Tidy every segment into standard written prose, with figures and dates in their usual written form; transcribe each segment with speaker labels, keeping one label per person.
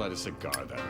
Speaker 1: light a cigar that way.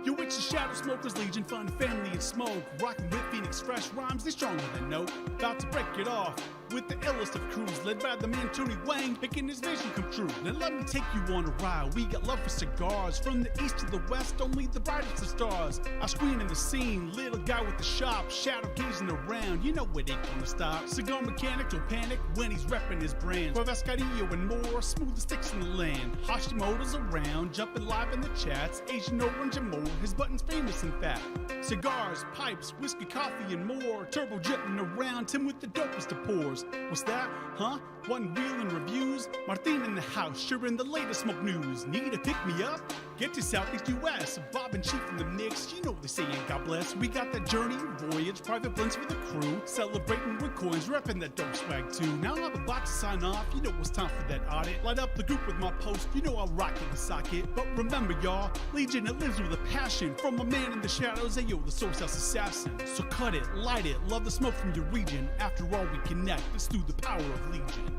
Speaker 2: Yo, it's the Shadow Smokers Legion, fun, family, and smoke. Rockin' with Phoenix fresh rhymes, they stronger than no. About to break it off with the illest of crews, led by the man Tony Wang, making his vision come true. Now let me take you on a ride. We got love for cigars, from the east to the west, only the brightest of stars. I screen in the scene, little guy with the shop, shadow gazing around. You know it ain't gonna stop. Cigar mechanic don't panic when he's repping his brand. Escadillo and more, smooth as sticks in the land. Hashimoto's around, jumping live in the chats. Asian orange and more, his button's famous in fact. Cigars, pipes, whiskey, coffee, and more. Turbo jetting around, Tim with the dopest of pours. What's that? Huh? One wheel and reviews? Martin in the house, sharing the latest smoke news. Need a pick-me-up? Get to Southeast US. Bob and Chief in the mix, you know they saying God bless. We got that journey, voyage, private blends for the crew. Celebrating with coins, repping that dope swag too. Now I'm about to sign off, you know it's time for that audit. Light up the group with my post, you know I'll rock it and sock it. But remember y'all, Legion, it lives with a passion. From a man in the shadows, ayo, the SoySauce Assassin. So cut it, light it, love the smoke from your region. After all we connect, it's through the power of Legion.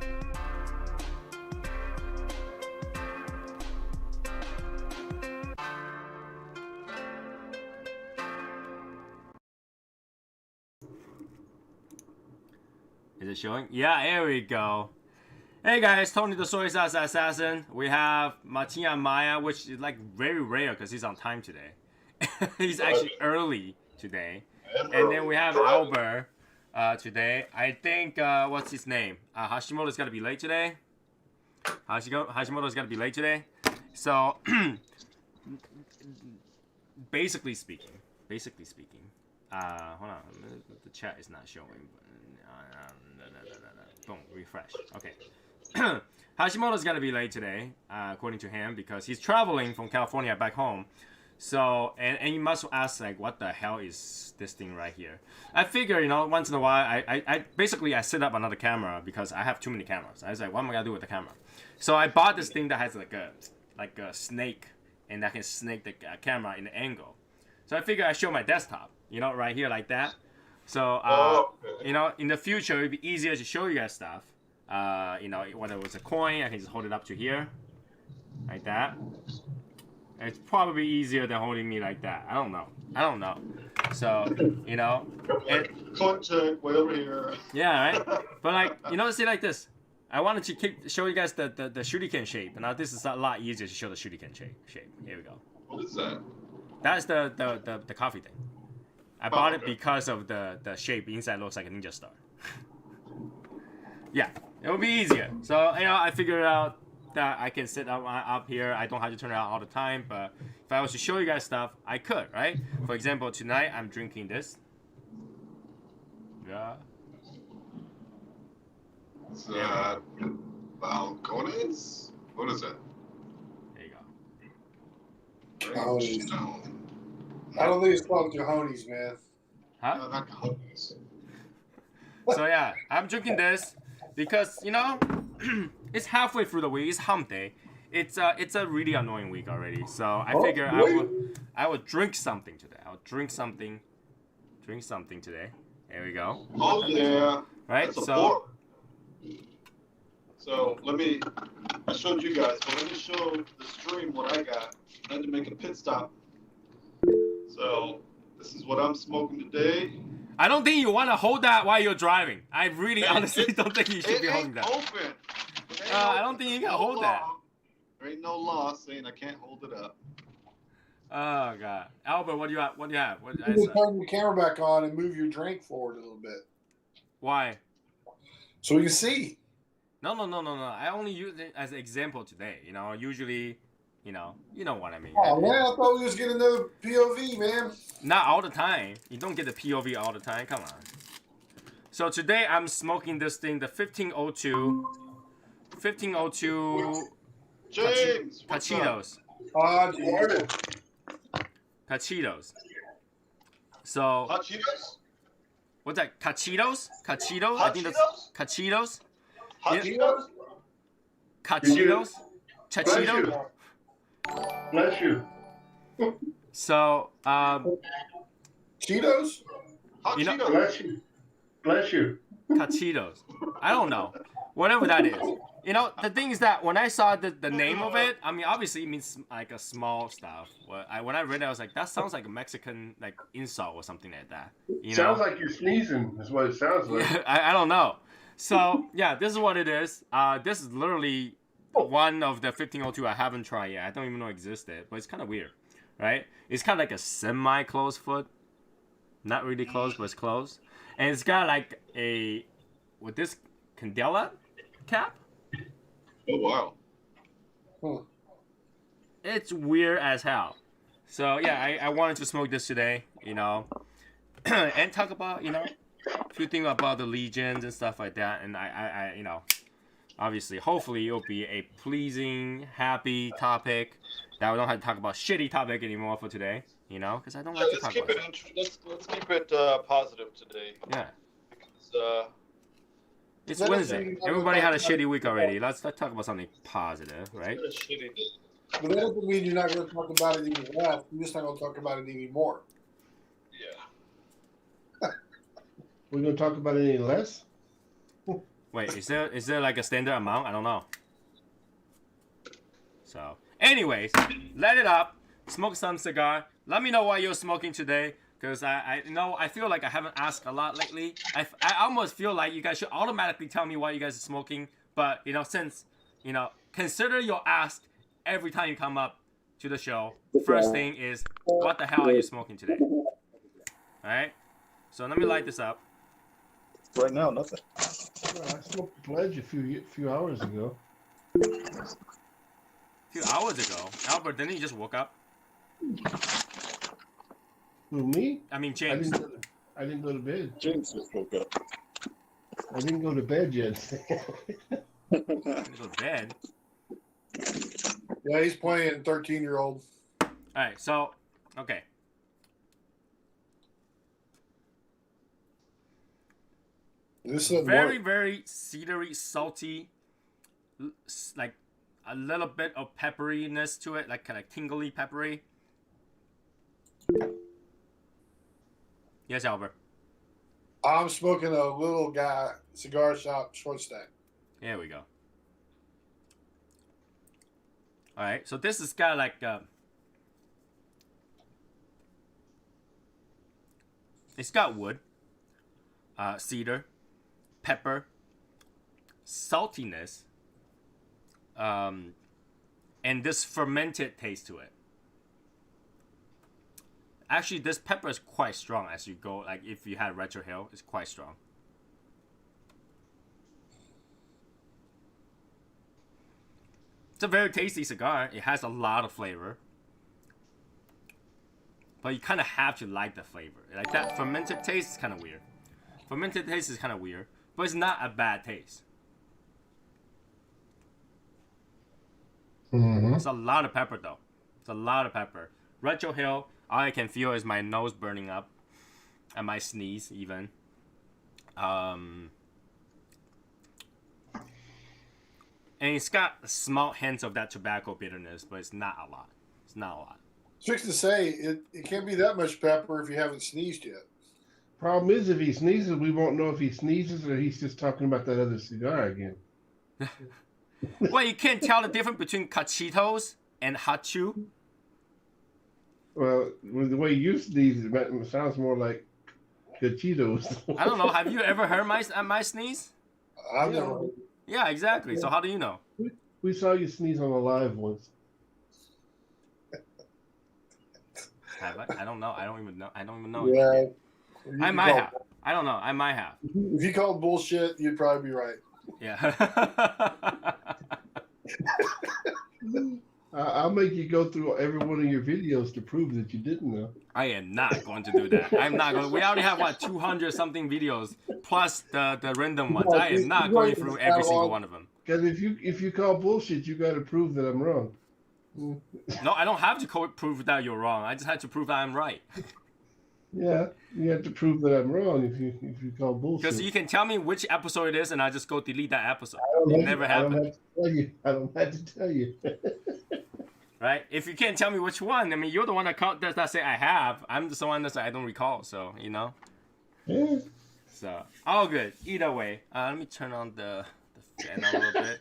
Speaker 3: Is it showing? Yeah, there we go. Hey guys, Tony the SoySauce Assassin. We have Martin and Maya, which is like very rare because he's on time today. He's actually early today. And then we have Albert today. I think, what's his name? Hashimoto's got to be late today. Hashimoto's got to be late today. So, basically speaking, hold on, the chat is not showing. Boom, refresh. Okay. Hashimoto's gonna be late today, according to him, because he's traveling from California back home. So, and you must ask, like, what the hell is this thing right here? I figure, you know, once in a while, I basically set up another camera because I have too many cameras. I was like, what am I gonna do with the camera? So I bought this thing that has like a snake, and that can snake the camera in the angle. So I figure I show my desktop, you know, right here like that. So, you know, in the future, it'd be easier to show you guys stuff. You know, whether it was a coin, I can just hold it up to here, like that. It's probably easier than holding me like that. I don't know. So, you know.
Speaker 4: Coin check, way over here.
Speaker 3: Yeah, right? But, like, you know, see like this. I wanted to show you guys the shuriken shape. Now, this is a lot easier to show the shuriken shape. Here we go.
Speaker 4: What is that?
Speaker 3: That's the coffee thing. I bought it because of the shape. Inside looks like a ninja star. Yeah, it will be easier. So, you know, I figured out that I can sit up here. I don't have to turn it on all the time. But if I was to show you guys stuff, I could, right? For example, tonight I'm drinking this. Yeah.
Speaker 4: It's balcones? What is that?
Speaker 3: There you go.
Speaker 5: Cojones. I don't think it's called cojones, man.
Speaker 3: Huh?
Speaker 4: No, not cojones.
Speaker 3: So yeah, I'm drinking this because, you know, it's halfway through the week. It's hump day. It's a really annoying week already. So I figure I will drink something today. I'll drink something today. There we go.
Speaker 4: Oh yeah.
Speaker 3: Right.
Speaker 4: So I showed you guys, but let me show the stream what I got. I had to make a pit stop. So this is what I'm smoking today.
Speaker 3: I don't think you want to hold that while you're driving. I really honestly don't think you should be holding that.
Speaker 4: Open.
Speaker 3: I don't think you can hold that.
Speaker 4: There ain't no law saying I can't hold it up.
Speaker 3: Oh god, Albert, what do you have? What
Speaker 5: You can turn your camera back on and move your drink forward a little bit.
Speaker 3: Why?
Speaker 5: So we can see.
Speaker 3: No. I only use it as an example today. You know, usually, you know what I mean.
Speaker 5: Oh man, I thought we was getting another POV, man.
Speaker 3: Not all the time. You don't get the POV all the time. Come on. So today I'm smoking this thing, the 1502
Speaker 4: James,
Speaker 3: Cachitos. Cachitos. So.
Speaker 4: Cachitos?
Speaker 3: What's that? Cachitos? Cachitos? I think that's Cachitos.
Speaker 4: Cachitos?
Speaker 3: Cachitos? Chachitos?
Speaker 5: Bless you.
Speaker 3: So,
Speaker 5: Cheetos?
Speaker 3: You know,
Speaker 4: Bless you.
Speaker 5: Bless you.
Speaker 3: Cachitos. I don't know. whatever that is. You know, the thing is that when I saw the name of it, I mean, obviously it means like a small stuff. When I read it, I was like, that sounds like a Mexican like insult or something like that. You
Speaker 1: Sounds
Speaker 3: know?
Speaker 1: like you're sneezing, is what it sounds like.
Speaker 3: I don't know. So yeah, this is what it is. This is literally one of the 1502 I haven't tried yet. I don't even know existed, but it's kind of weird, right? It's kind of like a semi-closed foot, not really closed, but it's closed, and it's got like a with this candela cap.
Speaker 4: Oh wow.
Speaker 5: Hmm.
Speaker 3: It's weird as hell. So yeah, I wanted to smoke this today, you know, and talk about, you know, a few things about the legions and stuff like that. And I you know, obviously, hopefully it'll be a pleasing, happy topic that we don't have to talk about shitty topic anymore for today, you know, because I don't like to
Speaker 4: Let's
Speaker 3: talk
Speaker 4: keep
Speaker 3: about
Speaker 4: it.
Speaker 3: it.
Speaker 4: Let's keep it positive today.
Speaker 3: Yeah.
Speaker 4: Because,
Speaker 3: It's
Speaker 5: That doesn't
Speaker 3: Wednesday.
Speaker 5: mean you're not
Speaker 3: Everybody
Speaker 5: gonna
Speaker 3: had a
Speaker 5: talk about
Speaker 3: shitty week already. Let's talk about something positive, right?
Speaker 4: it's been a shitty day.
Speaker 5: But that doesn't mean you're not going to talk about it any less. You're just not going to talk about it anymore.
Speaker 4: Yeah.
Speaker 1: We're gonna talk about it any less?
Speaker 3: Wait, is there like a standard amount? I don't know. So, anyways, let it up. Smoke some cigar. Let me know what you're smoking today, because I know I feel like I haven't asked a lot lately. I almost feel like you guys should automatically tell me what you guys are smoking. But you know, since you know, consider your ask every time you come up to the show. First thing is, what the hell are you smoking today? All right. So let me light this up.
Speaker 4: Right now, nothing.
Speaker 1: Well, I smoked a pledge a few hours ago.
Speaker 3: A few hours ago, Albert, didn't you just woke up?
Speaker 1: Who, me?
Speaker 3: I mean,
Speaker 1: I
Speaker 3: James.
Speaker 1: didn't go to bed.
Speaker 4: James just woke up.
Speaker 1: I didn't go to bed yet.
Speaker 3: Didn't go to bed.
Speaker 5: Yeah, he's playing 13-year-old.
Speaker 3: All right. So, okay.
Speaker 5: This is
Speaker 3: Very, very cedary, salty, like a little bit of pepperiness to it, like kind of tingly peppery. Yes, Albert.
Speaker 5: I'm smoking a little guy cigar shop short stack.
Speaker 3: Here we go. All right, so this has got like it's got wood, cedar, pepper, saltiness, and this fermented taste to it. Actually, this pepper is quite strong as you go. Like if you had Retro Hill, it's quite strong. It's a very tasty cigar. It has a lot of flavor. But you kind of have to like the flavor. Like that fermented taste is kind of weird. Fermented taste is kind of weird. But it's not a bad taste.
Speaker 1: Mm-hmm.
Speaker 3: It's a lot of pepper though. It's a lot of pepper. Retro Hill, all I can feel is my nose burning up. And my sneeze even. And it's got small hints of that tobacco bitterness, but it's not a lot. It's not a lot.
Speaker 5: Tricks to say, it can't be that much pepper if you haven't sneezed yet.
Speaker 1: Problem is, if he sneezes, we won't know if he sneezes or he's just talking about that other cigar again.
Speaker 3: Well, you can't tell the difference between cachitos and hachu.
Speaker 1: Well, with the way you sneeze, it sounds more like cachitos.
Speaker 3: I don't know. Have you ever heard my sneeze?
Speaker 5: I've never.
Speaker 3: Yeah, exactly. So how do you know?
Speaker 1: We saw you sneeze on a live once.
Speaker 3: Have I? I don't know. I don't even know. I don't even know.
Speaker 5: Yeah.
Speaker 3: I might have. I don't know. I might have.
Speaker 5: If you called bullshit, you'd probably be right.
Speaker 3: Yeah.
Speaker 1: I'll make you go through every one of your videos to prove that you didn't know.
Speaker 3: I am not going to do that. I'm not going. We already have what 200 something videos plus the random ones. I am not going through every single one of them.
Speaker 1: Because if you call bullshit, you got to prove that I'm wrong.
Speaker 3: No, I don't have to prove that you're wrong. I just had to prove that I'm right.
Speaker 1: Yeah, you have to prove that I'm wrong if you call bullshit.
Speaker 3: Because you can tell me which episode it is, and I just go delete that episode.
Speaker 1: It
Speaker 3: never happened.
Speaker 1: I don't have to tell you.
Speaker 3: Right? If you can't tell me which one, I mean, you're the one that say I have. I'm just the one that say I don't recall. So you know.
Speaker 1: Yeah.
Speaker 3: So all good. Either way, let me turn on the Getting a little bit.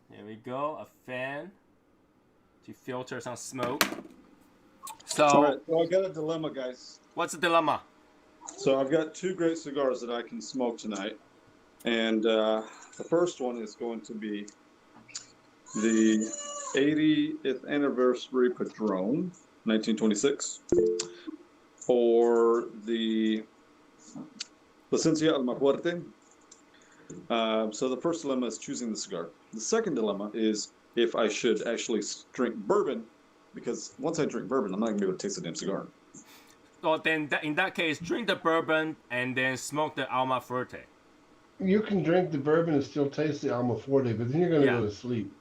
Speaker 3: There we go. A fan to filter some smoke. So,
Speaker 4: All right, so I got a dilemma, guys.
Speaker 3: what's the dilemma?
Speaker 4: So I've got two great cigars that I can smoke tonight, and the first one is going to be the 80th anniversary Padron, 1926, or the Licencia Almafuerte. So the first dilemma is choosing the cigar. The second dilemma is if I should actually drink bourbon, because once I drink bourbon, I'm not going to be able to taste the damn cigar.
Speaker 3: Well, then in that case, drink the bourbon and then smoke the Alma Fuerte.
Speaker 1: You can drink the bourbon and still taste the Almaforte, but then you're gonna
Speaker 3: Yeah.
Speaker 1: go to sleep.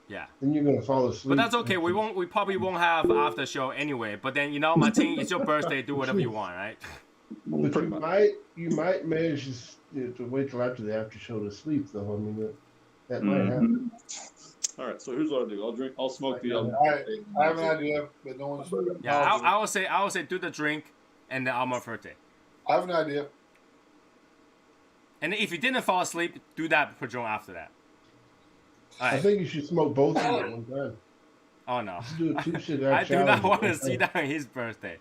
Speaker 3: Yeah.
Speaker 1: Then you're gonna fall asleep.
Speaker 3: But that's okay. We probably won't have after show anyway. But then Martin, it's your birthday. Do whatever you want, right?
Speaker 1: But
Speaker 4: Pretty much.
Speaker 1: you might manage to wait till after the after show to sleep, though. I mean, that might happen.
Speaker 4: All right, so here's what I'll do. I'll smoke the.
Speaker 5: I have an idea, but no one's.
Speaker 3: Yeah. I will say do the drink and the Alma Fuerte.
Speaker 5: I have an idea.
Speaker 3: And if you didn't fall asleep, do that Padron after that. All
Speaker 1: I
Speaker 3: right.
Speaker 1: think you should smoke both of them at one time.
Speaker 3: Oh no.
Speaker 1: Let's do a 2 cigar
Speaker 3: I do not
Speaker 1: challenge.
Speaker 3: want to see that on his birthday.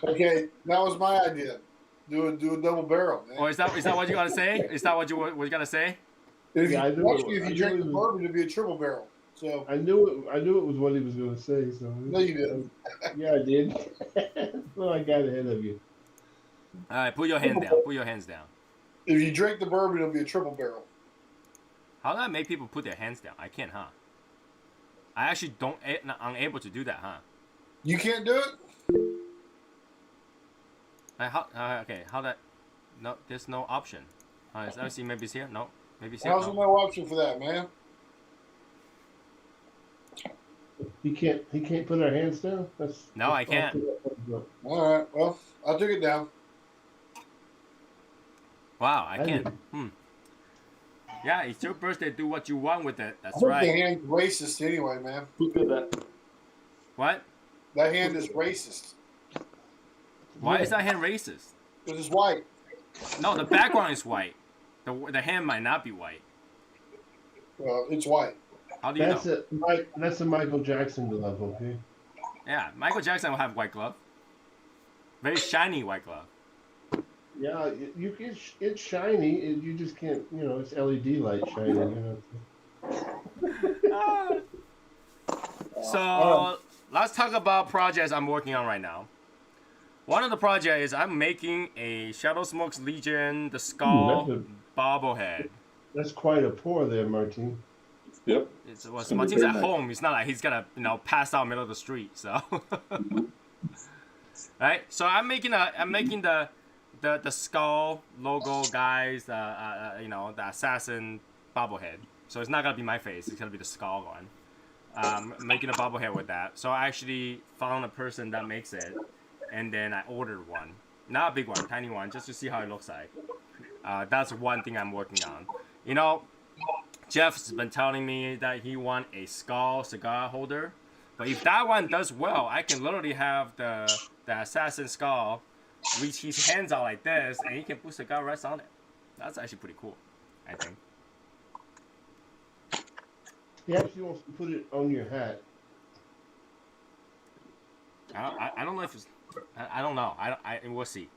Speaker 5: Okay, that was my idea. Do a double barrel, man.
Speaker 3: Or is that what you gotta say? Is that what you gotta say?
Speaker 5: If
Speaker 1: Yeah, I
Speaker 5: you,
Speaker 1: knew it
Speaker 5: actually,
Speaker 1: was-
Speaker 5: if
Speaker 1: I
Speaker 5: you
Speaker 1: knew
Speaker 5: drink
Speaker 1: it
Speaker 5: the
Speaker 1: was-
Speaker 5: bourbon, it'd be a triple barrel. So
Speaker 1: I knew it was what he was going to say. So
Speaker 5: no, you didn't.
Speaker 1: Yeah, I did. Well, I got ahead of you.
Speaker 3: All right, put your hand down. Put your hands down.
Speaker 5: If you drink the bourbon, it'll be a triple barrel.
Speaker 3: How do I make people put their hands down? I can't, huh? I actually unable to do that, huh?
Speaker 5: You can't do it.
Speaker 3: How that? No, there's no option. Let me see. Maybe it's here. No, maybe it's here.
Speaker 5: How's there no option for that, man?
Speaker 1: He can't put our hands down.
Speaker 3: No, I can't.
Speaker 5: All right. Well, I took it down.
Speaker 3: Wow, I
Speaker 1: I
Speaker 3: can't.
Speaker 1: didn't.
Speaker 3: Yeah, it's your birthday. Do what you want with it.
Speaker 5: I
Speaker 3: That's
Speaker 5: think the
Speaker 3: right.
Speaker 5: hand's racist anyway, man.
Speaker 4: Who did that?
Speaker 3: What?
Speaker 5: That hand is racist
Speaker 3: Why is that hand racist?
Speaker 5: because it's white.
Speaker 3: No, the background is white. The hand might not be white.
Speaker 5: Well, it's white.
Speaker 3: How do you know?
Speaker 1: That's a Michael Jackson glove, okay?
Speaker 3: Yeah, Michael Jackson will have white glove. Very shiny white glove.
Speaker 1: Yeah, it's shiny. You just can't, it's LED light shiny.
Speaker 3: So let's talk about projects I'm working on right now. One of the projects is I'm making a Shadow Smoke's Legion, the Skull bobblehead.
Speaker 1: That's quite a pour there, Martin.
Speaker 4: Yep.
Speaker 3: Martin's at home. It's not like he's gonna pass out middle of the street. So, right. So I'm making the skull logo, guys. The assassin bobblehead. So it's not gonna be my face. It's gonna be the skull one. Making a bobblehead with that. So I actually found a person that makes it, and then I ordered one. Not a big one, tiny one, just to see how it looks like. That's one thing I'm working on. Jeff's been telling me that he wants a skull cigar holder, but if that one does well, I can literally have the assassin skull reach his hands out like this, and he can put cigar rest on it. That's actually pretty cool, I think.
Speaker 1: He actually wants to put it on your hat.
Speaker 3: I don't know if it's. I don't know. We'll see.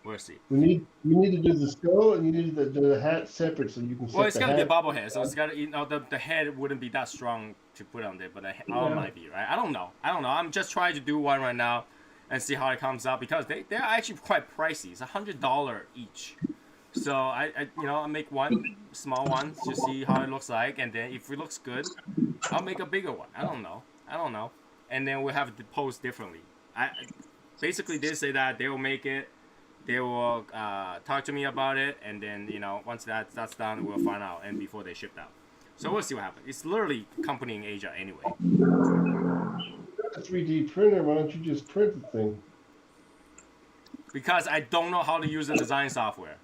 Speaker 3: We'll see.
Speaker 1: You need to do the skull and you need the hat separate so you can.
Speaker 3: Well, it's
Speaker 1: the
Speaker 3: gotta be a
Speaker 1: hat.
Speaker 3: bobblehead, so it's gotta. The head wouldn't be that strong to put on there, but the arm might be, right? I don't know. I'm just trying to do one right now, and see how it comes out because they're actually quite pricey. It's $100 each. So I make one small one to see how it looks like, and then if it looks good, I'll make a bigger one. I don't know, and then we'll have it posed differently. Basically they say that they will make it. They will talk to me about it, and then once that's done, we'll find out, and before they ship out. So we'll see what happens. It's literally company in Asia anyway.
Speaker 1: A 3D printer. Why don't you just print the thing?
Speaker 3: Because I don't know how to use the design software.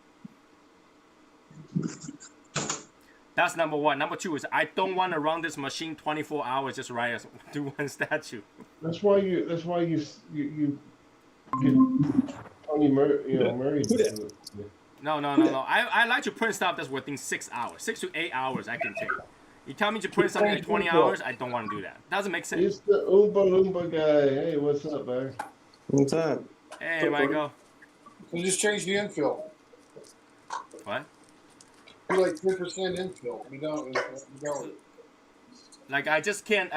Speaker 3: That's number one. Number two is I don't want to run this machine 24 hours just do one statue.
Speaker 1: That's why you get Tony Murray to do it.
Speaker 3: No. I like to print stuff that's within 6 hours. 6 to 8 hours I can take. You tell me to print something like 20 hours, I don't want to do that. Doesn't make sense.
Speaker 1: He's the Oompa Loompa guy. Hey, what's up, man?
Speaker 4: What's that?
Speaker 3: Hey, Michael.
Speaker 5: You just change the infill.
Speaker 3: What?
Speaker 5: You like 10% infill. You don't.
Speaker 3: Like I just can't.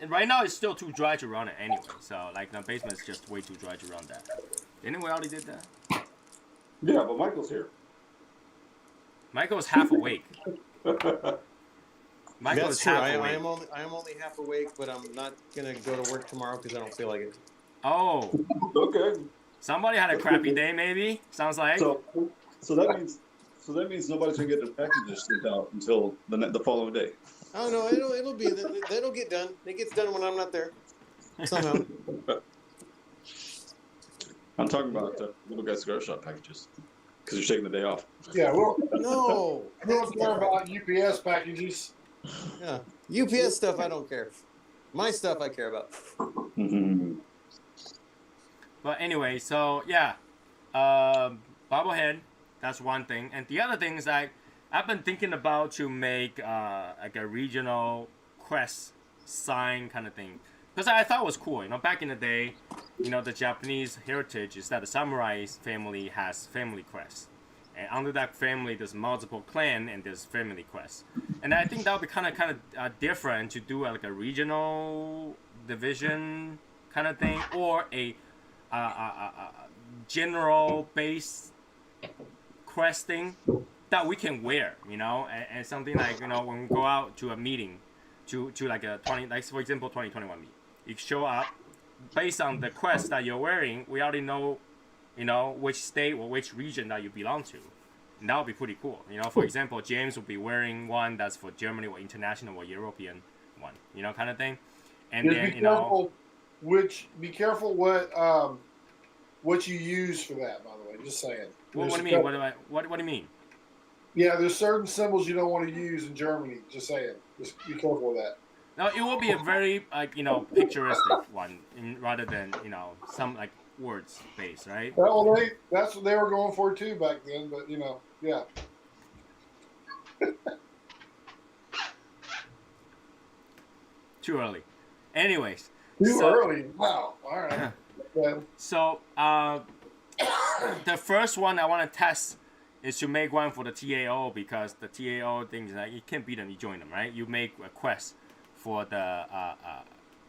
Speaker 3: Right now it's still too dry to run it anyway. So like the basement is just way too dry to run that. Didn't we already did that?
Speaker 4: Yeah, but Michael's here.
Speaker 3: Michael's half awake. Michael
Speaker 6: That's
Speaker 3: is
Speaker 6: true.
Speaker 3: half
Speaker 6: I
Speaker 3: awake.
Speaker 6: am only half awake, but I'm not gonna go to work tomorrow because I don't feel like it.
Speaker 3: Oh,
Speaker 4: Okay.
Speaker 3: somebody had a crappy day maybe. Sounds like.
Speaker 4: So that means nobody's gonna get their packages sent out until the following day.
Speaker 6: Oh no, that'll get done. It gets done when I'm not there. Somehow.
Speaker 4: I'm talking about little guy cigar shop packages because you're taking the day off.
Speaker 5: Yeah, well,
Speaker 6: No.
Speaker 5: we don't care about UPS packages.
Speaker 6: Yeah. UPS stuff I don't care. My stuff I care about.
Speaker 4: Mm-hmm.
Speaker 3: But anyway, so yeah, bobblehead. That's one thing, and the other thing is like I've been thinking about to make like a regional quest sign kind of thing because I thought it was cool. You know, back in the day, you know, the Japanese heritage is that the samurai family has family crests, and under that family there's multiple clan and there's family crests, and I think that would be kind of different to do like a regional division kind of thing or a general base questing that we can wear, you know, and something like, you know, when we go out to a meeting, to like a 20, like for example 2021 meet, you show up based on the quest that you're wearing. We already know, you know, which state or which region that you belong to, and that would be pretty cool. You know, for example, James will be wearing one that's for Germany or international or European one, you know, kind of thing. And
Speaker 5: Just
Speaker 3: then
Speaker 5: be
Speaker 3: you know,
Speaker 5: careful be careful what you use for that. By the way, just saying.
Speaker 3: what do you mean? What do you mean?
Speaker 5: Yeah, there's certain symbols you don't want to use in Germany. Just saying. Just be careful with that.
Speaker 3: No, it will be a very like, you know, picturesque one rather than, you know, some like words based, right?
Speaker 5: Well, that's what they were going for too back then. But you know, yeah.
Speaker 3: Too early. Anyways.
Speaker 5: Too early. Wow. All right. Yeah.
Speaker 3: So the first one I want to test is to make one for the TAO because the TAO thing is like you can't beat them, you join them, right? You make a quest for the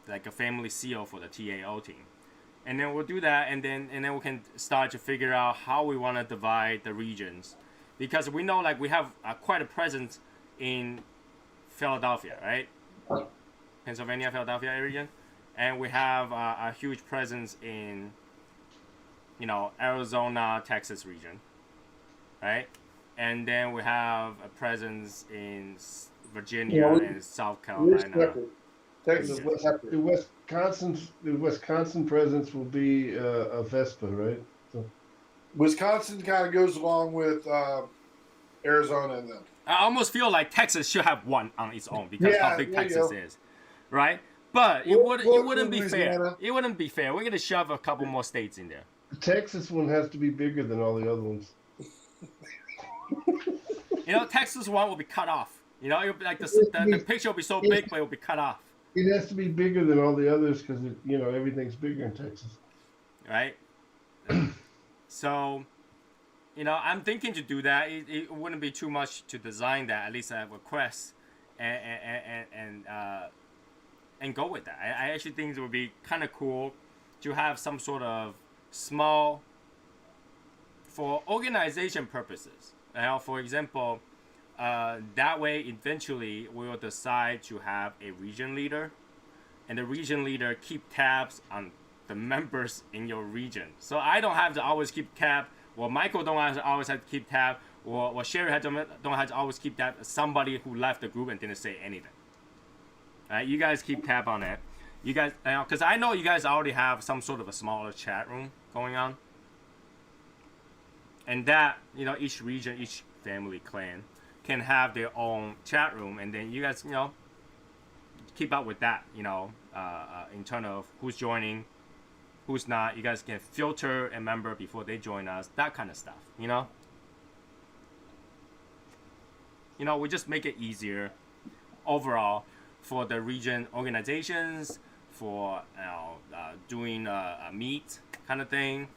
Speaker 3: like a family seal for the TAO team, and then we'll do that, and then we can start to figure out how we want to divide the regions, because we know like we have quite a presence in Philadelphia, right? Pennsylvania, Philadelphia region, and we have a huge presence in, you know, Arizona, Texas region. Right, and then we have a presence in Virginia and South Carolina.
Speaker 5: Texas, what happened?
Speaker 1: The Wisconsin presence will be a Vespa, right? So.
Speaker 5: Wisconsin kind of goes along with Arizona and them.
Speaker 3: I almost feel like Texas should have one on its own because how big Texas is, right? But it wouldn't be fair. It wouldn't be fair. We're gonna shove a couple more states in there.
Speaker 1: The Texas one has to be bigger than all the other ones.
Speaker 3: You know, Texas one will be cut off. You know, it'll be like the picture will be so big, but it will be cut off.
Speaker 1: It has to be bigger than all the others because, you know, everything's bigger in Texas.
Speaker 3: Right? So, you know, I'm thinking to do that. It wouldn't be too much to design that. At least I have a quest and go with that. I actually think it would be kind of cool to have some sort of small, for organization purposes. You know, for example, that way eventually we will decide to have a region leader, and the region leader keep tabs on the members in your region. So I don't have to always keep tab, or Michael don't always have to keep tab, or Sherry don't have to always keep tab. Somebody who left the group and didn't say anything. Right? You guys keep tab on it. You guys, because I know you guys already have some sort of a smaller chat room going on. And that, you know, each region, each family clan can have their own chat room, and then you guys, you know, keep up with that, you know, in terms of who's joining, who's not. You guys can filter a member before they join us, that kind of stuff, you know. we just make it easier overall for the region organizations, for doing a meet kind of thing.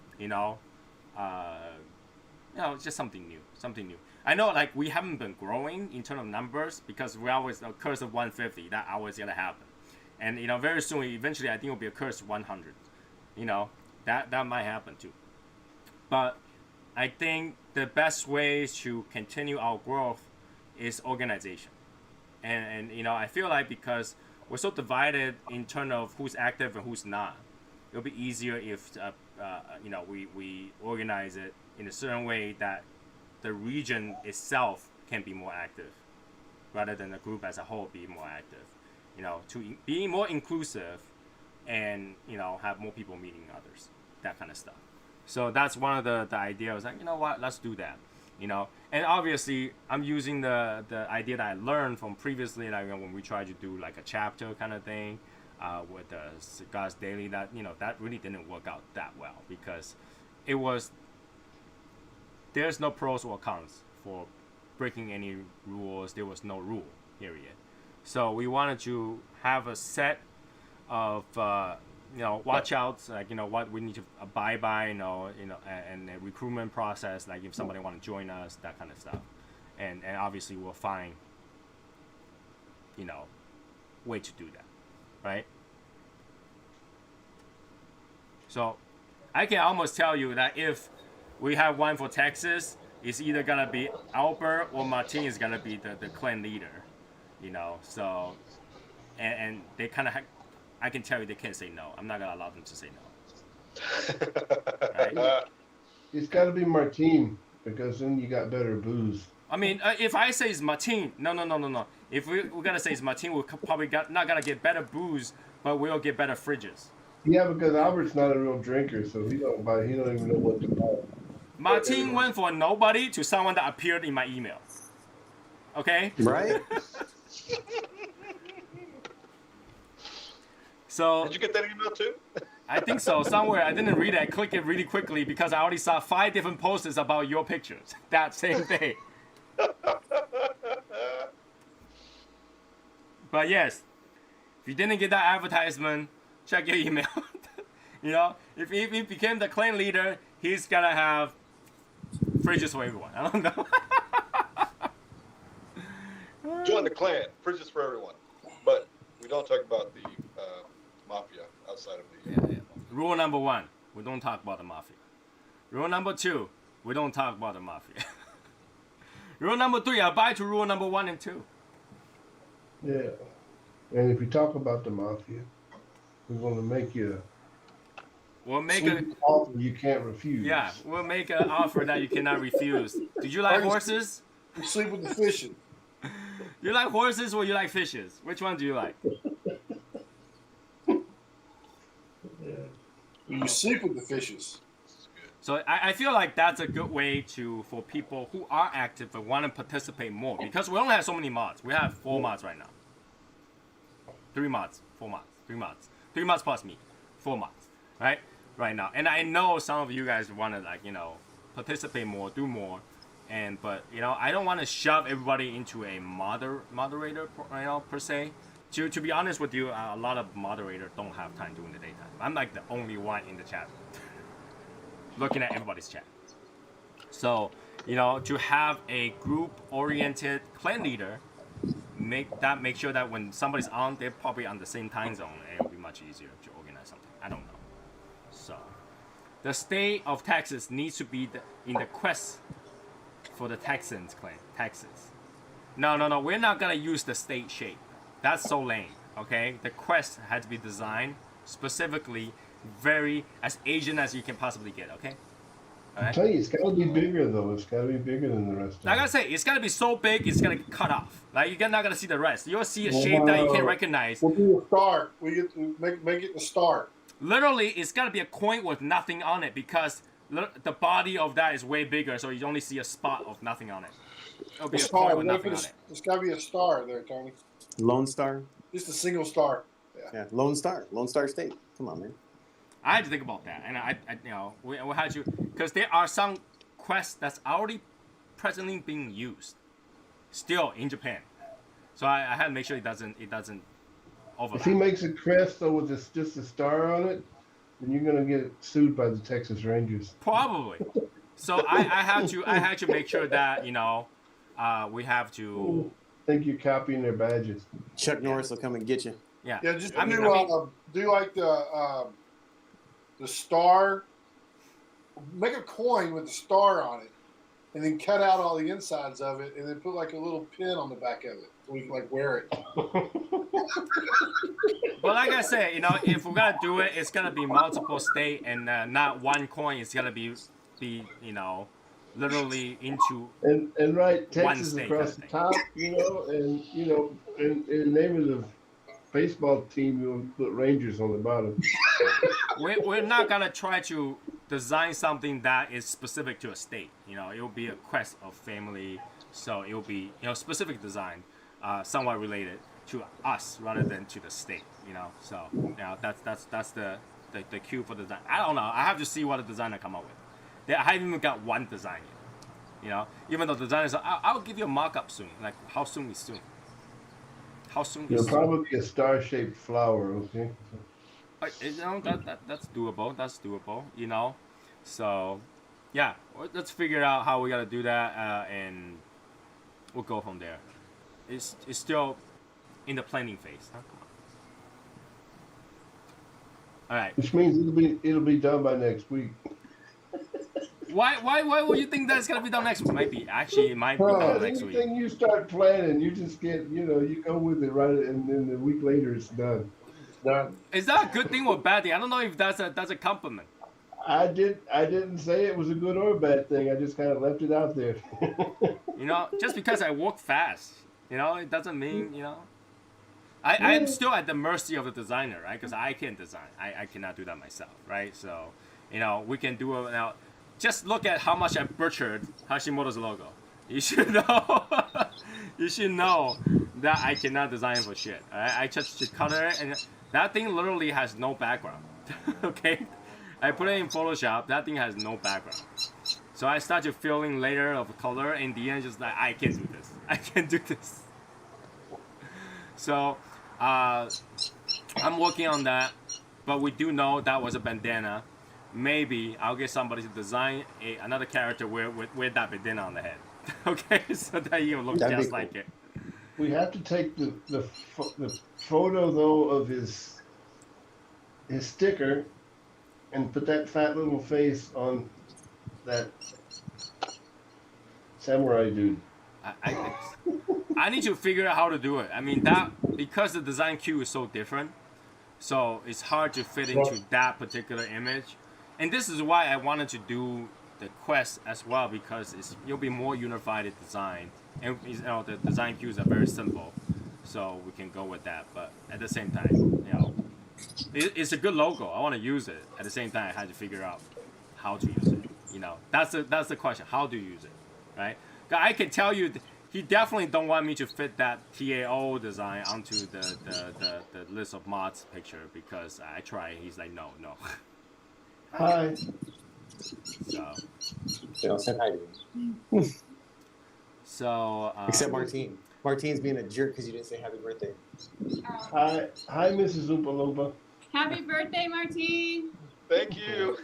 Speaker 3: Just something new. I know, like, we haven't been growing in terms of numbers because we always curse of 150. That always gonna happen, and very soon, eventually, I think it'll be a curse of 100. That might happen too. But I think the best way to continue our growth is organization, and I feel like because we're so divided in terms of who's active and who's not, it'll be easier if we organize it in a certain way that the region itself can be more active rather than the group as a whole be more active, to be more inclusive and, have more people meeting others, that kind of stuff. So that's one of the ideas. Like, what, let's do that, and obviously I'm using the idea that I learned from previously, like when we tried to do like a chapter kind of thing with the Cigars Daily, that that really didn't work out that well because there's no pros or cons for breaking any rules. There was no rule, period. So we wanted to have a set of watch outs, like what we need to abide by, and the recruitment process, like if somebody want to join us, that kind of stuff, and obviously we'll find way to do that, right? So I can almost tell you that if we have one for Texas, it's either gonna be Albert or Martin is gonna be the clan leader, So, and they kind of, I can tell you they can't say no. I'm not gonna allow them to say no. Right?
Speaker 1: It's got to be Martin because then you got better booze.
Speaker 3: I mean, if I say it's Martin, no. If we're gonna say it's Martin, we're probably not gonna get better booze, but we'll get better fridges.
Speaker 1: Yeah, because Albert's not a real drinker, so he don't even know what to buy.
Speaker 3: Martin went from nobody to someone that appeared in my email. Okay?
Speaker 6: Right?
Speaker 3: So
Speaker 7: did you get that email too?
Speaker 3: I think so. Somewhere I didn't read it. I clicked it really quickly because I already saw 5 different posters about your pictures that same day. But yes, if you didn't get that advertisement, check your email. If he became the clan leader, he's gonna have fridges for everyone. I don't know.
Speaker 7: Join the clan. Fridges for everyone. But we don't talk about the mafia outside of the...
Speaker 3: Yeah. Rule number 1, we don't talk about the mafia. Rule number 2, we don't talk about the mafia. Rule number 3, abide to rule number 1 and 2.
Speaker 1: Yeah. And if you talk about the mafia, we're going to make you an offer you can't refuse.
Speaker 3: Yeah, we'll make an offer that you cannot refuse. Do you like horses?
Speaker 5: You sleep with the fishing.
Speaker 3: You like horses or you like fishes? Which one do you like?
Speaker 5: You sleep with the fishes.
Speaker 3: So I feel like that's a good way for people who are active but want to participate more, because we only have so many mods. We have 4 mods right now. 3 mods, 4 mods, 3 mods. 3 mods plus me. 4 mods, right now. And I know some of you guys want to participate more, do more. But I don't want to shove everybody into a moderator, per se. To be honest with you, a lot of moderators don't have time during the daytime. I'm like the only one in the chat, looking at everybody's chat. So, to have a group-oriented clan leader, make sure that when somebody's on, they're probably on the same time zone, and it'll be much easier to organize something. I don't know. So, the state of Texas needs to be in the quest for the Texans clan. Texas. No. We're not gonna use the state shape. That's so lame. Okay. The quest had to be designed specifically, very as Asian as you can possibly get. Okay. All right?
Speaker 1: I tell you, it's got to be bigger though. It's got to be bigger than the rest.
Speaker 3: Like I say, it's gotta be so big, it's gonna get cut off. Like you're not gonna see the rest. You'll see a shape that you can't recognize.
Speaker 5: We'll do a star. We get to make it the star.
Speaker 3: Literally, it's gotta be a coin with nothing on it because the body of that is way bigger, so you only see a spot of nothing on it. It'll be a coin with nothing on it.
Speaker 5: It's got to be a star there, Tony.
Speaker 6: Lone Star.
Speaker 5: Just a single star.
Speaker 6: Yeah, Lone Star. Lone Star State. Come on, man.
Speaker 3: I had to think about that, and we had to, because there are some quests that's already presently being used. still in Japan. So I had to make sure it doesn't overlap.
Speaker 1: If he makes a crest though with just a star on it, then you're gonna get sued by the Texas Rangers.
Speaker 3: Probably. So I had to make sure that we have to.
Speaker 1: I think you're copying their badges.
Speaker 6: Chuck Norris will come and get you.
Speaker 3: Yeah.
Speaker 5: Yeah, just
Speaker 3: I mean,
Speaker 5: do like the star. Make a coin with the star on it, and then cut out all the insides of it, and then put like a little pin on the back of it so we can like wear it.
Speaker 3: But like I said, if we're gonna do it, it's gonna be multiple state and not one coin. It's gonna be literally into
Speaker 1: and right,
Speaker 3: one
Speaker 1: Texas
Speaker 3: state
Speaker 1: across
Speaker 3: kind
Speaker 1: the
Speaker 3: of
Speaker 1: top, and in the name of the baseball team, you'll put Rangers on the bottom.
Speaker 3: We're not gonna try to design something that is specific to a state. It will be a quest of family, so it will be specific design, somewhat related to us rather than to the state. So that's the cue for the design. I don't know. I have to see what the designer come up with. I haven't even got one design yet. Even though the designer said, I'll give you a mock-up soon. Like, how soon is soon? How soon is
Speaker 1: It'll
Speaker 3: soon?
Speaker 1: probably be a star-shaped flower, okay?
Speaker 3: That's doable. That's doable. So yeah, let's figure out how we gotta do that, and we'll go from there. It's still in the planning phase. Huh? All right.
Speaker 1: Which means it'll be done by next week.
Speaker 3: Why would you think that's gonna be done next week? It might be done next week.
Speaker 1: Anything you start planning, you just get, you go with it right, and then a week later it's done. It's done.
Speaker 3: Is that a good thing or a bad thing? I don't know if that's a compliment.
Speaker 1: I didn't say it was a good or a bad thing. I just kind of left it out there.
Speaker 3: Just because I work fast, it doesn't mean, I am still at the mercy of the designer, right? Because I can't design. I cannot do that myself, right? So, we can do it now. Just look at how much I butchered Hashimoto's logo. You should know. You should know that I cannot design for shit. I just color it, and that thing literally has no background. Okay, I put it in Photoshop. That thing has no background. So I start to fill in layer of color. And in the end, just like I can't do this. I can't do this. So I'm working on that, but we do know that was a bandana. Maybe I'll get somebody to design another character with that bandana on the head. Okay, so that he will look just like it.
Speaker 1: We have to take the photo though of his sticker and put that fat little face on that samurai dude.
Speaker 3: I need to figure out how to do it. I mean, that because the design queue is so different, so it's hard to fit into that particular image. And this is why I wanted to do the quest as well, because it'll be more unified design, and the design queues are very simple, so we can go with that. But at the same time, it's a good logo. I want to use it. At the same time, I had to figure out how to use it. That's the question. How do you use it, right? I can tell you, he definitely don't want me to fit that TAO design onto the list of mods picture, because I try. He's like, no.
Speaker 1: Hi.
Speaker 6: They all said hi to you.
Speaker 3: So
Speaker 6: Except Martine. Martine's being a jerk because you didn't say happy birthday.
Speaker 1: Hi, Mrs. Oompa Loompa.
Speaker 8: Happy birthday, Martine.
Speaker 7: Thank you.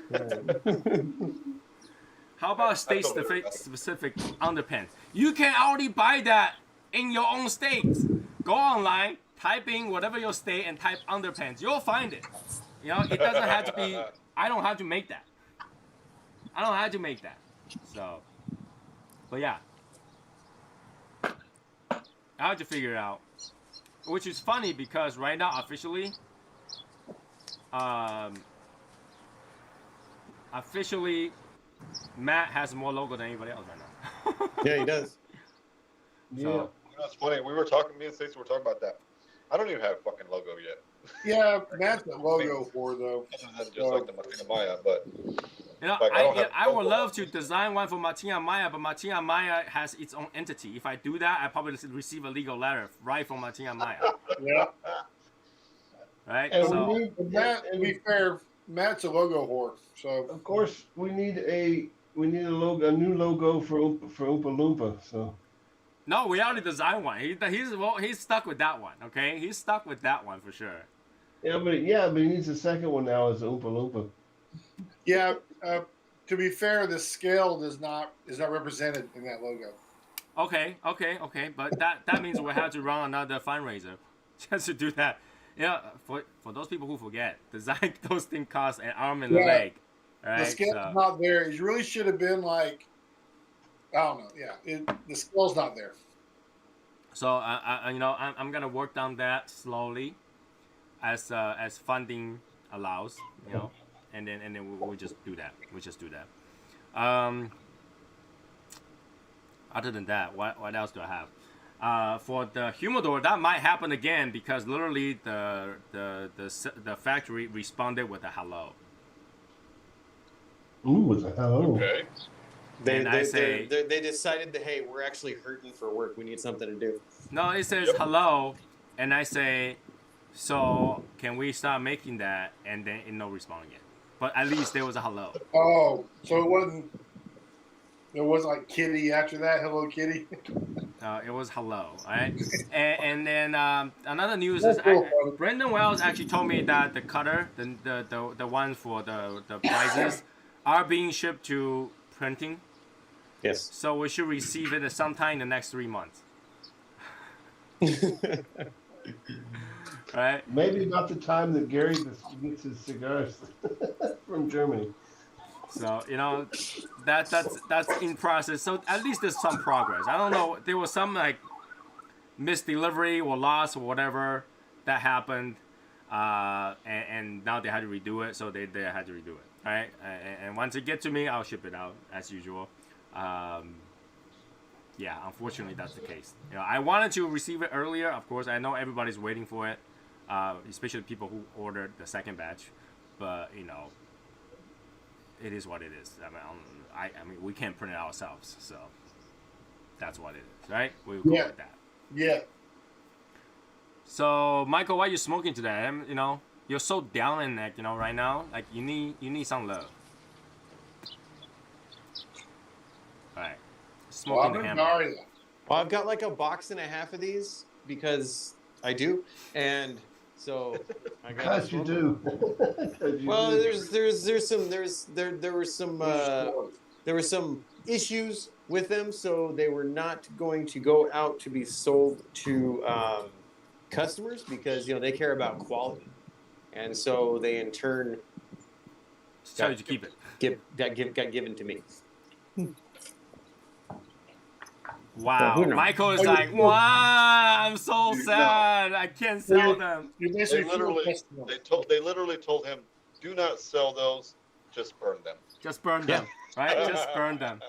Speaker 3: How about state-specific underpants? You can already buy that in your own state. Go online, type in whatever your state, and type underpants. You'll find it. It doesn't have to be. I don't have to make that. So, but yeah, I have to figure it out. Which is funny because right now officially, Matt has more logo than anybody else right now.
Speaker 6: Yeah, he does.
Speaker 3: So,
Speaker 7: It's funny. Me and Stacey were talking about that. I don't even have a fucking logo yet.
Speaker 5: Yeah, that's the logo for though.
Speaker 7: Other than just like the Martina Maya, but
Speaker 3: I would love to design one for Martina Maya, but Martina Maya has its own entity. If I do that, I probably receive a legal letter right from Martina Maya.
Speaker 5: Yeah.
Speaker 3: Right.
Speaker 1: And
Speaker 3: So,
Speaker 1: we need,
Speaker 5: To be fair, Matt's a logo whore, so
Speaker 1: of course, we need a new logo for Oompa Loompa. So
Speaker 3: No, we already designed one. He's stuck with that one. Okay, he's stuck with that one for sure.
Speaker 1: Yeah, but he needs a second one now as Oompa Loompa.
Speaker 5: Yeah. To be fair, the scale is not represented in that logo.
Speaker 3: Okay. But that means we have to run another fundraiser just to do that. Yeah, for those people who forget, design those things cost an arm and a leg. Right?
Speaker 5: The scale's not there. It really should have been like, I don't know. Yeah, the scale's not there.
Speaker 3: So I'm gonna work on that slowly, as funding allows. And then we'll just do that. Other than that, what else do I have? For the humidor, that might happen again because literally the factory responded with a hello.
Speaker 1: Ooh, with a hello.
Speaker 7: Okay.
Speaker 6: They decided that, hey, we're actually hurting for work. We need something to do.
Speaker 3: No, it says hello, and I say, so can we start making that? And then no response again. But at least there was a hello.
Speaker 5: Oh, so it wasn't like Kitty after that. Hello, Kitty.
Speaker 3: It was hello, right? and then another news is Brendan Wells actually told me that the cutter, the ones for the prizes, are being shipped to printing.
Speaker 6: Yes.
Speaker 3: So we should receive it at sometime in the next 3 months. Right?
Speaker 1: Maybe about the time that Gary gets his cigars from Germany.
Speaker 3: So that's in process. So at least there's some progress. I don't know. There was some like missed delivery or loss or whatever that happened, and now they had to redo it. So they had to redo it. All right. And once it gets to me, I'll ship it out as usual. Yeah, unfortunately that's the case. I wanted to receive it earlier. Of course, I know everybody's waiting for it, especially people who ordered the second batch. But it is what it is. I mean, we can't print it ourselves, so that's what it is, right? We'll go with that.
Speaker 5: Yeah.
Speaker 3: So, Michael, why are you smoking today? You're so down in neck, right now. Like you need some love. All right. Smoking the hammer.
Speaker 6: Well, I've got like a box and a half of these because I do, and so I got.
Speaker 1: Because you do.
Speaker 6: Well, there were some issues with them, so they were not going to go out to be sold to customers because they care about quality, and so they in turn
Speaker 3: decided to keep it.
Speaker 6: Got given to me.
Speaker 3: Wow, Michael is like, wow, I'm so sad. I can't sell them.
Speaker 7: They literally told him, do not sell those, just burn them.
Speaker 3: Just burn them, right? Just burn them.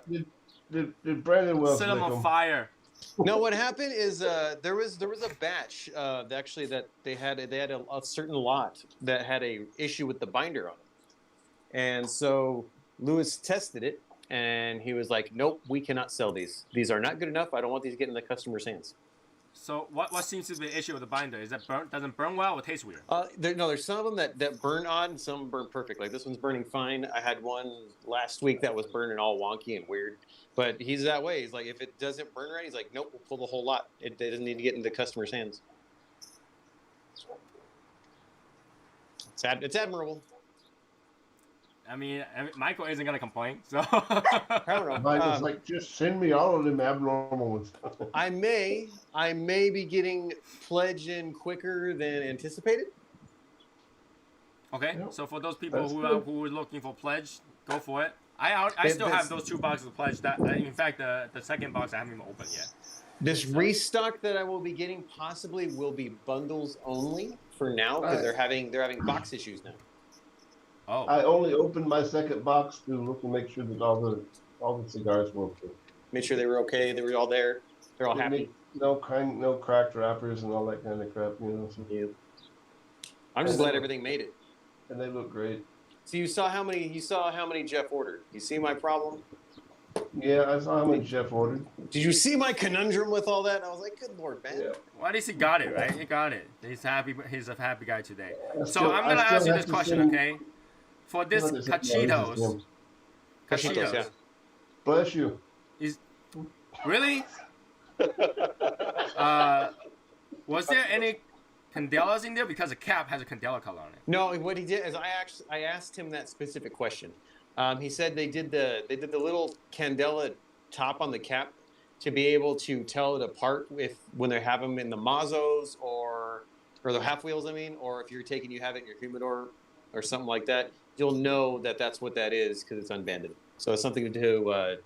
Speaker 1: Did Brandon Wells
Speaker 3: set them on fire?
Speaker 6: No, what happened is there was a batch actually that they had a certain lot that had a issue with the binder on it, and so Lewis tested it. And he was like, nope, we cannot sell these. These are not good enough. I don't want these getting in the customer's hands.
Speaker 3: So what seems to be the issue with the binder? Is that doesn't burn well or taste weird?
Speaker 6: There's some of them that burn odd, and some burn perfect. Like this one's burning fine. I had one last week that was burning all wonky and weird. But he's that way. He's like, if it doesn't burn right, he's like, nope, we'll pull the whole lot. It doesn't need to get into the customer's hands. It's admirable.
Speaker 3: I mean, Michael isn't gonna complain, so.
Speaker 6: I don't know.
Speaker 1: Michael's like, just send me all of them abnormal ones.
Speaker 6: I may be getting pledge in quicker than anticipated.
Speaker 3: Okay, so for those people who are looking for pledge, go for it. I still have those 2 boxes of pledge. That in fact the second box I haven't even opened yet.
Speaker 6: This restock that I will be getting possibly will be bundles only for now because they're having box issues now.
Speaker 3: Oh.
Speaker 1: I only opened my second box to look and make sure that all the cigars were okay.
Speaker 6: Make sure they were okay. They were all there. They're all happy.
Speaker 1: No cracked wrappers and all that kind of crap, So.
Speaker 6: Yeah. I'm just glad everything made it.
Speaker 1: And they look great.
Speaker 6: So you saw how many Jeff ordered. You see my problem?
Speaker 1: Yeah, I saw how many Jeff ordered.
Speaker 6: Did you see my conundrum with all that? I was like, good Lord, man.
Speaker 1: Yeah.
Speaker 3: Well, at least he got it, right? He got it. He's happy. He's a happy guy today. So I'm gonna ask you this question, okay? For this cachitos,
Speaker 6: yeah.
Speaker 1: Bless you.
Speaker 3: Really? Was there any candelas in there? Because the cap has a candela color on it.
Speaker 6: No, what he did is I asked him that specific question. He said they did the little candela top on the cap to be able to tell it apart when they have them in the Mazzos or the half wheels. I mean, or if you have it in your humidor or something like that, you'll know that that's what that is because it's unbanded. So it's something to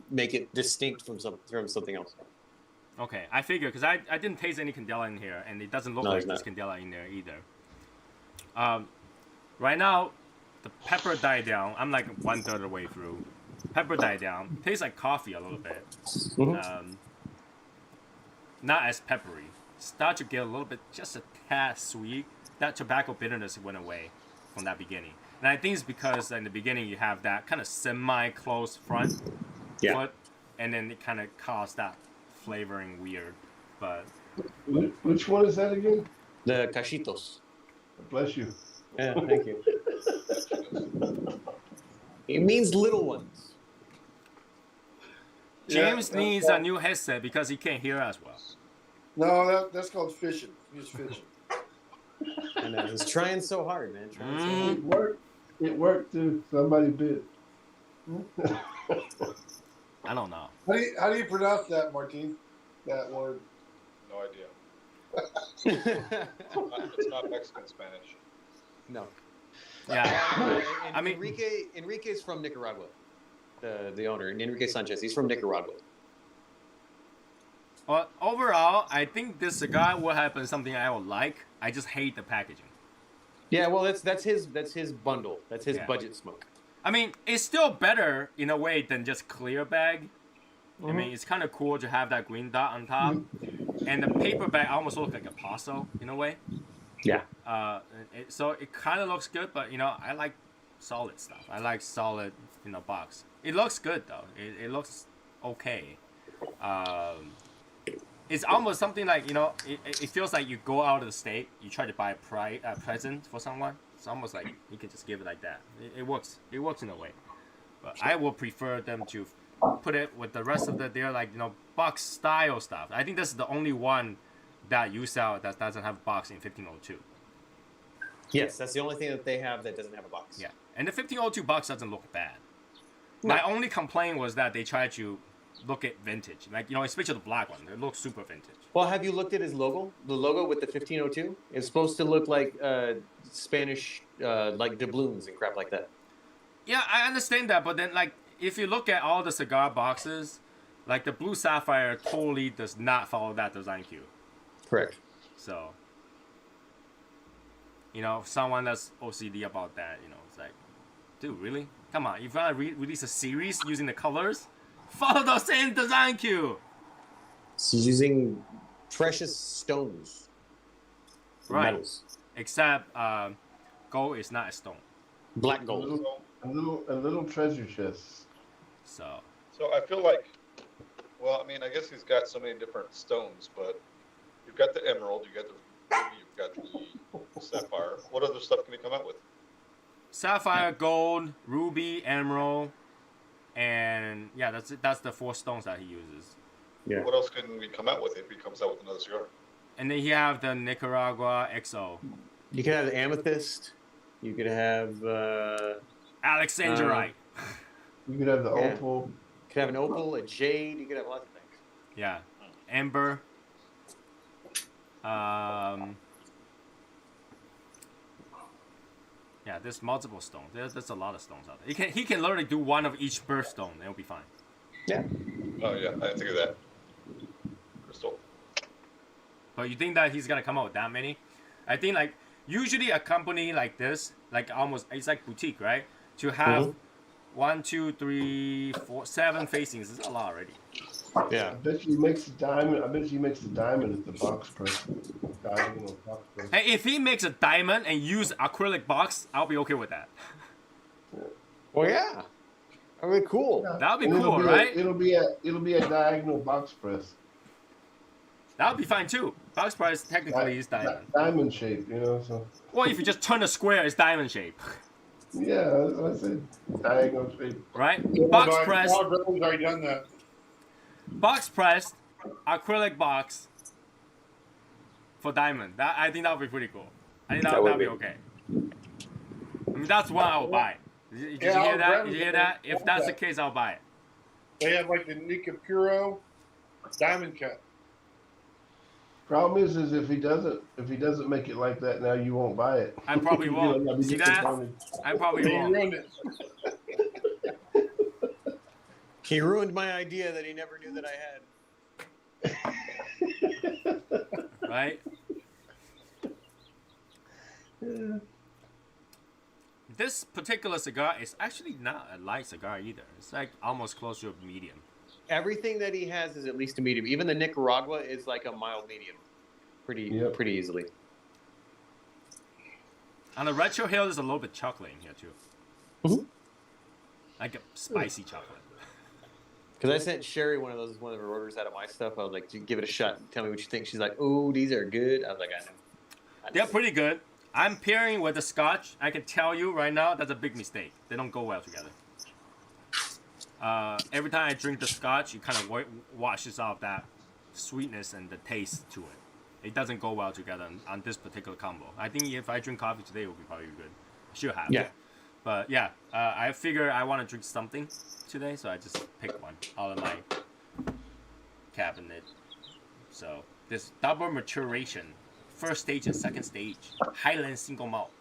Speaker 6: make it distinct from something else.
Speaker 3: Okay, I figure because I didn't taste any candela in here, and it doesn't look like there's candela in there either. Right now, the pepper died down. I'm like 1/3 of the way through. Pepper died down. Tastes like coffee a little bit. Not as peppery. Start to get a little bit, just a tad sweet. That tobacco bitterness went away from that beginning. And I think it's because in the beginning you have that kind of semi-closed front foot, and then it kind of caused that flavoring weird. But
Speaker 1: which one is that again?
Speaker 6: The cachitos.
Speaker 1: Bless you.
Speaker 6: Yeah, thank you. It means little ones.
Speaker 3: James needs a new headset because he can't hear us well.
Speaker 5: No, that's called fishing. He's fishing.
Speaker 6: I know. He's trying so hard, man.
Speaker 1: It worked. It worked too. Somebody bit.
Speaker 3: I don't know.
Speaker 5: How do you pronounce that, Martin? That word?
Speaker 7: No idea. It's not Mexican Spanish.
Speaker 6: No.
Speaker 3: Yeah. I mean,
Speaker 6: Enrique's from Nicaragua. The owner, Enrique Sanchez. He's from Nicaragua.
Speaker 3: Well, overall, I think this cigar will have been something I would like. I just hate the packaging.
Speaker 6: Yeah, well, that's his bundle. That's his budget smoke.
Speaker 3: I mean, it's still better in a way than just clear bag. I mean, it's kind of cool to have that green dot on top, and the paper bag almost looks like a paso in a way.
Speaker 6: Yeah.
Speaker 3: So it kind of looks good, but I like solid stuff. I like solid, box. It looks good though. It looks okay. It's almost something like it feels like you go out of the state, you try to buy a present for someone. It's almost like you can just give it like that. It works. It works in a way, but I would prefer them to put it with the rest of their box style stuff. I think this is the only one that you sell that doesn't have a box in 1502.
Speaker 6: Yes, that's the only thing that they have that doesn't have a box.
Speaker 3: Yeah, and the 1502 box doesn't look bad. No. My only complaint was that they tried to look at vintage, like especially the black one. It looks super vintage.
Speaker 6: Well, have you looked at his logo? The logo with the 1502. It's supposed to look like Spanish, like doubloons and crap like that.
Speaker 3: Yeah, I understand that, but then if you look at all the cigar boxes, like the blue sapphire totally does not follow that design cue.
Speaker 6: Correct.
Speaker 3: So, someone that's OCD about that, it's like, dude, really? Come on, if you want to release a series using the colors, follow the same design cue.
Speaker 6: She's using precious stones.
Speaker 3: Right.
Speaker 6: Metals.
Speaker 3: Except gold is not a stone.
Speaker 6: Black gold.
Speaker 1: A little treasure chest.
Speaker 3: So
Speaker 7: I feel like, well, I mean, I guess he's got so many different stones, but you've got the emerald, you've got the ruby, you've got the sapphire. What other stuff can he come out with?
Speaker 3: Sapphire, gold, ruby, emerald, and yeah, that's the 4 stones that he uses.
Speaker 6: Yeah.
Speaker 7: What else can we come out with if he comes out with another cigar?
Speaker 3: And then you have the Nicaragua XO.
Speaker 6: You could have the amethyst. You could have
Speaker 3: Alexandrite.
Speaker 1: You could have the opal.
Speaker 6: You could have an opal, a jade. You could have lots of things.
Speaker 3: Yeah, amber. Yeah, there's multiple stones. There's a lot of stones out there. He can literally do one of each birthstone. It'll be fine.
Speaker 6: Yeah.
Speaker 7: Oh yeah, I didn't think of that. Crystal.
Speaker 3: But you think that he's gonna come out with that many? I think usually a company like this, it's like boutique, right? To have 1, 2, 3, 4, 7 facings is a lot already.
Speaker 6: Yeah.
Speaker 1: I bet you he makes the diamond. I bet you he makes the diamond at the box press. Diagonal box press.
Speaker 3: Hey, if he makes a diamond and use acrylic box, I'll be okay with that.
Speaker 6: Well, yeah. I mean, cool.
Speaker 1: Yeah.
Speaker 3: That would be
Speaker 1: And
Speaker 3: cool, right?
Speaker 1: It'll be a diagonal box press.
Speaker 3: That would be fine too. Box price technically is diamond.
Speaker 1: Diamond shape, So.
Speaker 3: Or if you just turn a square, it's diamond shape.
Speaker 1: Yeah, that's what I said. Diagonal shape.
Speaker 3: Right?
Speaker 5: Yeah,
Speaker 3: Box
Speaker 5: but
Speaker 3: press.
Speaker 5: I've already done that.
Speaker 3: Box pressed acrylic box for diamond. I think that would be pretty cool. I think that would be okay. I mean, that's what I'll buy. Did you hear that? Did you hear that? If that's the case, I'll buy it.
Speaker 5: They have like the Nika Puro diamond cut.
Speaker 1: Problem is if he doesn't make it like that now, you won't buy it.
Speaker 3: I probably won't. See that? I probably
Speaker 5: He
Speaker 3: won't.
Speaker 5: ruined it.
Speaker 6: He ruined my idea that he never knew that I had.
Speaker 3: Right?
Speaker 1: Yeah.
Speaker 3: This particular cigar is actually not a light cigar either. It's like almost close to a medium.
Speaker 6: Everything that he has is at least a medium. Even the Nicaragua is like a mild medium, pretty easily.
Speaker 3: On the retro hill, there's a little bit chocolate in here too.
Speaker 6: Mm-hmm.
Speaker 3: Like a spicy chocolate.
Speaker 6: Because I sent Sherry one of her orders out of my stuff. I was like, give it a shot and tell me what you think. She's like, oh, these are good. I was like, I know.
Speaker 3: They're pretty good. I'm pairing with the Scotch. I can tell you right now, that's a big mistake. They don't go well together. Every time I drink the Scotch, it kind of washes off that sweetness and the taste to it. It doesn't go well together on this particular combo. I think if I drink coffee today, it will be probably good. Should have.
Speaker 6: Yeah.
Speaker 3: But yeah, I figure I want to drink something today, so I just picked one out of my cabinet. So this double maturation, first stage and second stage, Highland single malt.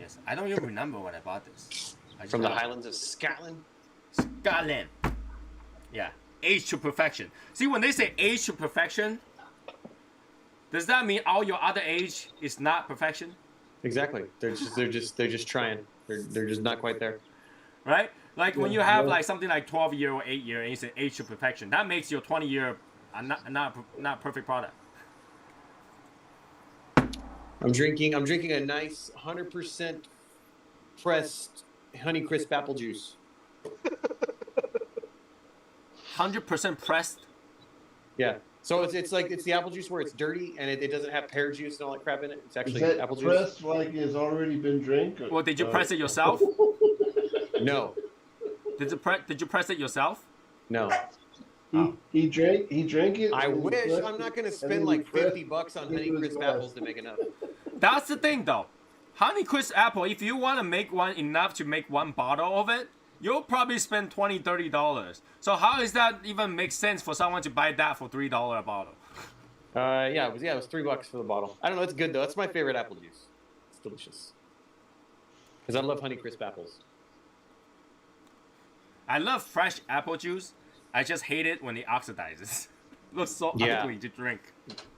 Speaker 3: Yes, I don't even remember when I bought this.
Speaker 6: From the Highlands of Scotland?
Speaker 3: Scotland. Yeah, aged to perfection. See, when they say aged to perfection, does that mean all your other age is not perfection?
Speaker 6: Exactly. They're just trying. They're just not quite there.
Speaker 3: Right? Like when you have like something like 12-year or 8-year and you say age to perfection, that makes your 20-year not perfect product.
Speaker 6: I'm drinking a nice 100% pressed Honeycrisp apple juice.
Speaker 3: 100% pressed?
Speaker 6: Yeah. So it's the apple juice where it's dirty and it doesn't have pear juice and all that crap in it. It's actually
Speaker 1: Is that
Speaker 6: apple juice.
Speaker 1: pressed like it's already been drank? Or,
Speaker 3: Well, did you press it yourself?
Speaker 6: No.
Speaker 3: Did you press it yourself?
Speaker 6: No.
Speaker 1: He drank it.
Speaker 6: I
Speaker 1: and
Speaker 6: wish.
Speaker 1: pressed
Speaker 6: I'm not
Speaker 1: it,
Speaker 6: going to
Speaker 1: and
Speaker 6: spend
Speaker 1: then
Speaker 6: like
Speaker 1: he pressed
Speaker 6: $50 on
Speaker 1: it into his
Speaker 6: Honeycrisp
Speaker 1: glass.
Speaker 6: apples to make enough.
Speaker 3: That's the thing, though. Honeycrisp apple, if you want to make one enough to make one bottle of it, you'll probably spend $20, $30. So how does that even make sense for someone to buy that for $3 a bottle?
Speaker 6: Yeah, it was $3 for the bottle. I don't know. It's good though. It's my favorite apple juice. It's delicious. Because I love Honeycrisp apples.
Speaker 3: I love fresh apple juice. I just hate it when it oxidizes. It looks so ugly to drink.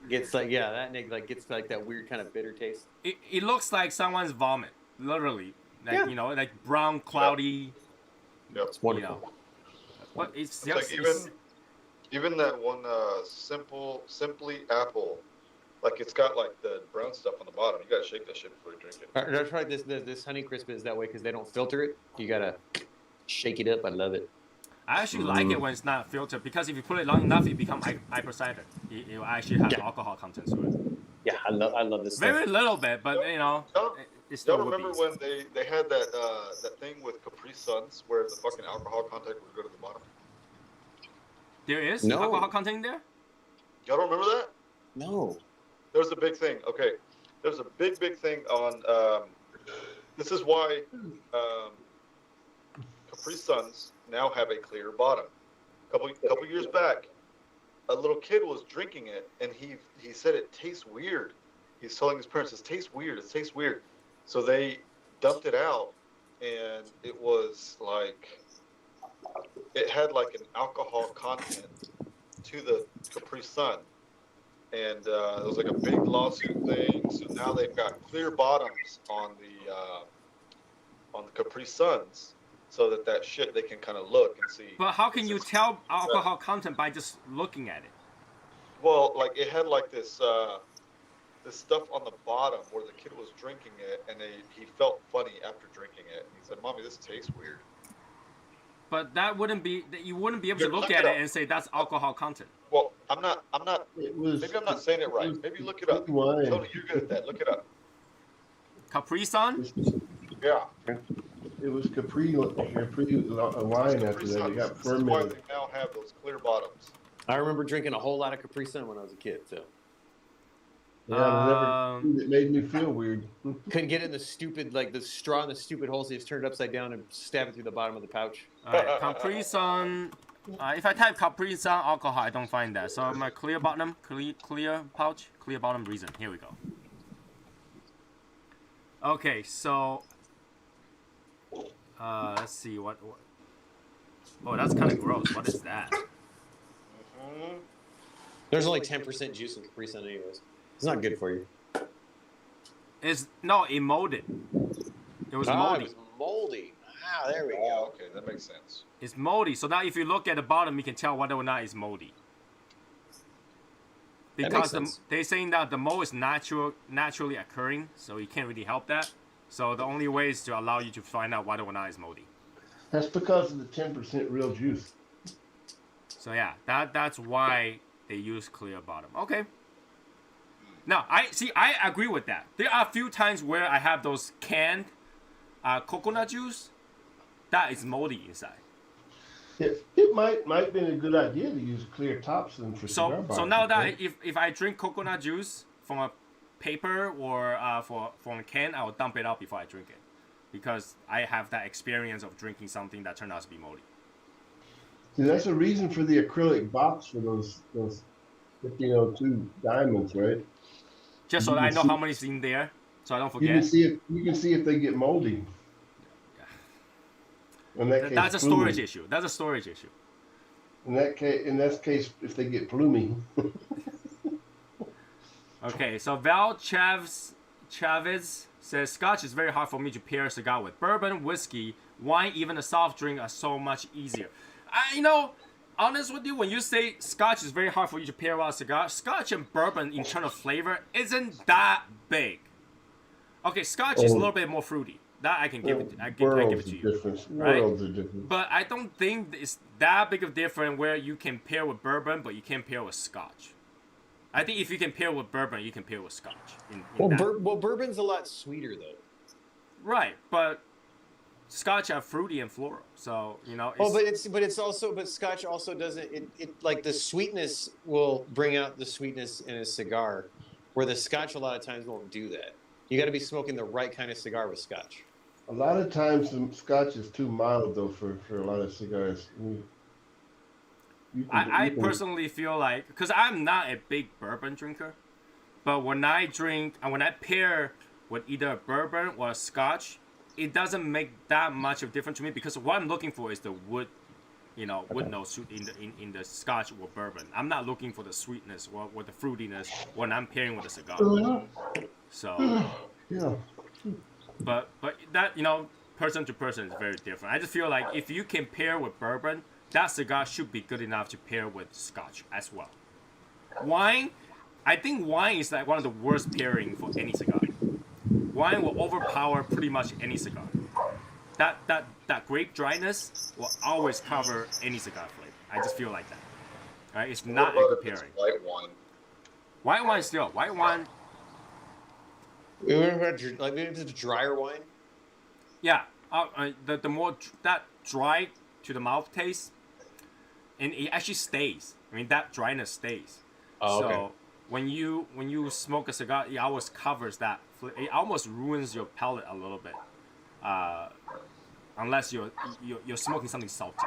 Speaker 6: Gets like gets like that weird kind of bitter taste.
Speaker 3: It looks like someone's vomit, literally. Like you know, like brown, cloudy.
Speaker 7: Yep.
Speaker 6: It's wonderful.
Speaker 3: You know. But it's
Speaker 7: It's
Speaker 3: just
Speaker 7: like even that one simply apple, like it's got like the brown stuff on the bottom. You gotta shake that shit before you drink it.
Speaker 6: That's right. This Honeycrisp is that way because they don't filter it. You gotta shake it up. I love it.
Speaker 3: I actually like it when it's not filtered because if you put it long enough, it becomes hyper cider. It will actually have alcohol content to it.
Speaker 6: Yeah, I love this stuff.
Speaker 3: Very little bit, but you know, it's still
Speaker 7: Y'all remember
Speaker 3: whoopies.
Speaker 7: when they had that that thing with Capri Suns where the fucking alcohol content would go to the bottom?
Speaker 3: There is
Speaker 6: No.
Speaker 3: alcohol content in there?
Speaker 7: Y'all don't remember that?
Speaker 6: No.
Speaker 7: There was a big thing. Okay, there's a big thing on. This is why Capri Suns now have a clear bottom. Couple years back, a little kid was drinking it, and he said it tastes weird. He's telling his parents, "It tastes weird. It tastes weird." So they dumped it out, and it was like it had like an alcohol content to the Capri Sun. And it was like a big lawsuit thing. So now they've got clear bottoms on the Capri Suns, so that shit they can kind of look and see.
Speaker 3: But how can you tell alcohol content by just looking at it?
Speaker 7: Well, like it had like this this stuff on the bottom where the kid was drinking it, and he felt funny after drinking it. He said, "Mommy, this tastes weird."
Speaker 3: But that wouldn't be you wouldn't be able to
Speaker 7: Here,
Speaker 3: look
Speaker 7: look
Speaker 3: at
Speaker 7: it
Speaker 3: it
Speaker 7: up.
Speaker 3: and say that's alcohol content.
Speaker 7: Well, I'm not.
Speaker 1: It was,
Speaker 7: Maybe I'm not saying it right. Maybe look it up.
Speaker 1: Wine.
Speaker 7: Tony, you're good at that. Look it up.
Speaker 3: Capri Sun?
Speaker 7: Yeah.
Speaker 1: it was Capri wine after that. It got
Speaker 7: This is why
Speaker 1: fermented.
Speaker 7: they now have those clear bottoms.
Speaker 6: I remember drinking a whole lot of Capri Sun when I was a kid, so
Speaker 1: Yeah, it made me feel weird.
Speaker 6: couldn't get it in the stupid, like the straw in the stupid hole, so you just turn it upside down and stab it through the bottom of the pouch.
Speaker 3: All right, Capri Sun. If I type Capri Sun alcohol, I don't find that. So my clear bottom, clear pouch, clear bottom reason. Here we go. Okay, so let's see what. Oh, that's kind of gross. What is that?
Speaker 6: There's only 10% juice in Capri Sun, anyways. It's not good for you.
Speaker 3: It molded. It was
Speaker 6: It
Speaker 3: moldy.
Speaker 6: was moldy. Ah, there we
Speaker 7: Oh,
Speaker 6: go.
Speaker 7: okay, that makes sense.
Speaker 3: It's moldy. So now if you look at the bottom, you can tell whether or not it's moldy.
Speaker 6: That
Speaker 3: Because
Speaker 6: makes sense.
Speaker 3: they're saying that the mold is naturally occurring, so you can't really help that. So the only way is to allow you to find out whether or not it's moldy.
Speaker 1: That's because of the 10% real juice.
Speaker 3: So yeah, that's why they use clear bottom. Okay. Now I agree with that. There are a few times where I have those canned coconut juice that is moldy inside.
Speaker 1: It might be a good idea to use clear tops than for cigar
Speaker 3: So
Speaker 1: boxes,
Speaker 3: now that
Speaker 1: right?
Speaker 3: if I drink coconut juice from a paper or from a can, I will dump it out before I drink it, because I have that experience of drinking something that turned out to be moldy.
Speaker 1: See, that's a reason for the acrylic box for those 1502 diamonds, right?
Speaker 3: Just so
Speaker 1: You
Speaker 3: that I
Speaker 1: can
Speaker 3: know
Speaker 1: see-
Speaker 3: how many is in there, so I don't
Speaker 1: You
Speaker 3: forget.
Speaker 1: can see if they get moldy. In that case,
Speaker 3: That's a
Speaker 1: plumy.
Speaker 3: storage issue. That's a storage issue.
Speaker 1: In that case, if they get plumy.
Speaker 3: Okay, so Val Chavez says Scotch is very hard for me to pair a cigar with. Bourbon, whiskey, wine, even a soft drink are so much easier. Honest with you, when you say Scotch is very hard for you to pair with a cigar, Scotch and bourbon in terms of flavor isn't that big. Okay, Scotch is a little bit more fruity. That I can give it. I give it to you. Right?
Speaker 1: Worlds are different.
Speaker 3: But I don't think it's that big of difference where you can pair with bourbon, but you can't pair with Scotch. I think if you can pair with bourbon, you can pair with Scotch.
Speaker 6: Well, bourbon's a lot sweeter, though.
Speaker 3: Right, but Scotch are fruity and floral, so
Speaker 6: But Scotch also doesn't. It like the sweetness will bring out the sweetness in a cigar, where the Scotch a lot of times won't do that. You got to be smoking the right kind of cigar with Scotch.
Speaker 1: A lot of times, the Scotch is too mild though for a lot of cigars.
Speaker 3: I personally feel like, because I'm not a big bourbon drinker, but when I pair with either a bourbon or a Scotch, it doesn't make that much of a difference to me, because what I'm looking for is the wood, wood notes in the Scotch or bourbon. I'm not looking for the sweetness or the fruitiness when I'm pairing with a cigar. So,
Speaker 1: yeah.
Speaker 3: but that, person to person is very different. I just feel like if you can pair with bourbon, that cigar should be good enough to pair with Scotch as well. Wine, I think wine is like one of the worst pairing for any cigar. Wine will overpower pretty much any cigar. That grape dryness will always cover any cigar flavor. I just feel like that. Right? It's not a good pairing.
Speaker 7: White wine.
Speaker 3: White wine.
Speaker 6: Like maybe it's drier wine.
Speaker 3: Yeah. The more that dry to the mouth taste, and it actually stays. I mean, that dryness stays.
Speaker 6: Oh, okay.
Speaker 3: So when you smoke a cigar, it always covers that. It almost ruins your palate a little bit, unless you're smoking something salty.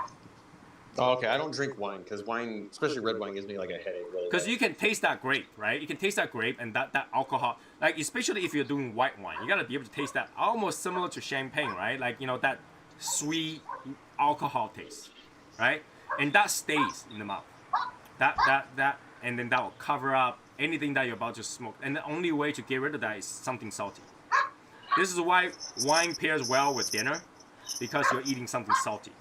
Speaker 6: Oh, okay. I don't drink wine because wine, especially red wine, gives me like a headache. Really
Speaker 3: Because
Speaker 6: bad.
Speaker 3: you can taste that grape, right? You can taste that grape and that alcohol. Like, especially if you're doing white wine, you gotta be able to taste that, almost similar to champagne, right? Like, that sweet alcohol taste, right? And that stays in the mouth. That, and then that will cover up anything that you're about to smoke. And the only way to get rid of that is something salty. This is why wine pairs well with dinner, because you're eating something salty.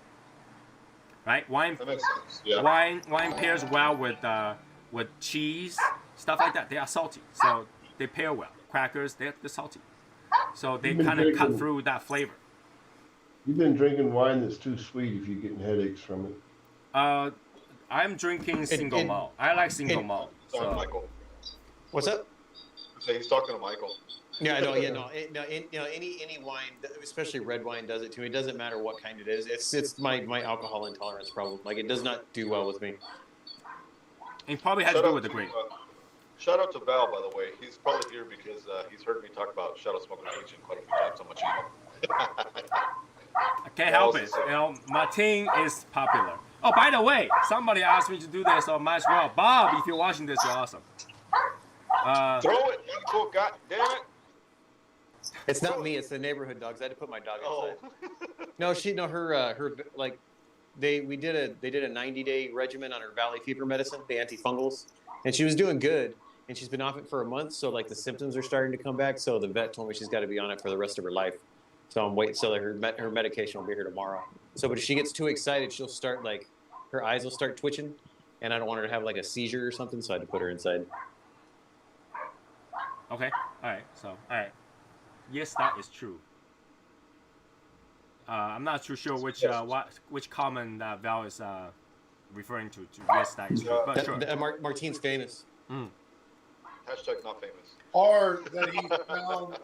Speaker 3: Right?
Speaker 7: That makes sense. Yeah.
Speaker 3: Wine pairs well with cheese, stuff like that. They are salty, so they pair well. Crackers, they're salty, so they kind of cut through that flavor.
Speaker 1: You've been drinking wine that's too sweet if you're getting headaches from it.
Speaker 3: I'm drinking single malt. I like single malt.
Speaker 7: Sorry,
Speaker 3: So.
Speaker 7: Michael.
Speaker 6: What's up?
Speaker 7: So he's talking to Michael.
Speaker 6: Yeah, no, yeah, no, any wine, especially red wine, does it to me. It doesn't matter what kind it is. It's my alcohol intolerance problem. Like it does not do well with me.
Speaker 3: It probably has to do with the grape.
Speaker 7: Shout out to Val, by the way. He's probably here because he's heard me talk about Shadow Smoker's Legion quite a few times on my channel.
Speaker 3: I can't help it. You know, Martin is popular. Oh, by the way, somebody asked me to do this, so might as well. Bob, if you're watching this, you're awesome.
Speaker 7: Throw it, Nico, god damn it.
Speaker 6: It's not me, it's the neighborhood dogs. I had to put my dog outside. No, her like they did a 90-day regimen on her valley fever medicine, the antifungals, and she was doing good, and she's been off it for a month, so like the symptoms are starting to come back, so the vet told me she's got to be on it for the rest of her life. So I'm waiting so that her medication will be here tomorrow. So but if she gets too excited, she'll start like her eyes will start twitching, and I don't want her to have like a seizure or something, so I had to put her inside.
Speaker 3: Okay. All right. Yes, that is true. I'm not too sure which comment Val is referring to. Yes, that is true. But sure.
Speaker 6: Martine's famous.
Speaker 7: Hashtag not famous.
Speaker 5: Or that he found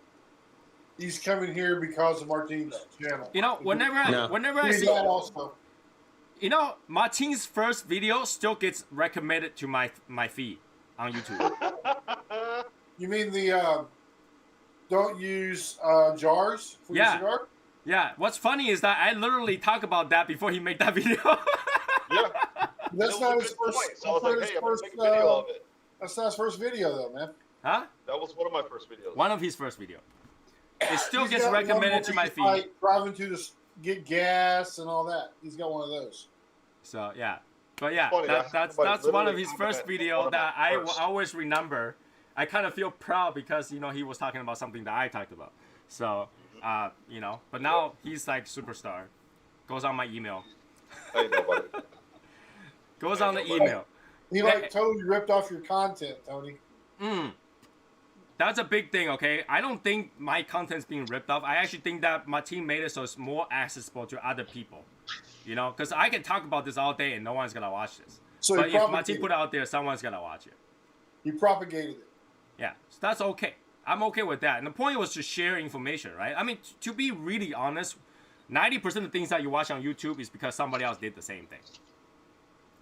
Speaker 5: he's coming here because of Martine's channel.
Speaker 3: You know, whenever I see
Speaker 5: that also.
Speaker 3: You know, Martine's first video still gets recommended to my feed on YouTube.
Speaker 5: You mean the don't use jars for your cigar?
Speaker 3: Yeah. What's funny is that I literally talk about that before he made that video.
Speaker 7: Yeah.
Speaker 5: That's not his first.
Speaker 7: So I was like, hey, I'm gonna make a video of it.
Speaker 5: That's not his first video, though, man.
Speaker 3: Huh?
Speaker 7: That was one of my first videos.
Speaker 3: One of his first videos. It still gets recommended to my feed.
Speaker 5: Like driving to get gas and all that. He's got one of those.
Speaker 3: So yeah, but yeah, that's one of his first video that I always remember. I kind of feel proud because you know he was talking about something that I talked about. So you know, but now he's like superstar. Goes on my email.
Speaker 7: I know about it.
Speaker 3: Goes on the email.
Speaker 5: He like totally ripped off your content, Tony.
Speaker 3: That's a big thing, okay? I don't think my content's being ripped off. I actually think that my team made it so it's more accessible to other people. You know, because I can talk about this all day and no one's gonna watch this. So but if my team put it out there, someone's gonna watch it.
Speaker 5: He propagated it.
Speaker 3: Yeah, so that's okay. I'm okay with that. And the point was to share information, right? I mean, to be really honest, 90% of the things that you watch on YouTube is because somebody else did the same thing.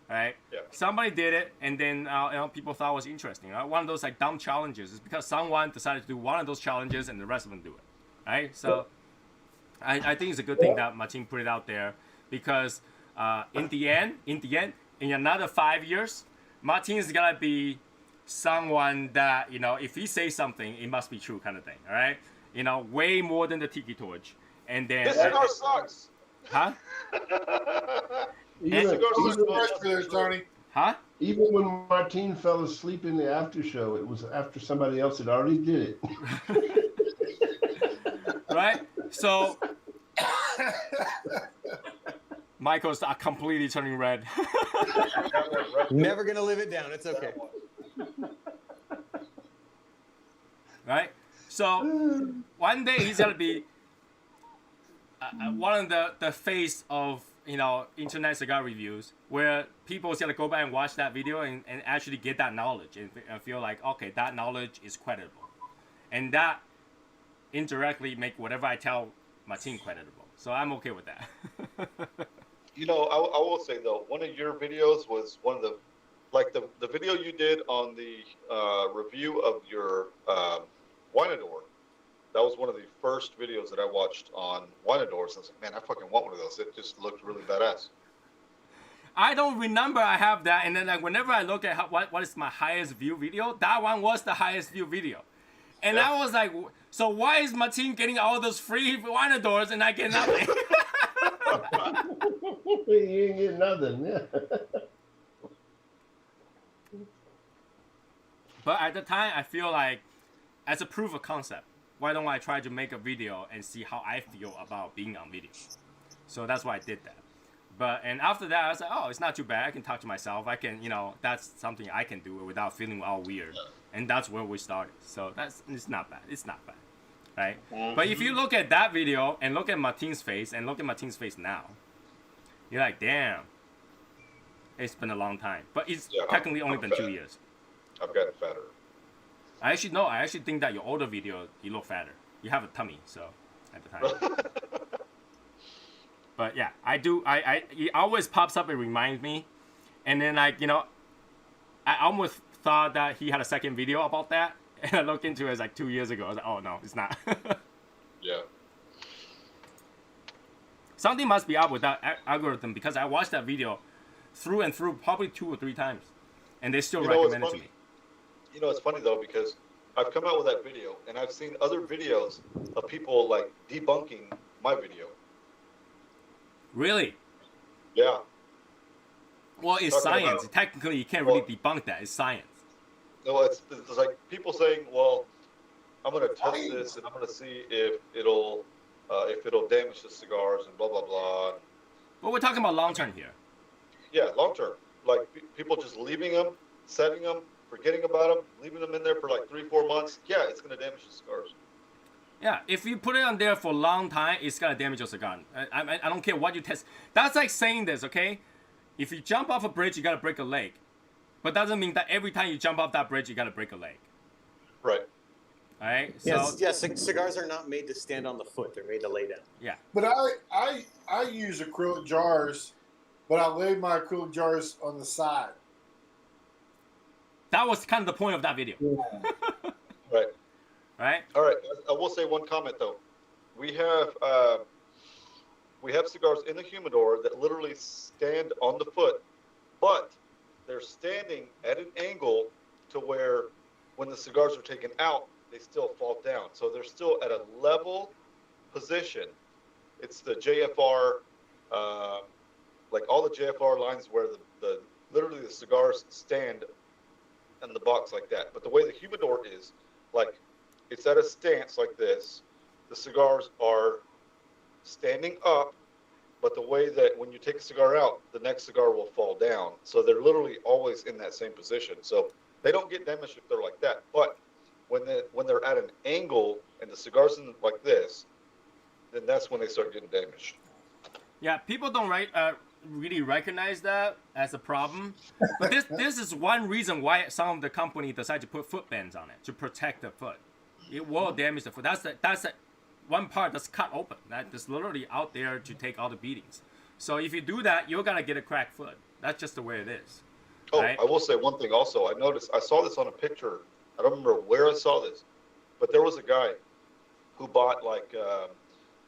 Speaker 3: Right? Yeah. Somebody did it, and then you know, people thought it was interesting. Right? One of those like dumb challenges is because someone decided to do one of those challenges, and the rest of them do it. Right? So, I think it's a good thing that Martin put it out there because in the end, in another 5 years, Martin is gonna be someone that you know, if he says something, it must be true, kind of thing. All right? You know, way more than the Tiki Torch, and then
Speaker 7: this cigar sucks.
Speaker 3: Huh?
Speaker 5: Even Tony.
Speaker 3: Huh?
Speaker 1: Even when Martine fell asleep in the after show, it was after somebody else had already did
Speaker 3: it. Right? So Michael's completely turning red.
Speaker 6: Never gonna live it down. It's okay.
Speaker 3: Right? So one day he's gonna be one of the face of, you know, internet cigar reviews, where people is gonna go back and watch that video and actually get that knowledge and feel like, okay, that knowledge is credible, and that indirectly make whatever I tell my team creditable. So I'm okay with that.
Speaker 7: You know, I will say though, one of your videos was one of the, like the video you did on the review of your Winador. That was one of the first videos that I watched on Winador. So I was like, man, I fucking want one of those. It just looked really badass.
Speaker 3: I don't remember I have that. And then like whenever I look at what is my highest view video, that one was the highest view video. And I was like, so why is my team getting all those free Winadors and I get nothing?
Speaker 1: You ain't get nothing, yeah.
Speaker 3: But at the time, I feel like, as a proof of concept, why don't I try to make a video and see how I feel about being on video? So that's why I did that. And after that, I was like, oh, it's not too bad. I can talk to myself. I can, you know, that's something I can do without feeling all weird. And that's where we started. So it's not bad. It's not bad, right? But if you look at that video and look at Martin's face and look at Martin's face now, you're like, damn, it's been a long time. But it's technically only been 2 years.
Speaker 7: I've gotten fatter.
Speaker 3: I actually think that your older video, you look fatter. You have a tummy, so at the time. But yeah, I do. It always pops up and reminds me, and then I almost thought that he had a second video about that, and I looked into it like 2 years ago. I was like, oh no, it's not.
Speaker 7: Yeah.
Speaker 3: Something must be up with that algorithm because I watched that video through and through probably 2 or 3 times, and they still recommend it to me.
Speaker 7: You know, it's funny though because I've come out with that video and I've seen other videos of people like debunking my video.
Speaker 3: Really?
Speaker 7: Yeah.
Speaker 3: Well, it's
Speaker 7: Talking
Speaker 3: science.
Speaker 7: about-
Speaker 3: Technically, you can't really debunk that. It's science.
Speaker 7: No, it's like people saying, "Well, I'm going to test this and I'm going to see if it'll damage the cigars and blah blah blah."
Speaker 3: But we're talking about long term here.
Speaker 7: Yeah, long term. Like people just leaving them, setting them, forgetting about them, leaving them in there for like 3-4 months. Yeah, it's going to damage the cigars.
Speaker 3: Yeah, if you put it on there for a long time, it's gonna damage your cigar. I don't care what you test. That's like saying this, okay? If you jump off a bridge, you gotta break a leg. But doesn't mean that every time you jump off that bridge, you gotta break a leg.
Speaker 7: Right.
Speaker 3: All right.
Speaker 6: Yes, cigars are not made to stand on the foot; they're made to lay down.
Speaker 3: Yeah.
Speaker 5: But I use acrylic jars, but I lay my acrylic jars on the side.
Speaker 3: That was kind of the point of that video.
Speaker 7: Right.
Speaker 3: Right.
Speaker 7: All right. I will say one comment though. We have cigars in the humidor that literally stand on the foot, but they're standing at an angle to where when the cigars are taken out, they still fall down. So they're still at a level position. It's the JFR, like all the JFR lines where the literally the cigars stand in the box like that. But the way the humidor is, like it's at a stance like this. The cigars are standing up, but the way that when you take a cigar out, the next cigar will fall down. So they're literally always in that same position. So they don't get damaged if they're like that. But when they're at an angle and the cigar's in like this, then that's when they start getting damaged.
Speaker 3: Yeah, people don't really recognize that as a problem. But this is one reason why some of the company decide to put foot bands on it to protect the foot. It will damage the foot. That's the one part that's cut open. That is literally out there to take all the beatings. So if you do that, you're gonna get a cracked foot. That's just the way it is.
Speaker 7: Oh,
Speaker 3: right?
Speaker 7: I will say one thing also. I saw this on a picture. I don't remember where I saw this, but there was a guy who bought like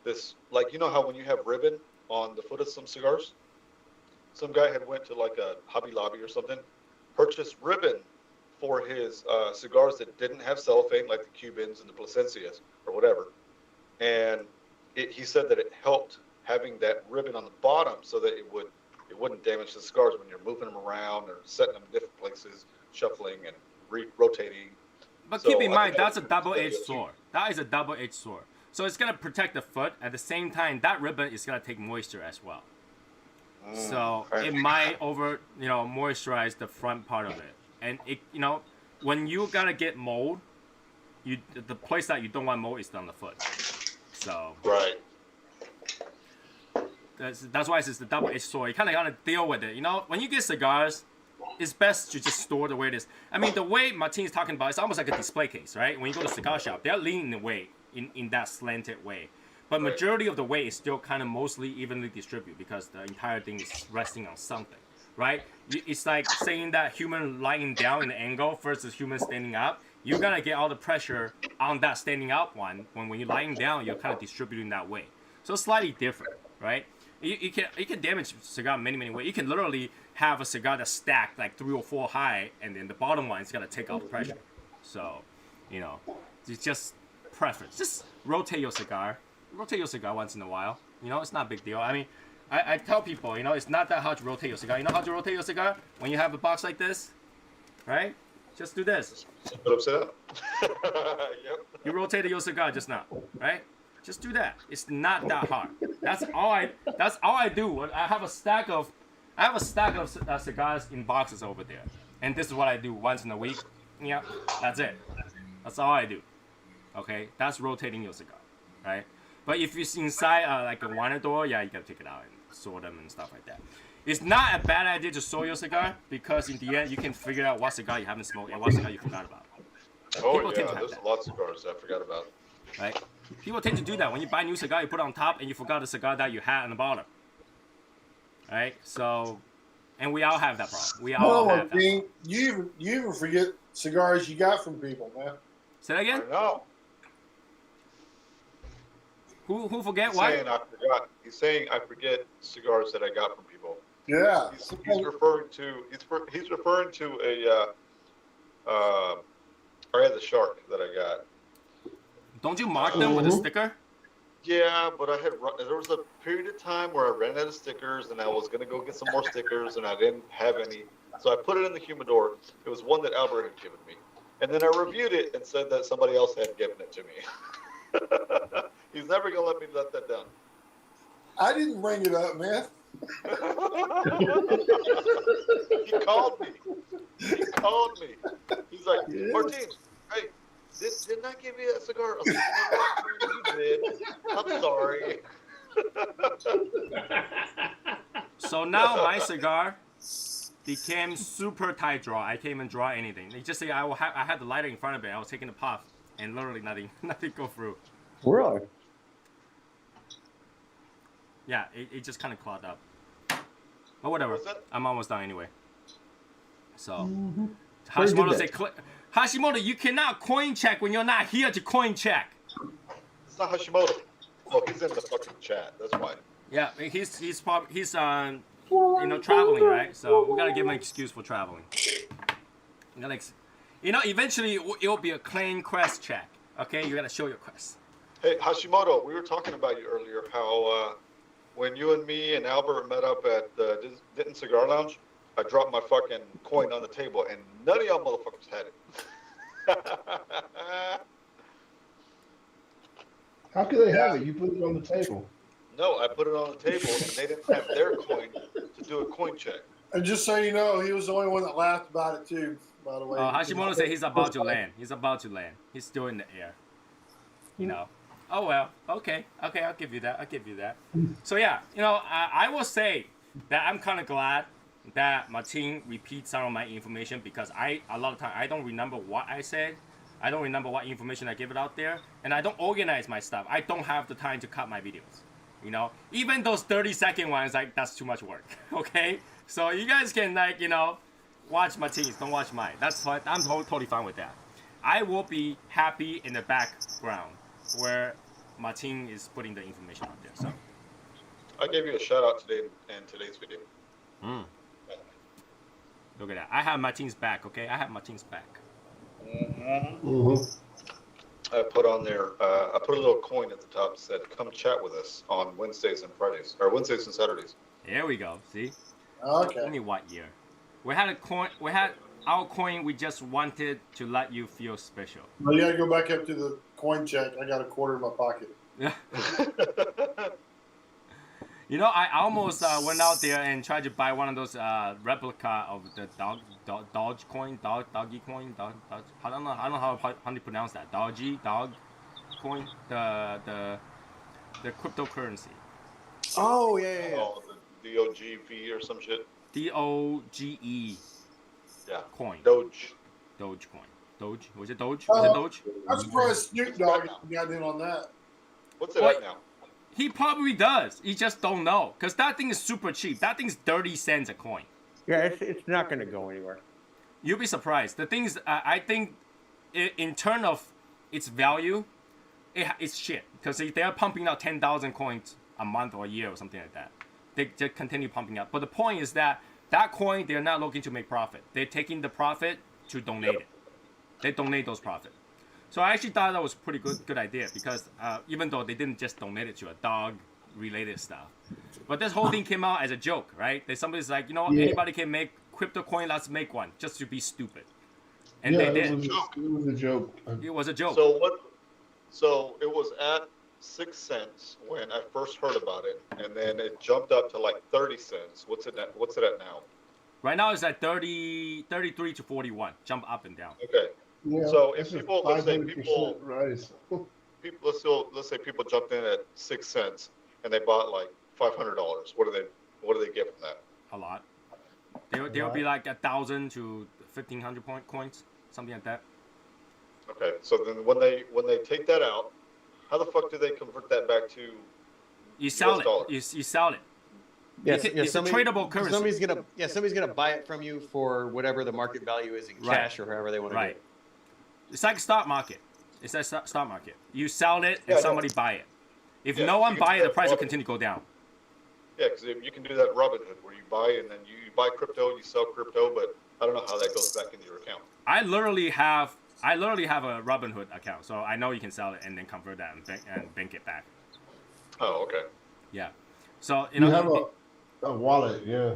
Speaker 7: this, like you know how when you have ribbon on the foot of some cigars, some guy had went to like a Hobby Lobby or something, purchased ribbon for his cigars that didn't have cellophane, like the Cubans and the Plasencias or whatever. And he said that it helped having that ribbon on the bottom so that it wouldn't damage the cigars when you're moving them around or setting them in different places, shuffling and rotating.
Speaker 3: But
Speaker 7: So
Speaker 3: keep in
Speaker 7: I
Speaker 3: mind,
Speaker 7: think
Speaker 3: that's a double-edged sword. That is a double-edged sword. So it's gonna protect the foot. At the same time, that ribbon is gonna take moisture as well. So it might moisturize the front part of it. And it, when you gotta get mold, the place that you don't want mold is on the foot. So
Speaker 7: Right.
Speaker 3: that's why it's the double-edged sword. You kind of gotta deal with it. When you get cigars, it's best to just store the way it is. I mean, the way Martin's talking about, it's almost like a display case, right? When you go to a cigar shop, they're leaning the weight in that slanted way. But majority of the weight is still kind of mostly evenly distributed because the entire thing is resting on something, right? It's like saying that human lying down in the angle versus human standing up. You're gonna get all the pressure on that standing up one. When you're lying down, you're kind of distributing that way. So it's slightly different, right? You can damage cigar many ways. You can literally have a cigar that's stacked like 3 or 4 high, and then the bottom one is gonna take all the pressure. So, it's just preference. Just rotate your cigar. Rotate your cigar once in a while. It's not a big deal. I mean, I tell people, it's not that hard to rotate your cigar. You know how to rotate your cigar? When you have a box like this, right? Just do this.
Speaker 7: Put upside down. Yep.
Speaker 3: You rotated your cigar just now, right? Just do that. It's not that hard. That's all I do. I have a stack of cigars in boxes over there, and this is what I do once in a week. Yeah, that's it. That's all I do. Okay, that's rotating your cigar, right? But if it's inside like a wine door, yeah, you gotta take it out and sort them and stuff like that. It's not a bad idea to sort your cigar because in the end you can figure out what cigar you haven't smoked and what cigar you forgot about.
Speaker 7: Oh
Speaker 3: People tend to
Speaker 7: yeah,
Speaker 3: have
Speaker 7: there's
Speaker 3: that.
Speaker 7: a lot of cigars I forgot about.
Speaker 3: Right? People tend to do that. When you buy a new cigar, you put it on top, and you forgot the cigar that you had on the bottom. Right? So, and we all have that problem. We all
Speaker 5: No,
Speaker 3: have that
Speaker 5: King,
Speaker 3: problem.
Speaker 5: you even forget cigars you got from people, man.
Speaker 3: Say that again?
Speaker 7: I know.
Speaker 3: Who forget
Speaker 7: He's
Speaker 3: what?
Speaker 7: saying I forgot. He's saying I forget cigars that I got from people.
Speaker 5: Yeah.
Speaker 7: He's referring to a I had the shark that I got.
Speaker 3: Don't you mark them with a sticker?
Speaker 7: Yeah, but there was a period of time where I ran out of stickers, and I was gonna go get some more stickers, and I didn't have any, so I put it in the humidor. It was one that Albert had given me, and then I reviewed it and said that somebody else had given it to me. He's never gonna let that down.
Speaker 5: I didn't bring it up, man.
Speaker 7: He called me. He's like, Martin, hey, didn't I give you that cigar? I was like, you know what? You did. I'm sorry.
Speaker 3: So now my cigar became super tight draw. I can't even draw anything. They just say I had the lighter in front of it. I was taking a puff, and literally nothing go through.
Speaker 6: Really?
Speaker 3: Yeah, it just kind of clogged up. But whatever. I'm almost done anyway. So, Hashimoto say, Hashimoto, you cannot coin check when you're not here to coin check.
Speaker 7: It's not Hashimoto. Oh, he's in the fucking chat. That's why.
Speaker 3: Yeah, he's traveling, right? So we gotta give him an excuse for traveling. Eventually it'll be a claim quest check. Okay, you gotta show your quest.
Speaker 7: Hey, Hashimoto, we were talking about you earlier. How when you and me and Albert met up at the Denton Cigar Lounge, I dropped my fucking coin on the table, and none of y'all motherfuckers had it.
Speaker 1: How could they have it? You put it on the table.
Speaker 7: No, I put it on the table, and they didn't have their coin to do a coin check.
Speaker 5: And just so you know, he was the only one that laughed about it too, by the way.
Speaker 3: Hashimoto said he's about to land. He's He's still in the air. You know. Oh well. Okay. I'll give you that. So yeah, I will say that I'm kind of glad that Martin repeats some of my information, because a lot of time I don't remember what I said. I don't remember what information I give it out there, and I don't organize my stuff. I don't have the time to cut my videos. Even those 30-second ones, that's too much work. Okay, so you guys can watch Martin's, don't watch mine. That's fine. I'm totally fine with that. I will be happy in the background where Martin is putting the information out there. So
Speaker 7: I gave you a shout out today in today's video.
Speaker 3: Look at that. I have Martin's back. Okay, I have Martin's back.
Speaker 7: I put on there. I put a little coin at the top that said, "Come chat with us on Wednesdays and Fridays, or Wednesdays and Saturdays."
Speaker 3: There we go. See?
Speaker 5: Okay.
Speaker 3: Only what year? We had a coin. We had our coin. We just wanted to let you feel special.
Speaker 5: Well, you gotta go back up to the coin check. I got a quarter in my pocket.
Speaker 3: I almost went out there and tried to buy one of those replica of the doggy coin. I don't know how to pronounce that. Dog coin. The cryptocurrency.
Speaker 6: Oh yeah.
Speaker 7: Oh, the DOGV or some shit.
Speaker 3: DOGE.
Speaker 7: Yeah.
Speaker 3: Coin.
Speaker 7: Doge.
Speaker 3: Dogecoin. Doge. Was it Doge? Was it Doge?
Speaker 5: I'm surprised Snoop Dogg got in on that.
Speaker 7: What's it at now?
Speaker 3: He probably does. He just don't know, because that thing is super cheap. That thing's 30 cents a coin.
Speaker 6: Yeah, it's not going to go anywhere.
Speaker 3: You'll be surprised. The thing's, I think, in terms of its value, it's shit. Because they're pumping out 10,000 coins a month or a year or something like that. They continue pumping out. But the point is that coin, they're not looking to make profit. They're taking the profit to donate it. They donate those profits. So I actually thought that was a pretty good idea, because even though they didn't just donate it to a dog-related stuff. But this whole thing came out as a joke, right? Somebody's like, anybody can make crypto coin, let's make one, just to be stupid. And they did.
Speaker 1: It was a joke.
Speaker 3: It was a joke.
Speaker 7: So it was at 6 cents when I first heard about it, and then it jumped up to like 30 cents. What's it at now?
Speaker 3: Right now it's at 33 to 41. Jump up and down.
Speaker 7: Okay.
Speaker 1: Yeah,
Speaker 7: so if let's say people jumped in at 6 cents and they bought like $500. What do they get from that?
Speaker 3: A lot. They'll be like 1,000 to 1,500 coins, something like that.
Speaker 7: Okay, so then when they take that out, how the fuck do they convert that back to
Speaker 3: You sell
Speaker 7: US dollar?
Speaker 3: it. You sell it.
Speaker 6: Yes,
Speaker 3: It's a tradable currency.
Speaker 6: Somebody's gonna buy it from you for whatever the market value is in cash or however they want to do
Speaker 3: Right.
Speaker 6: it.
Speaker 3: It's like stock market. It's like stock market. You sell it and
Speaker 7: Yeah,
Speaker 3: somebody buy it. If
Speaker 7: Yeah,
Speaker 3: no one
Speaker 7: you can
Speaker 3: buy
Speaker 7: do
Speaker 3: it, the
Speaker 7: that
Speaker 3: price will
Speaker 7: Robinhood.
Speaker 3: continue to go down.
Speaker 7: Yeah, because you can do that in Robinhood where you buy and then you buy crypto, you sell crypto, but I don't know how that goes back into your account.
Speaker 3: I literally have a Robinhood account, so I know you can sell it and then convert that and bank it back.
Speaker 7: Oh, okay.
Speaker 3: Yeah. So
Speaker 1: You have a wallet, yeah.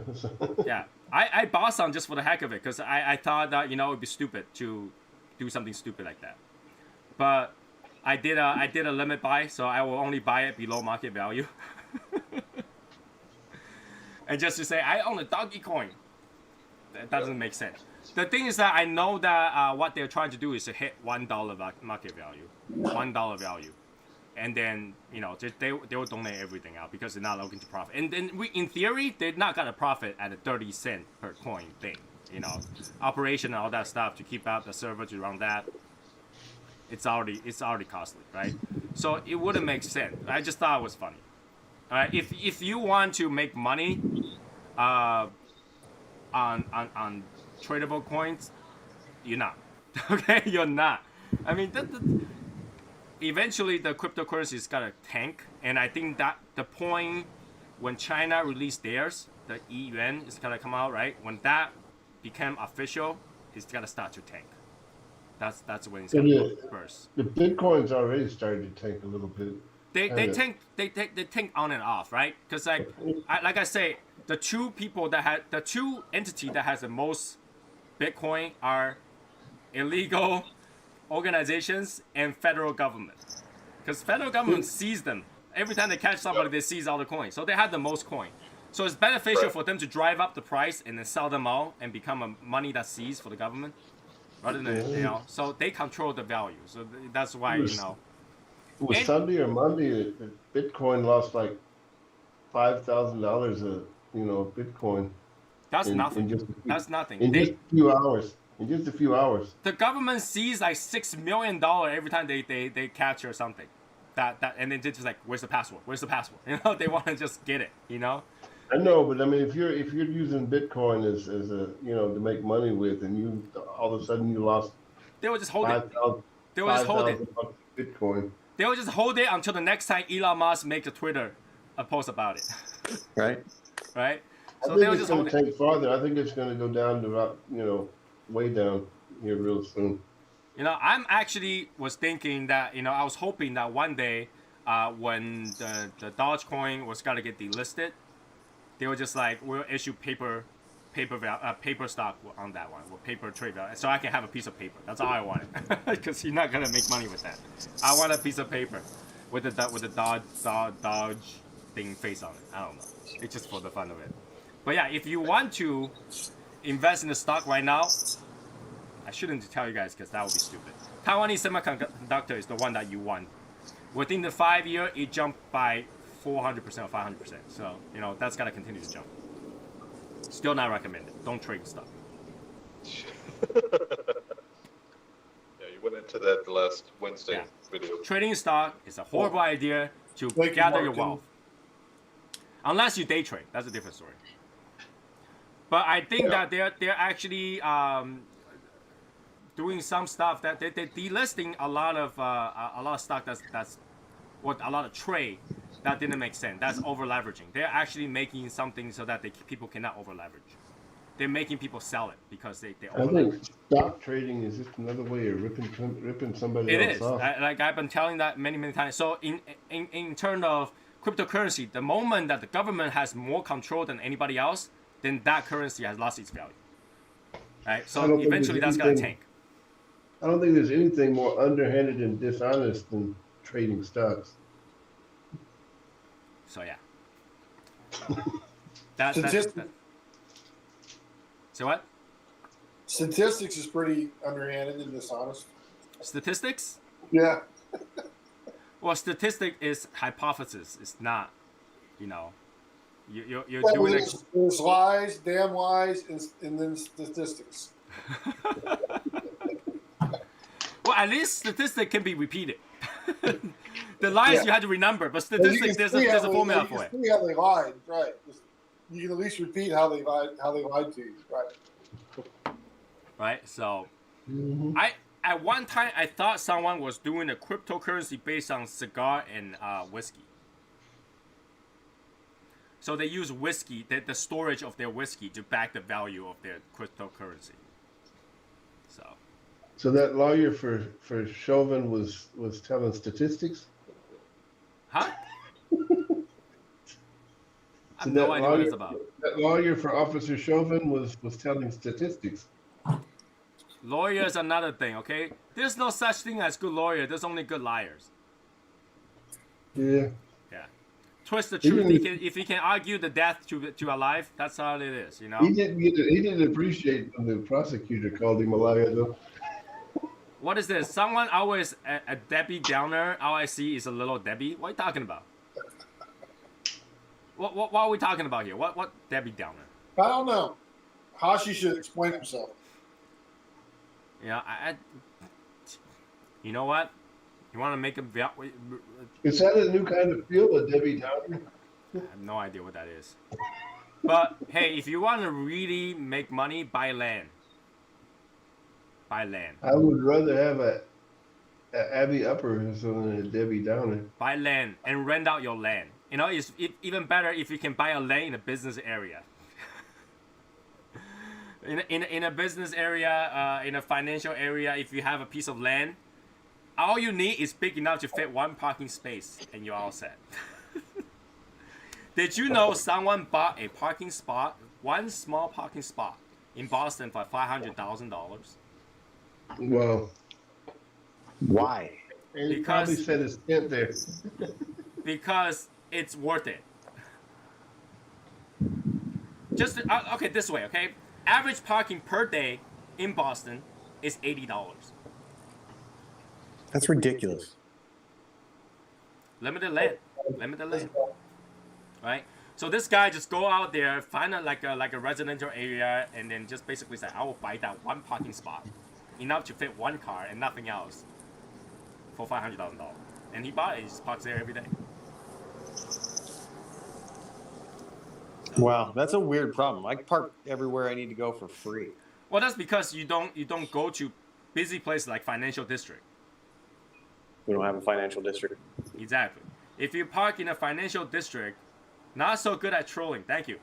Speaker 3: yeah. I bought some just for the heck of it because I thought that it'd be stupid to do something stupid like that. But I did a limit buy, so I will only buy it below market value. And just to say I own a doggy coin. That doesn't make sense. The thing is that I know that what they're trying to do is to hit $1 market value, $1 value, and then they will donate everything out because they're not looking to profit. And then in theory they're not gonna profit at a 30 cent per coin thing. Operation and all that stuff to keep out the server to run that. It's already costly, right? So it wouldn't make sense. I just thought it was funny. All right, if you want to make money, on tradable coins, you're not. Okay, you're not. I mean, eventually the cryptocurrency is gonna tank, and I think that the point when China released theirs, the yuan is gonna come out, right? When that became official, it's gonna start to tank. That's when it's gonna burst.
Speaker 1: The Bitcoin's already started to tank a little bit.
Speaker 3: They tank on and off, right? Because like I say, the two entity that has the most Bitcoin are illegal organizations and federal government. Because federal government sees them every time they catch somebody, they seize all the coins. So they have the most coin. So it's beneficial for them to drive up the price and then sell them all and become a money that's seized for the government, rather than So they control the value. So that's why
Speaker 1: It was Sunday or Monday that Bitcoin lost like $5,000 a Bitcoin.
Speaker 3: That's nothing. That's nothing.
Speaker 1: In just a few hours. In just a few hours.
Speaker 3: The government sees like $6 million every time they capture something. That and then just like, where's the password? Where's the password? They want to just get it.
Speaker 1: I know, but I mean, if you're using Bitcoin as a to make money with, and you all of a sudden you lost,
Speaker 3: they will just hold it. They will just hold it.
Speaker 1: Bitcoin.
Speaker 3: They will just hold it until the next time Elon Musk makes a post about it.
Speaker 6: Right.
Speaker 3: Right.
Speaker 1: So I think it's going to take farther. I think it's going to go down to about way down here real soon.
Speaker 3: I'm actually was thinking that I was hoping that one day when the Dogecoin was gonna get delisted, they were just like, we'll issue paper stock on that one, or paper trade value, so I can have a piece of paper. That's all I wanted, because you're not gonna make money with that. I want a piece of paper with the Dodge thing face on it. I don't know. It's just for the fun of it. But yeah, if you want to invest in the stock right now, I shouldn't tell you guys because that would be stupid. Taiwanese semiconductor is the one that you want. Within the 5 year, it jumped by 400% or 500%. So that's gotta continue to jump. Still not recommended. Don't trade stock.
Speaker 7: Yeah, you went into that the last Wednesday video.
Speaker 3: Trading stock is a horrible idea to gather your wealth. Unless you day trade, that's a different story. But I think that they're actually doing some stuff that they're delisting a lot of stock that's what a lot of trade that didn't make sense. That's over leveraging. They're actually making something so that people cannot over leverage. They're making people sell it because they over leverage.
Speaker 1: I think stock trading is just another way of ripping somebody else off.
Speaker 3: It is. Like I've been telling that many times. So in terms of cryptocurrency, the moment that the government has more control than anybody else, then that currency has lost its value. Right? So eventually that's gonna tank.
Speaker 1: I don't think there's anything more underhanded and dishonest than trading stocks.
Speaker 3: So yeah. That's So what?
Speaker 5: Statistics is pretty underhanded and dishonest.
Speaker 3: Statistics?
Speaker 5: Yeah.
Speaker 3: Well, statistic is hypothesis. It's not, you're
Speaker 5: Well,
Speaker 3: doing it.
Speaker 5: There's lies, damn lies, and then statistics.
Speaker 3: Well, at least statistics can be repeated. The lies you had to remember, but statistics there's a formula for it.
Speaker 5: You can see how they lied, right? You can at least repeat how they lied to you, right?
Speaker 3: Right. So, at one time I thought someone was doing a cryptocurrency based on cigar and whiskey. So they use whiskey, the storage of their whiskey, to back the value of their cryptocurrency.
Speaker 1: So that lawyer for Chauvin was telling statistics?
Speaker 3: Huh? I have no idea what it's about.
Speaker 1: That lawyer for Officer Chauvin was telling statistics.
Speaker 3: Lawyers are another thing, okay? There's no such thing as good lawyer. There's only good liars.
Speaker 1: Yeah.
Speaker 3: Yeah. Twist the truth. If he can argue the death to alive, that's how it is, you know?
Speaker 1: He didn't appreciate when the prosecutor called him a liar, though.
Speaker 3: What is this? Someone always a Debbie Downer. All I see is a little Debbie. What are you talking about? What are we talking about here? What Debbie Downer?
Speaker 5: I don't know. Hashi should explain himself.
Speaker 3: Yeah, you know what? You want to make him...
Speaker 1: Is that a new kind of feel, a Debbie Downer?
Speaker 3: I have no idea what that is. But, hey, if you want to really make money, buy land. Buy land.
Speaker 1: I would rather have a Abby Upper than a Debbie Downer.
Speaker 3: Buy land and rent out your land. You know, it's even better if you can buy a land in a business area. in a business area, in a financial area, if you have a piece of land, all you need is big enough to fit one parking space, and you're all set. Did you know someone bought a parking spot, one small parking spot, in Boston for $500,000?
Speaker 1: Well,
Speaker 6: why?
Speaker 1: And he probably said his tent there.
Speaker 3: Because it's worth it. Just okay, this way, okay? Average parking per day in Boston is $80.
Speaker 6: That's ridiculous.
Speaker 3: Limited land, right? So this guy just go out there, find a residential area, and then just basically say, I will buy that one parking spot, enough to fit one car and nothing else, for $500,000. And he bought it. He just parks there every day.
Speaker 6: Wow, that's a weird problem. I park everywhere I need to go for free.
Speaker 3: Well, that's because you don't go to busy places like financial district.
Speaker 6: We don't have a financial district.
Speaker 3: Exactly. If you park in a financial district, not so good at trolling. Thank you.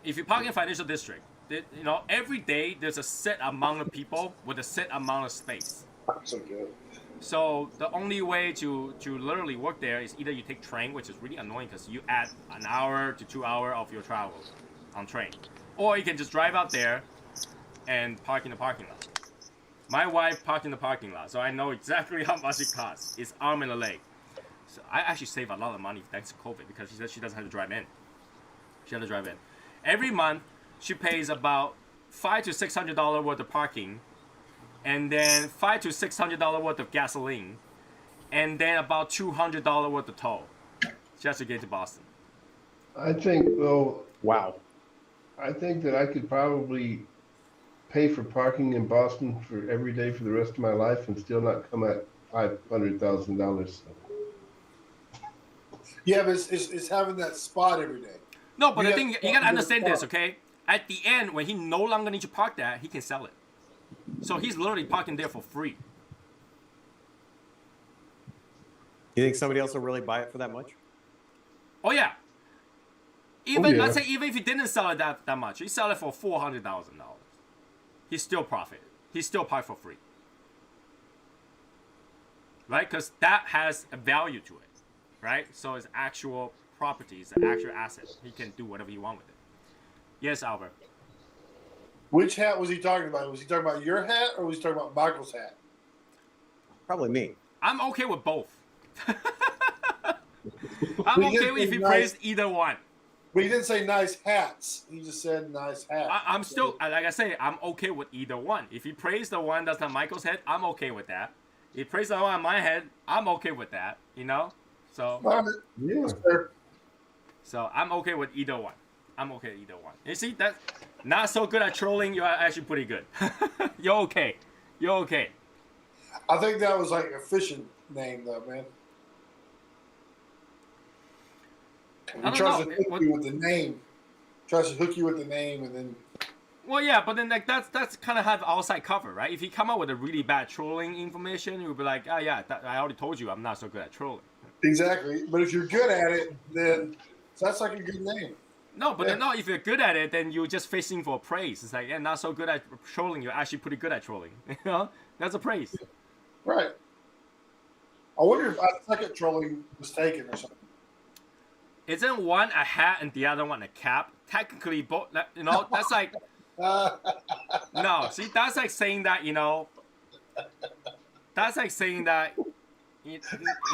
Speaker 3: If you park in a financial district, you know, every day there's a set amount of people with a set amount of space.
Speaker 5: So good.
Speaker 3: So the only way to literally work there is either you take train, which is really annoying because you add an hour to 2 hours of your travel on train, or you can just drive out there and park in the parking lot. My wife parked in the parking lot, so I know exactly how much it costs. It's arm and a leg. So I actually save a lot of money thanks to COVID because she said she doesn't have to drive in. She has to drive in. Every month, she pays about $500 to $600 worth of parking, and then $500 to $600 worth of gasoline, and then about $200 worth of toll just to get to Boston.
Speaker 1: I think, though.
Speaker 6: Wow.
Speaker 1: I think that I could probably pay for parking in Boston for every day for the rest of my life and still not come at $500,000.
Speaker 5: Yeah, but it's having that spot every day.
Speaker 3: No, but the thing, you gotta understand this, okay? At the end, when he no longer needs to park there, he can sell it. So he's literally parking there for free.
Speaker 6: You think somebody else will really buy it for that much?
Speaker 3: Oh yeah. Let's say even if he didn't sell it that much, he sell it for $400,000. He still profit. He still park for free. Right? Because that has a value to it. Right? So it's actual property, it's an actual asset. He can do whatever he wants with it. Yes, Albert.
Speaker 5: Which hat was he talking about? Was he talking about your hat or was he talking about Michael's hat?
Speaker 6: Probably me.
Speaker 3: I'm okay with both. I'm okay if he praised either one.
Speaker 5: But he didn't say nice hats. He just said nice hat.
Speaker 3: I'm still, like I say, I'm okay with either one. If he praised the one that's not Michael's head, I'm okay with that. If he praised the one on my head, I'm okay with that. You know? So,
Speaker 1: yeah.
Speaker 3: So I'm okay with either one. I'm okay with either one. You see, that's not so good at trolling. You are actually pretty good. You're okay. You're okay.
Speaker 5: I think that was like a fishing name, though, man. He tries to hook you with the name. Tries to hook you with the name, and then.
Speaker 3: Well, yeah, but then like that's kind of have outside cover, right? If he come up with a really bad trolling information, you'll be like, oh yeah, I already told you I'm not so good at trolling.
Speaker 5: Exactly, but if you're good at it, then that's like a good name.
Speaker 3: No, but then no, if you're good at it, then you're just fishing for praise. It's like, yeah, not so good at trolling. You're actually pretty good at trolling. You know, that's a praise.
Speaker 5: Right. I wonder if I second trolling was taken or something.
Speaker 3: Isn't one a hat and the other one a cap? Technically, both. You know, that's like. No, see, that's like saying that, you know. That's like saying that, you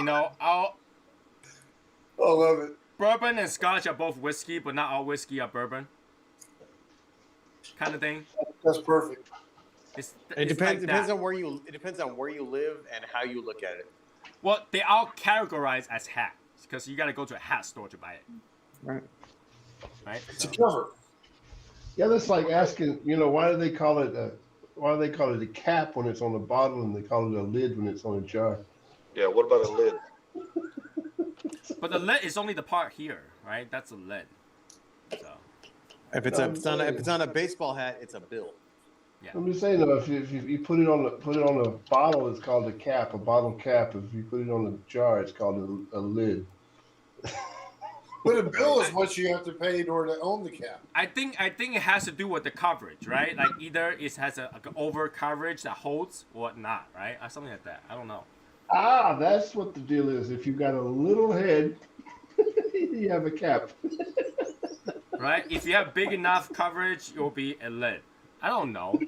Speaker 3: know, our.
Speaker 5: I love it.
Speaker 3: Bourbon and Scotch are both whiskey, but not all whiskey are bourbon. Kind of thing.
Speaker 5: That's perfect.
Speaker 6: It depends. Like depends on where you. It depends on where you live and how you look at it.
Speaker 3: Well, they all categorized as hats because you got to go to a hat store to buy it.
Speaker 6: Right.
Speaker 3: Right.
Speaker 5: It's a cover.
Speaker 1: Yeah, that's like asking, you know, why do they call it a cap when it's on the bottle, and they call it a lid when it's on a jar?
Speaker 7: Yeah. What about a lid?
Speaker 3: But the lid is only the part here, right? That's a lid. So.
Speaker 6: If it's on a baseball hat, it's a bill.
Speaker 3: Yeah.
Speaker 1: I'm just saying though, if you put it on the bottle, it's called a cap, a bottle cap. If you put it on the jar, it's called a lid.
Speaker 5: But a bill is what you have to pay in order to own the cap.
Speaker 3: I think it has to do with the coverage, right? Like either it has an over coverage that holds or not, right? Or something like that. I don't know.
Speaker 1: Ah, that's what the deal is. If you got a little head, you have a cap.
Speaker 3: Right? If you have big enough coverage, it will be a lid. I don't know.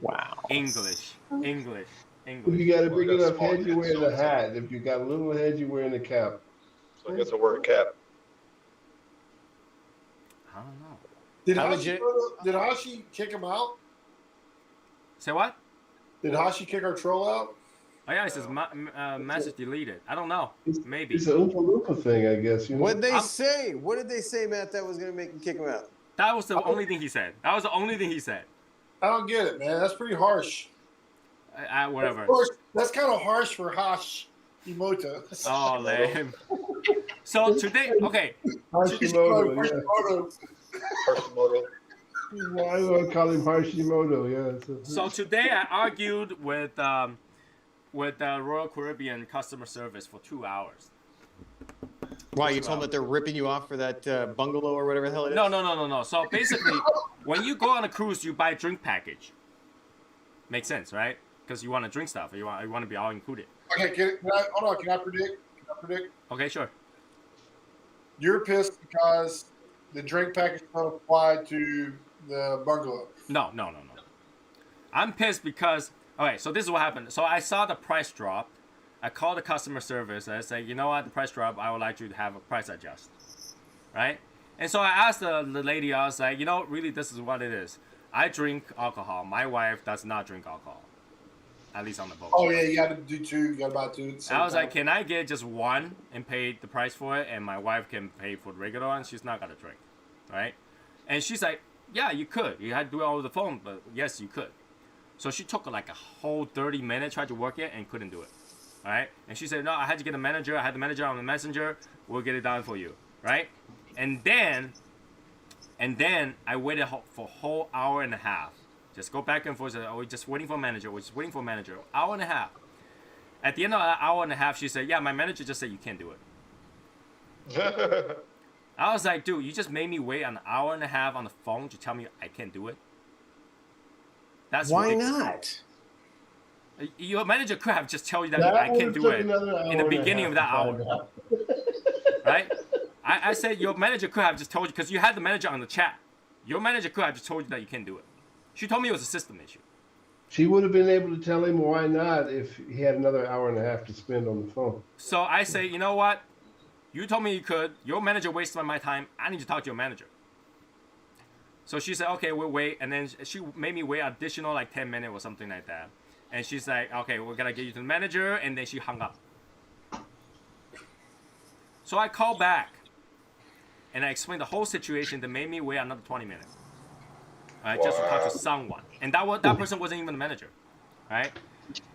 Speaker 6: Wow.
Speaker 3: English.
Speaker 1: If you got a big enough head, you wear the hat. If you got a little head, you wearing the cap.
Speaker 7: So I guess I wear a cap.
Speaker 3: I don't know.
Speaker 5: Did Hashi kick him out?
Speaker 3: Say what?
Speaker 5: Did Hashi kick our troll out?
Speaker 3: Oh yeah, it says message deleted. I don't know. Maybe.
Speaker 1: It's an Oompa Loompa thing, I guess. You know?
Speaker 6: What'd they say? What did they say, Matt, that was going to make him kick him out?
Speaker 3: That was the only thing he said.
Speaker 5: I don't get it, man. That's pretty harsh.
Speaker 3: Whatever.
Speaker 5: That's kind of harsh for Hashimoto.
Speaker 3: Oh, lame. So today, okay.
Speaker 1: Hashimoto, yeah.
Speaker 7: Hashimoto.
Speaker 1: Why do I call him Hashimoto? Yeah.
Speaker 3: So today I argued with Royal Caribbean customer service for 2 hours.
Speaker 6: Why, you told them that they're ripping you off for that bungalow or whatever the hell it is?
Speaker 3: No. So basically, when you go on a cruise, you buy a drink package. Makes sense, right? Because you want to drink stuff. You want to be all included.
Speaker 5: Okay, can I predict?
Speaker 3: Okay, sure.
Speaker 5: You're pissed because the drink package don't apply to the bungalow.
Speaker 3: No. I'm pissed because, okay, so this is what happened. So I saw the price drop. I called the customer service. I said, you know what, the price drop, I would like you to have a price adjust. Right? And so I asked the lady, I was like, you know, really, this is what it is. I drink alcohol. My wife does not drink alcohol. At least on the boat.
Speaker 5: Oh, yeah, you got to do two. You got to buy two.
Speaker 3: I was like, can I get just one and pay the price for it, and my wife can pay for the regular one? She's not going to drink. Right? And she's like, yeah, you could. You had to do it over the phone, but yes, you could. So she took like a whole 30 minutes, tried to work it, and couldn't do it. All right? And she said, no, I had to get a manager. I had the manager on the messenger. We'll get it done for you. Right? And then I waited for a whole hour and a half. Just go back and forth. We're just waiting for a manager. We're just waiting for a manager. Hour and a half. At the end of that hour and a half, she said, yeah, my manager just said you can't do it. I was like, dude, you just made me wait an hour and a half on the phone to tell me I can't do it? That's
Speaker 6: Why
Speaker 3: ridiculous.
Speaker 6: not?
Speaker 3: Your manager could have just told you that I can't do it in the beginning of that hour. Right? I said your manager could have just told you, because you had the manager on the chat. Your manager could have just told you that you can't do it. She told me it was a system issue.
Speaker 1: She would have been able to tell him why not if he had another hour and a half to spend on the phone.
Speaker 3: So I say, you know what? You told me you could. Your manager wasted my time. I need to talk to your manager. So she said, okay, we'll wait. And then she made me wait additional like 10 minutes or something like that. And she's like, okay, we're going to get you to the manager. And then she hung up. So I called back. And I explained the whole situation that made me wait another 20 minutes. right? Just to talk to someone, and that person wasn't even the manager, right?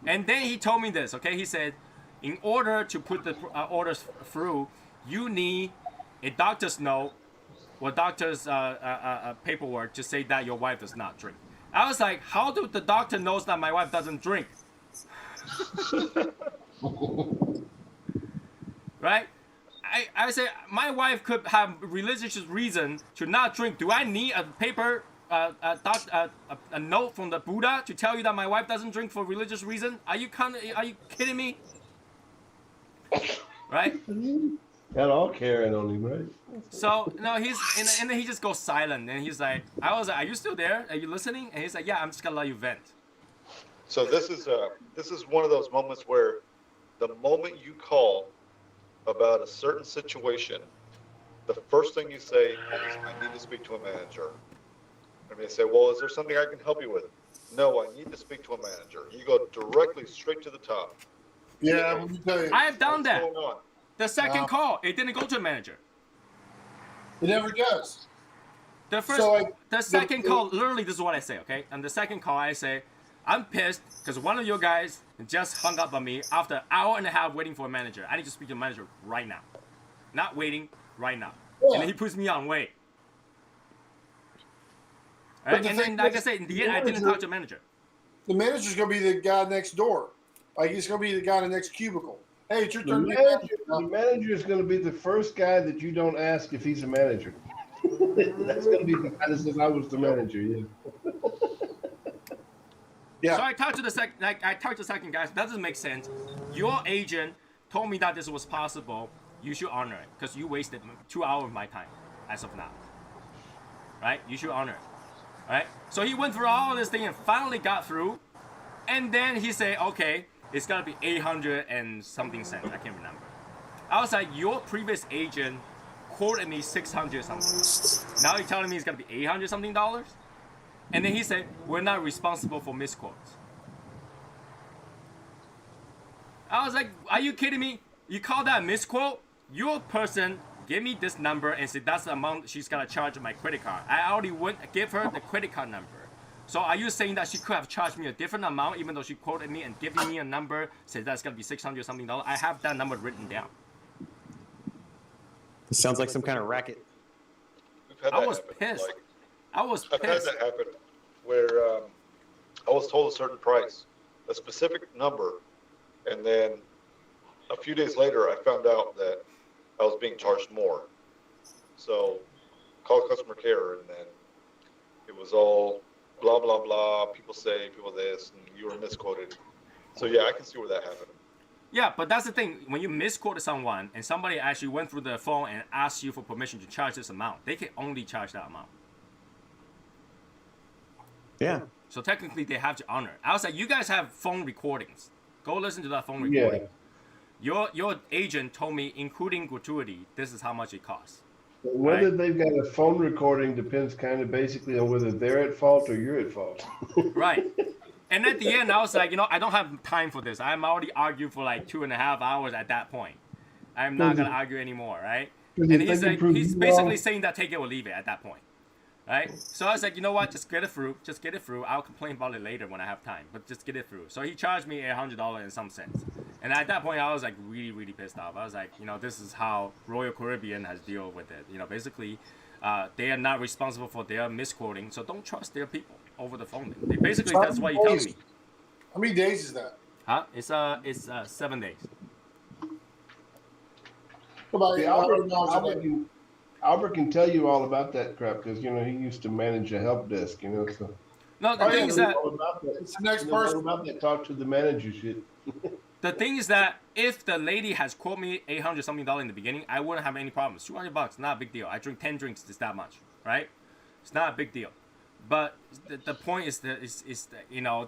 Speaker 3: And then he told me this, okay? He said, in order to put the orders through, you need a doctor's note or doctor's paperwork to say that your wife does not drink. I was like, how do the doctor knows that my wife doesn't drink? Right? I say my wife could have religious reason to not drink. Do I need a paper, a note from the Buddha to tell you that my wife doesn't drink for religious reason? Are you kidding me? Right?
Speaker 1: Got all Karen on him, right?
Speaker 3: So no, and then he just goes silent, and he's like, I was like, are you still there? Are you listening? And he's like, yeah, I'm just gonna let you vent.
Speaker 7: So this is one of those moments where the moment you call about a certain situation, the first thing you say is, I need to speak to a manager. And they say, well, is there something I can help you with? No, I need to speak to a manager. You go directly straight to the top.
Speaker 5: Yeah, let me tell you.
Speaker 3: I have done that.
Speaker 7: What's going on?
Speaker 3: The second call, it didn't go to a manager.
Speaker 5: It never does.
Speaker 3: The second call, literally, this is what I say, okay? And the second call, I say, I'm pissed because one of your guys just hung up on me after an hour and a half waiting for a manager. I need to speak to a manager right now. Not waiting, right now.
Speaker 5: Yeah.
Speaker 3: And then he puts me on wait. Right? And then, like I said, in the end, I didn't talk to a manager.
Speaker 5: The manager's going to be the guy next door. Like, he's going to be the guy in the next cubicle. Hey, it's your turn.
Speaker 1: The manager is going to be the first guy that you don't ask if he's a manager. That's going to be the guy that says, I was the manager, yeah.
Speaker 5: Yeah.
Speaker 3: So I talked to the second guy. That doesn't make sense. Your agent told me that this was possible. You should honor it because you wasted 2 hours of my time as of now. Right? You should honor it. Right? So he went through all this thing and finally got through. And then he said, okay, it's got to be 800 and something cents. I can't remember. I was like, your previous agent quoted me 600 something. Now you're telling me it's going to be 800 something dollars? And then he said, we're not responsible for misquotes. I was like, are you kidding me? You call that a misquote? Your person gave me this number and said that's the amount she's gonna charge my credit card. I already give her the credit card number. So are you saying that she could have charged me a different amount even though she quoted me and giving me a number, said that's gonna be 600 something dollars? I have that number written down.
Speaker 6: It sounds like some kind of racket.
Speaker 3: I was pissed. I've had
Speaker 7: that happen where I was told a certain price, a specific number, and then a few days later I found out that I was being charged more. So called customer care, and then it was all blah, blah, blah, people say, people this, and you were misquoted. So yeah, I can see where that happened.
Speaker 3: Yeah, but that's the thing. When you misquote someone and somebody actually went through the phone and asked you for permission to charge this amount, they can only charge that amount.
Speaker 6: Yeah.
Speaker 3: So technically, they have to honor. I was like, you guys have phone recordings. Go listen to that phone recording.
Speaker 1: Yeah.
Speaker 3: Your agent told me, including gratuity, this is how much it costs.
Speaker 1: Whether
Speaker 3: right?
Speaker 1: they've got a phone recording depends kind of basically on whether they're at fault or you're at fault.
Speaker 3: Right. And at the end, I was like, I don't have time for this. I'm already arguing for like 2.5 hours at that point. I'm not going to argue anymore, right? And he's basically saying that take it or leave it at that point. Right? So I was like, you know what? Just get it through. Just get it through. I'll complain about it later when I have time. But just get it through. So he charged me $100 in some sense. And at that point, I was like really, really pissed off. I was like, this is how Royal Caribbean has dealt with it. Basically, they are not responsible for their misquoting. So don't trust their people over the phone. Basically, that's what you're telling me.
Speaker 5: How many days is that?
Speaker 3: Huh? It's 7 days.
Speaker 1: Albert can tell you all about that crap because he used to manage a help desk. So.
Speaker 3: No, the thing is that
Speaker 5: it's the next person
Speaker 1: about that. Talk to the manager shit.
Speaker 3: The thing is that if the lady has quoted me $800 something in the beginning, I wouldn't have any problems. $200, not a big deal. I drink 10 drinks, it's that much, right? It's not a big deal. But the point is the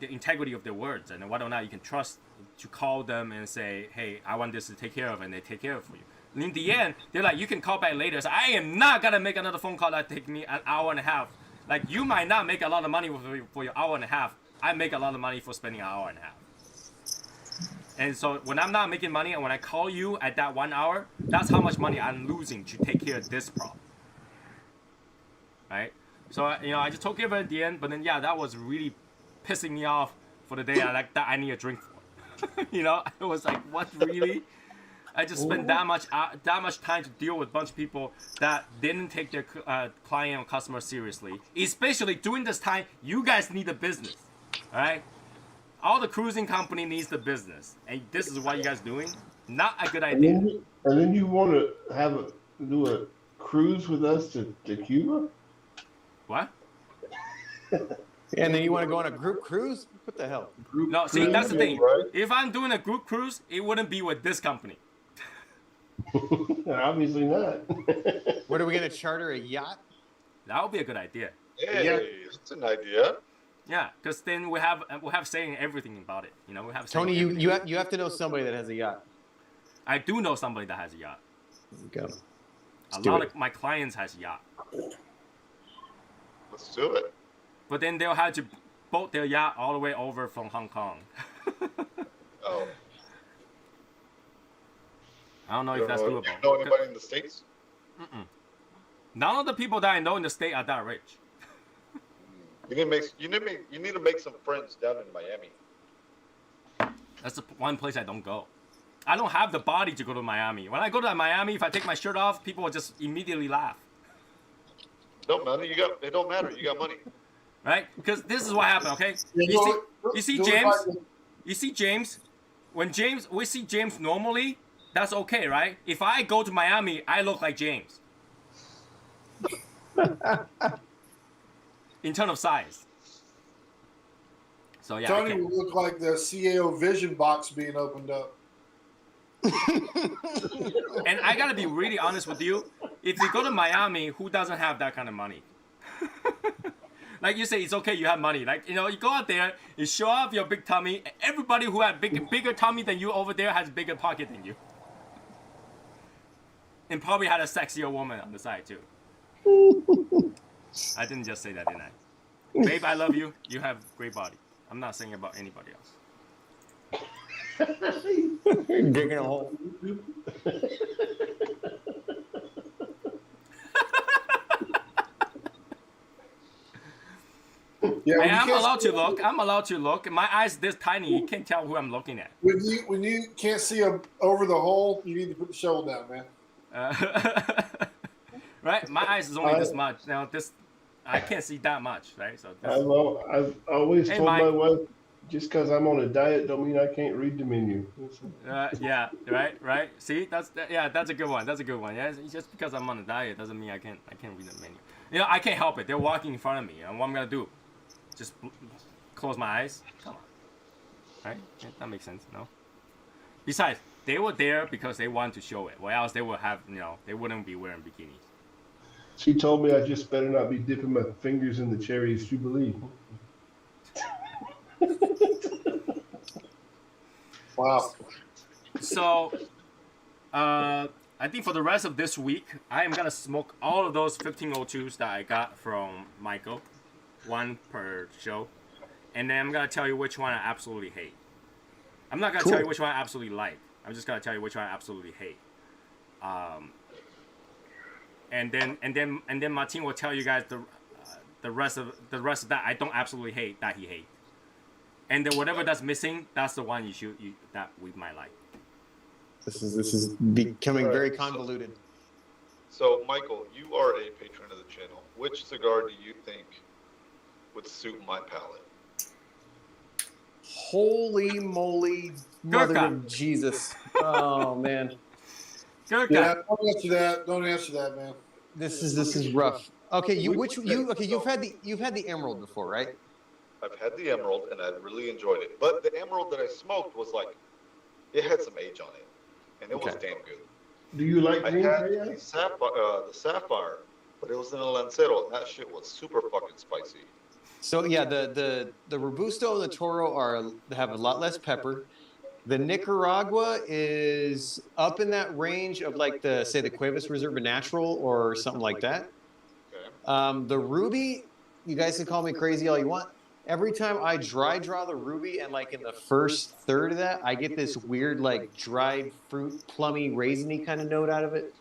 Speaker 3: integrity of their words and whether or not you can trust to call them and say, hey, I want this to take care of, and they take care of it for you. And in the end, they're like, you can call back later. So I am not gonna make another phone call that take me an hour and a half. Like, you might not make a lot of money for your hour and a half. I make a lot of money for spending an hour and a half. And so when I'm not making money and when I call you at that 1 hour, that's how much money I'm losing to take care of this problem. Right? So I just took care of it at the end. But then that was really pissing me off for the day. I need a drink for. It was like, what, really? I just spent that much time to deal with a bunch of people that didn't take their client or customer seriously. Especially during this time, you guys need the business, all right? All the cruising company needs the business, and this is what you guys doing. Not a good idea.
Speaker 1: And then you want to do a cruise with us to Cuba?
Speaker 3: What?
Speaker 6: And then you want to go on a group cruise? What the hell?
Speaker 3: No, see, that's the thing.
Speaker 7: Right?
Speaker 3: If I'm doing a group cruise, it wouldn't be with this company.
Speaker 1: Obviously not.
Speaker 6: What, are we going to charter a yacht?
Speaker 3: That would be a good idea.
Speaker 7: Hey, that's an idea.
Speaker 3: Yeah, because then we have saying everything about it. We have.
Speaker 6: Tony, you have to know somebody that has a yacht.
Speaker 3: I do know somebody that has a yacht.
Speaker 6: Go.
Speaker 3: A lot of my clients has a yacht.
Speaker 7: Let's do it.
Speaker 3: But then they'll have to boat their yacht all the way over from Hong Kong.
Speaker 7: Oh.
Speaker 3: I don't know if that's doable.
Speaker 7: Do you know anybody in the States?
Speaker 3: None of the people that I know in the state are that rich.
Speaker 7: You need to make some friends down in Miami.
Speaker 3: That's the one place I don't go. I don't have the body to go to Miami. When I go to Miami, if I take my shirt off, people will just immediately laugh.
Speaker 7: No, man, it don't matter. You got money.
Speaker 3: Right? Because this is what happened, okay? You see James? When we see James normally, that's okay, right? If I go to Miami, I look like James. In terms of size. So yeah.
Speaker 5: Tony would look like the CAO Vision box being opened up.
Speaker 3: And I gotta be really honest with you. If you go to Miami, who doesn't have that kind of money? Like you say, it's okay, you have money. Like, you go out there, you show off your big tummy. Everybody who had bigger tummy than you over there has bigger pocket than you. And probably had a sexier woman on the side too. I didn't just say that, didn't I? Babe, I love you. You have great body. I'm not saying about anybody else.
Speaker 6: Digging a hole.
Speaker 5: Yeah,
Speaker 3: I'm allowed to look. I'm allowed to look. My eyes this tiny. You can't tell who I'm looking at.
Speaker 5: When you can't see over the hole, you need to put the shovel down, man.
Speaker 3: Right? My eyes is only this much. Now I can't see that much, right? So
Speaker 1: I've always told
Speaker 3: Mike.
Speaker 1: my wife, just because I'm on a diet don't mean I can't read the menu.
Speaker 3: yeah, right. See, that's a good one. That's a good one. Yeah, just because I'm on a diet doesn't mean I can't read the menu. I can't help it. They're walking in front of me, and what I'm gonna do? Just close my eyes? Come on, right? Yeah, that makes sense, no? Besides, they were there because they wanted to show it. Or else they would have, they wouldn't be wearing bikinis.
Speaker 1: She told me I just better not be dipping my fingers in the cherries Jubilee.
Speaker 5: Wow.
Speaker 3: So, I think for the rest of this week, I am gonna smoke all of those 1502s that I got from Michael, one per show, and then I'm gonna tell you which one I absolutely hate. I'm not gonna tell you which one I absolutely like. I'm just gonna tell you which one I absolutely hate. And then Martin will tell you guys the rest of that I don't absolutely hate that he hates. And then whatever that's missing, that's the one that we might like.
Speaker 6: This is becoming very convoluted.
Speaker 7: So, Michael, you are a patron of the channel. Which cigar do you think would suit my palate?
Speaker 6: Holy moly, mother of Jesus! Oh man.
Speaker 3: Gurkha.
Speaker 5: Yeah, don't answer that, man.
Speaker 6: This is rough. Okay, you've had the emerald before, right?
Speaker 7: I've had the emerald and I really enjoyed it. But the emerald that I smoked was like, it had some age on it, and it was damn good.
Speaker 1: Do you like
Speaker 7: I
Speaker 1: green
Speaker 7: had
Speaker 1: cayenne?
Speaker 7: the sapphire, but it was in a lancero, and that shit was super fucking spicy.
Speaker 6: So yeah, the Robusto and the Toro have a lot less pepper. The Nicaragua is up in that range of like the Cuevas Reserva Natural or something like that.
Speaker 7: Okay.
Speaker 6: The Ruby, you guys can call me crazy all you want. Every time I dry draw the Ruby and like in the first third of that, I get this weird like dried fruit, plummy, raisiny kind of note out of it.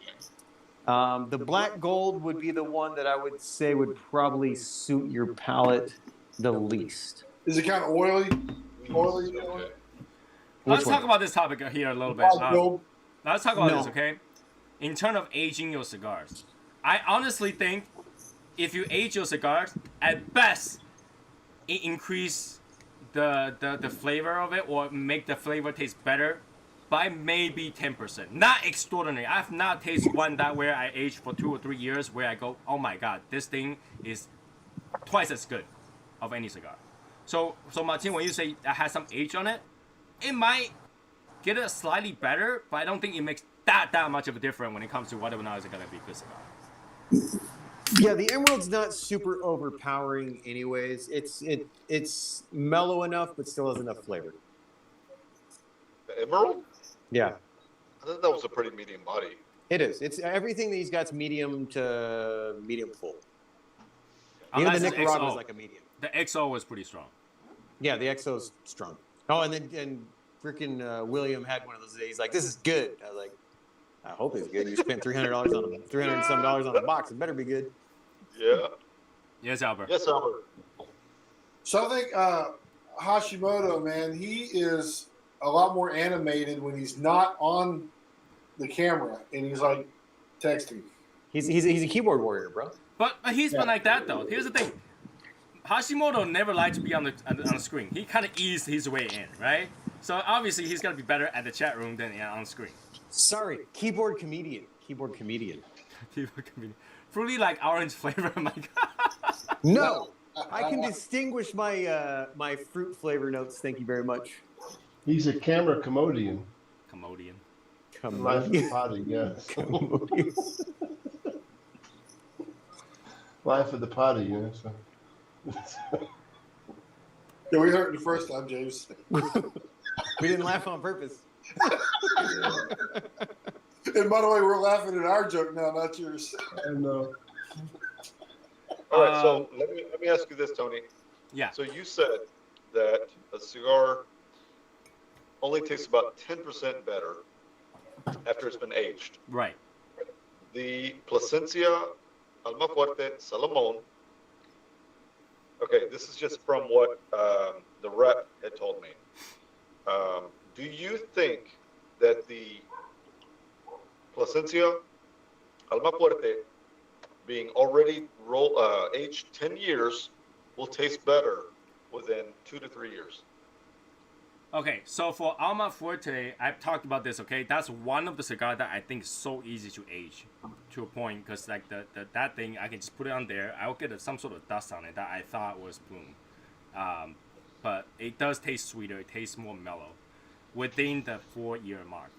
Speaker 6: The black gold would be the one that I would say would probably suit your palate the least.
Speaker 5: Is it kind of oily? Oily?
Speaker 7: Okay.
Speaker 3: Let's
Speaker 6: one?
Speaker 3: talk about this topic here a little bit.
Speaker 5: Black gold?
Speaker 3: Let's talk about
Speaker 6: No.
Speaker 3: this, okay? In terms of aging your cigars, I honestly think if you age your cigars, at best, it increase the flavor of it or make the flavor taste better by maybe 10%. Not extraordinary. I've not tasted one that where I aged for 2 or 3 years where I go, oh my god, this thing is twice as good of any cigar. So Martin, when you say it has some age on it, it might get it slightly better, but I don't think it makes that much of a difference when it comes to whether or not it's gonna be a good cigar.
Speaker 6: Yeah, the Emerald's not super overpowering, anyways. It's mellow enough, but still has enough flavor.
Speaker 7: The Emerald?
Speaker 6: Yeah,
Speaker 7: I thought that was a pretty medium body.
Speaker 6: it is. It's everything that he's got's medium to medium full. Even
Speaker 3: Unless
Speaker 6: the
Speaker 3: it's
Speaker 6: Nicaragua's
Speaker 3: XO.
Speaker 6: like a medium.
Speaker 3: The XO was pretty strong.
Speaker 6: Yeah, the XO's strong. Oh, and freaking William had one of those days. He's like, "This is good." I was like, "I hope it's good." You spent $300 on a $300 and some dollars on a box. It better be good.
Speaker 7: Yeah.
Speaker 3: Yes, Albert.
Speaker 7: Yes, Albert.
Speaker 5: So I think Hashimoto, man, he is a lot more animated when he's not on the camera and he's like texting.
Speaker 6: He's a keyboard warrior, bro.
Speaker 3: But he's been like that though. Here's the thing. Hashimoto never liked to be on the screen. He kind of eased his way in, right? So obviously he's gonna be better at the chat room than on screen.
Speaker 6: Sorry, keyboard comedian. Keyboard comedian.
Speaker 3: Fruity like orange flavor, my god.
Speaker 6: No, I can distinguish my my fruit flavor notes. Thank you very much.
Speaker 1: He's a camera commodian.
Speaker 3: Commodian.
Speaker 1: Life of the potty, yes. Life of the potty, you know. So.
Speaker 5: Yeah, we heard it the first time, James.
Speaker 6: We didn't laugh on purpose.
Speaker 5: And by the way, we're laughing at our joke now, not yours.
Speaker 1: I know.
Speaker 7: All right, so let me ask you this, Tony.
Speaker 3: Yeah.
Speaker 7: So you said that a cigar only tastes about 10% better after it's been aged.
Speaker 3: Right.
Speaker 7: The Plasencia Almafuerte Salomon. Okay, this is just from what the rep had told me. Do you think that the Plasencia Almafuerte, being already aged 10 years, will taste better within 2 to 3 years?
Speaker 3: Okay, so for Alma Fuerte, I've talked about this, okay? That's one of the cigars that I think is so easy to age to a point because like that thing, I can just put it on there. I'll get some sort of dust on it that I thought was bloom. But it does taste sweeter. It tastes more mellow within the 4-year mark.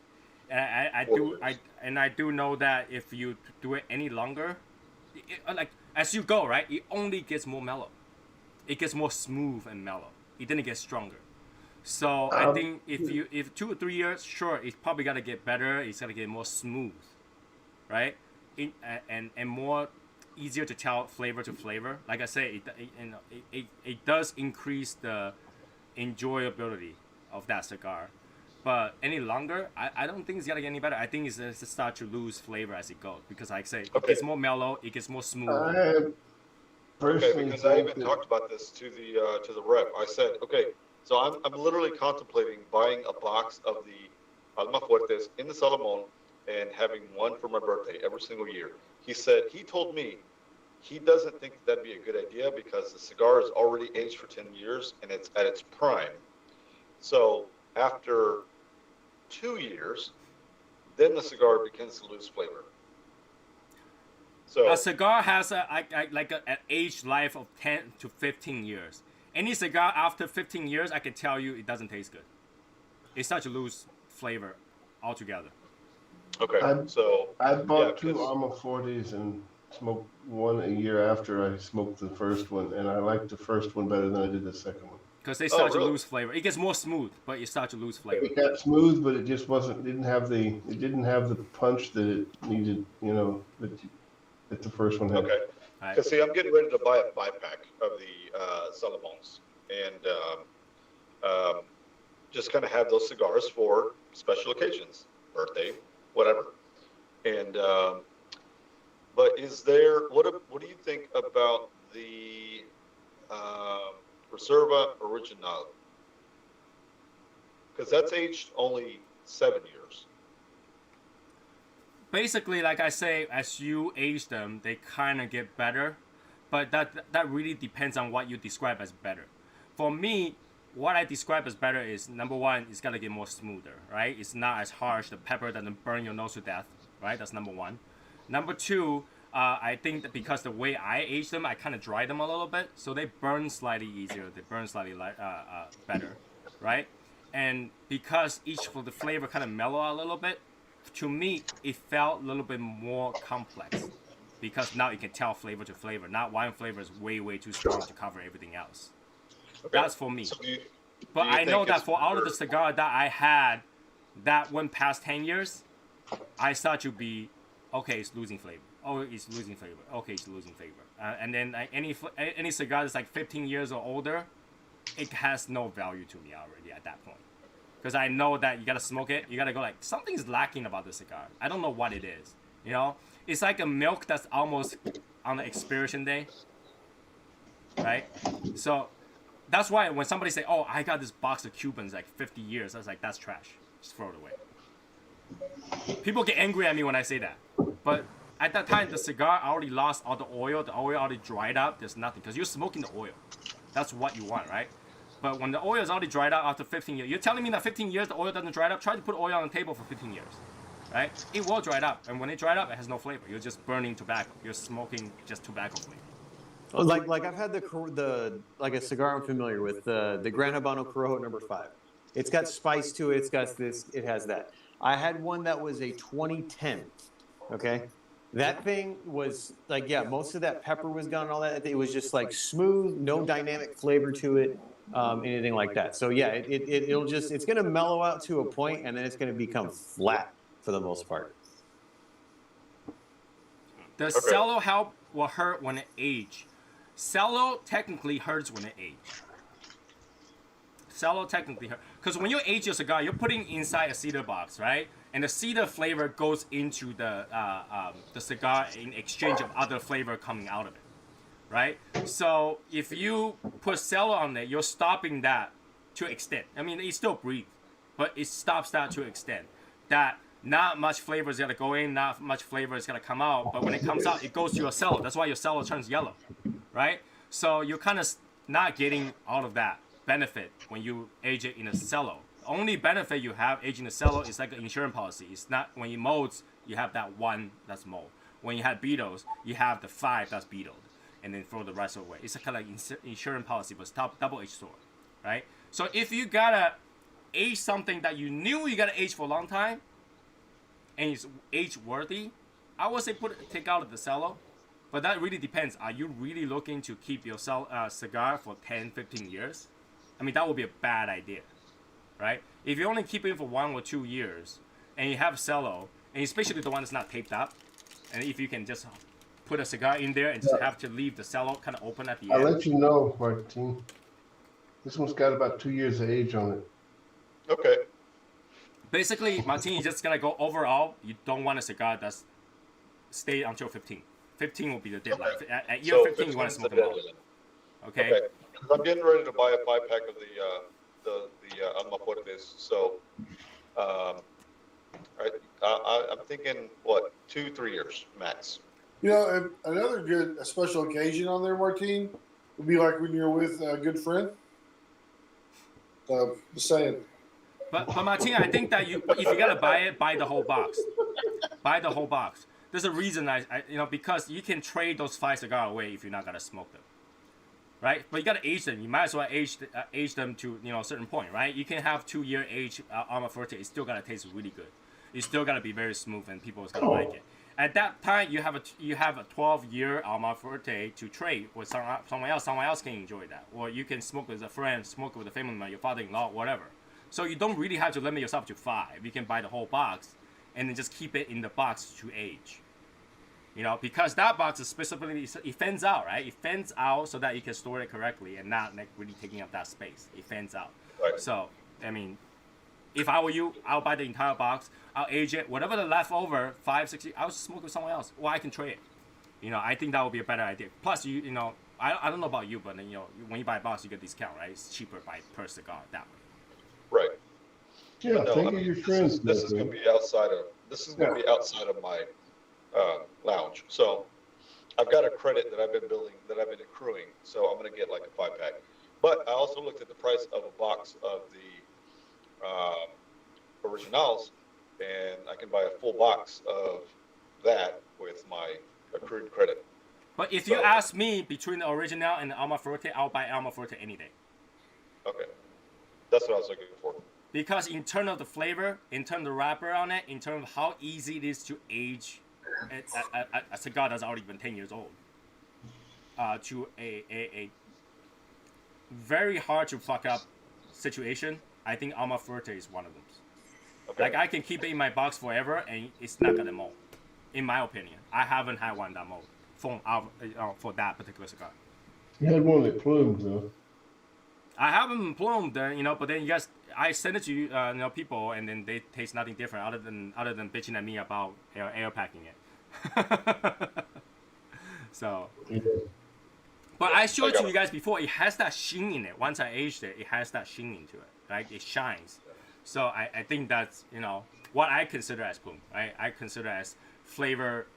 Speaker 3: And I do know that if you do it any longer, like as you go, right, it only gets more mellow. It gets more smooth and mellow. It didn't get stronger. So I think if 2 or 3 years, sure, it's probably gotta get better. It's gotta get more smooth, right? And more easier to tell flavor to flavor. Like I say, it does increase the enjoyability of that cigar. But any longer, I don't think it's gonna get any better. I think it's to start to lose flavor as it goes because, like I say, it gets more mellow, it gets more smooth.
Speaker 7: Okay, because I even talked about this to the rep. I said, okay, so I'm literally contemplating buying a box of the Almafuertes in the Salomon and having one for my birthday every single year. He told me he doesn't think that'd be a good idea because the cigar is already aged for 10 years and it's at its prime. So after 2 years, then the cigar begins to lose flavor. So
Speaker 3: a cigar has an age life of 10 to 15 years. Any cigar after 15 years, I can tell you it doesn't taste good. It starts to lose flavor altogether.
Speaker 7: okay,
Speaker 1: I bought 2 Alma Fortes and smoked one a year after I smoked the first one, and I liked the first one better than I did the second one.
Speaker 3: Because they start to lose flavor. It gets more smooth, but it starts to lose flavor.
Speaker 1: It got smooth, but it just didn't have the punch that it needed, you know, that the first one had.
Speaker 7: Okay. Because see, I'm getting ready to buy a 5-pack of the Salomons, and just kind of have those cigars for special occasions, birthday, whatever. And But is there what do you think about the Reserva Original? Because that's aged only 7 years.
Speaker 3: Basically, like I say, as you age them, they kind of get better, but that really depends on what you describe as better. For me, what I describe as better is, number one, it's gotta get more smoother, right? It's not as harsh. The pepper doesn't burn your nose to death, right? That's number one. Number two, I think that because the way I age them, I kind of dry them a little bit, so they burn slightly easier. They burn slightly better, right? And because each of the flavor kind of mellow a little bit, to me, it felt a little bit more complex, because now you can tell flavor to flavor. Not one flavor is way too strong to cover everything else. Okay. That's for me. So but I know that for all of the cigar that I had that went past 10 years, I start to be, okay, it's losing flavor. Oh, it's losing flavor. Okay, it's losing flavor. And then any cigar that's like 15 years or older, it has no value to me already at that point. Because I know that you gotta smoke it, you gotta go like, something's lacking about the cigar. I don't know what it is. You know, it's like a milk that's almost on the expiration day, right? So that's why when somebody say, "Oh, I got this box of Cubans like 50 years," I was like, "That's trash. Just throw it away." People get angry at me when I say that, but at that time the cigar already lost all the oil. The oil already dried up. There's nothing because you're smoking the oil. That's what you want, right? But when the oil is already dried out after 15 years, you're telling me that 15 years the oil doesn't dry up? Try to put oil on the table for 15 years, right? It will dry up, and when it dried up, it has no flavor. You're just burning tobacco. You're smoking just tobacco flavor.
Speaker 6: Like I've had the like a cigar I'm familiar with, the Gran Habano Corojo No. 5. It's got spice to it. It's got this. It has that. I had one that was a 2010. Okay, that thing was like, yeah, most of that pepper was gone and all that. It was just like smooth, no dynamic flavor to it, anything like that. So yeah, it'll just, it's gonna mellow out to a point, and then it's gonna become flat for the most part.
Speaker 3: Does cello help or hurt when it age? Cello technically hurts when it age. Cello technically hurts. Because when you age your cigar, you're putting inside a cedar box, right? And the cedar flavor goes into the cigar in exchange of other flavor coming out of it, right? So if you put cello on it, you're stopping that to extent. I mean, it still breathes, but it stops that to extent. That not much flavor is gonna go in, not much flavor is gonna come out, but when it comes out, it goes to your cello. That's why your cello turns yellow, right? So you're kind of not getting all of that benefit when you age it in a cello. The only benefit you have aging a cello is like an insurance policy. It's not, when you molds, you have that one that's mold. When you have beetles, you have the 5 that's beetled, and then throw the rest away. It's a kind of like insurance policy, but it's double-edged sword, right? So if you gotta age something that you knew you gotta age for a long time, and it's age worthy, I would say take out the cello, but that really depends. Are you really looking to keep your cigar for 10, 15 years? I mean, that would be a bad idea, right? If you only keep it for 1 or 2 years, and you have cello, and especially the one that's not taped up, and if you can just put a cigar in there and just have to leave the cello kind of open at the end.
Speaker 1: I'll let you know, Martin. This one's got about 2 years of age on it.
Speaker 7: Okay.
Speaker 3: Basically, Martin, you're just gonna go overall. You don't want a cigar that's stay until 15. 15 will be the deadline.
Speaker 7: Okay.
Speaker 3: At year 15, you want to smoke them all. Okay.
Speaker 7: I'm getting ready to buy a 5-pack of the Alma Fuertes, so I'm thinking what, 2-3 years max.
Speaker 5: You know, another good special occasion on there, Martine, would be like when you're with a good friend. Just saying.
Speaker 3: But Martin, I think that if you gotta buy it, buy the whole box. Buy the whole box. There's a reason because you can trade those 5 cigars away if you're not gonna smoke them, right? But you gotta age them. You might as well age them to a certain point, right? You can have 2-year age Alma Fuerte. It's still gonna taste really good. It's still gonna be very smooth, and people is gonna like it. At that time, you have a 12-year Alma Fuerte to trade with someone else. Someone else can enjoy that, or you can smoke with a friend, smoke with a family member, your father-in-law, whatever. So you don't really have to limit yourself to 5. You can buy the whole box, and then just keep it in the box to age. Because that box is specifically, it fans out, right? It fans out so that you can store it correctly and not really taking up that space. It fans out. Right. So, I mean, if I were you, I'll buy the entire box. I'll age it. Whatever the leftover 5, 6 years, I'll just smoke with someone else, or I can trade it. I think that would be a better idea. Plus, I don't know about you, but when you buy a box, you get discount, right? It's cheaper per cigar that way.
Speaker 7: Right.
Speaker 1: Yeah,
Speaker 7: But no,
Speaker 1: think
Speaker 7: I
Speaker 1: of
Speaker 7: mean,
Speaker 1: your friends.
Speaker 7: this is going to be outside of my lounge. So I've got a credit that I've been building, that I've been accruing. So I'm going to get like a 5-pack. But I also looked at the price of a box of the originals, and I can buy a full box of that with my accrued credit.
Speaker 3: But if you ask me between the original and the Alma Fuerte, I'll buy Alma Fuerte any day. Okay.
Speaker 7: That's what I was looking for.
Speaker 3: Because in terms of the flavor, in terms of the wrapper on it, in terms of how easy it is to age a cigar that's already been 10 years old, to a very hard to fuck up situation, I think Alma Fuerte is one of them. Okay. Like, I can keep it in my box forever and it's not gonna mold. In my opinion, I haven't had one that mold for that particular cigar.
Speaker 1: You had one that plumed though.
Speaker 3: I haven't plumed, but then I send it to people, and then they taste nothing different other than bitching at me about air packing it. So, yeah. But I showed it to you guys before. It has that sheen in it. Once I aged it, it has that sheen into it. Right? It shines. So I think that's what I consider as plume. Right? I consider as flavor,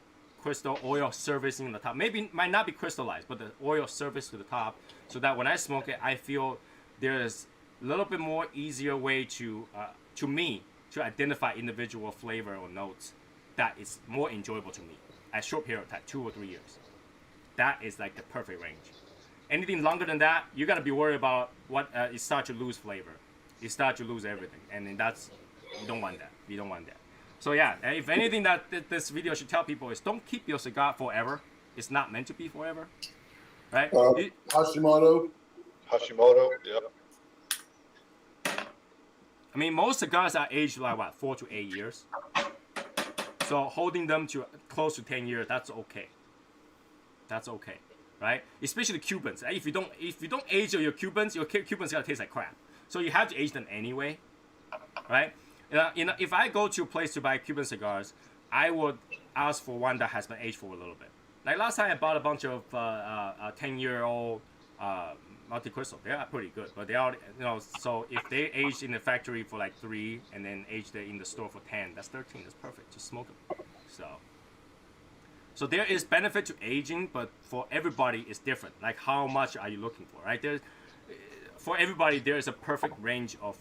Speaker 3: crystal oil surfacing on the top. Maybe might not be crystallized, but the oil surface to the top, so that when I smoke it, I feel there's a little bit more easier way to me to identify individual flavor or notes that is more enjoyable to me at short period of time, 2 or 3 years. That is like the perfect range. Anything longer than that, you gotta be worried about what it start to lose flavor. It start to lose everything, and then you don't want that. You don't want that. So yeah, if anything that this video should tell people is don't keep your cigar forever. It's not meant to be forever, right?
Speaker 5: Hashimoto,
Speaker 7: yep.
Speaker 3: I mean, most cigars are aged like 4 to 8 years. So holding them to close to 10 years, that's okay. That's okay, right? Especially the Cubans. If you don't age your Cubans gonna taste like crap. So you have to age them anyway, right? If I go to a place to buy Cuban cigars, I would ask for one that has been aged for a little bit. Like last time I bought a bunch of 10-year-old multi-crystal. They are pretty good, but they are, so if they aged in the factory for like 3 and then aged it in the store for 10, that's 13. That's perfect. Just smoke them. So there is benefit to aging, but for everybody it's different. Like how much are you looking for, right? For everybody, there is a perfect range of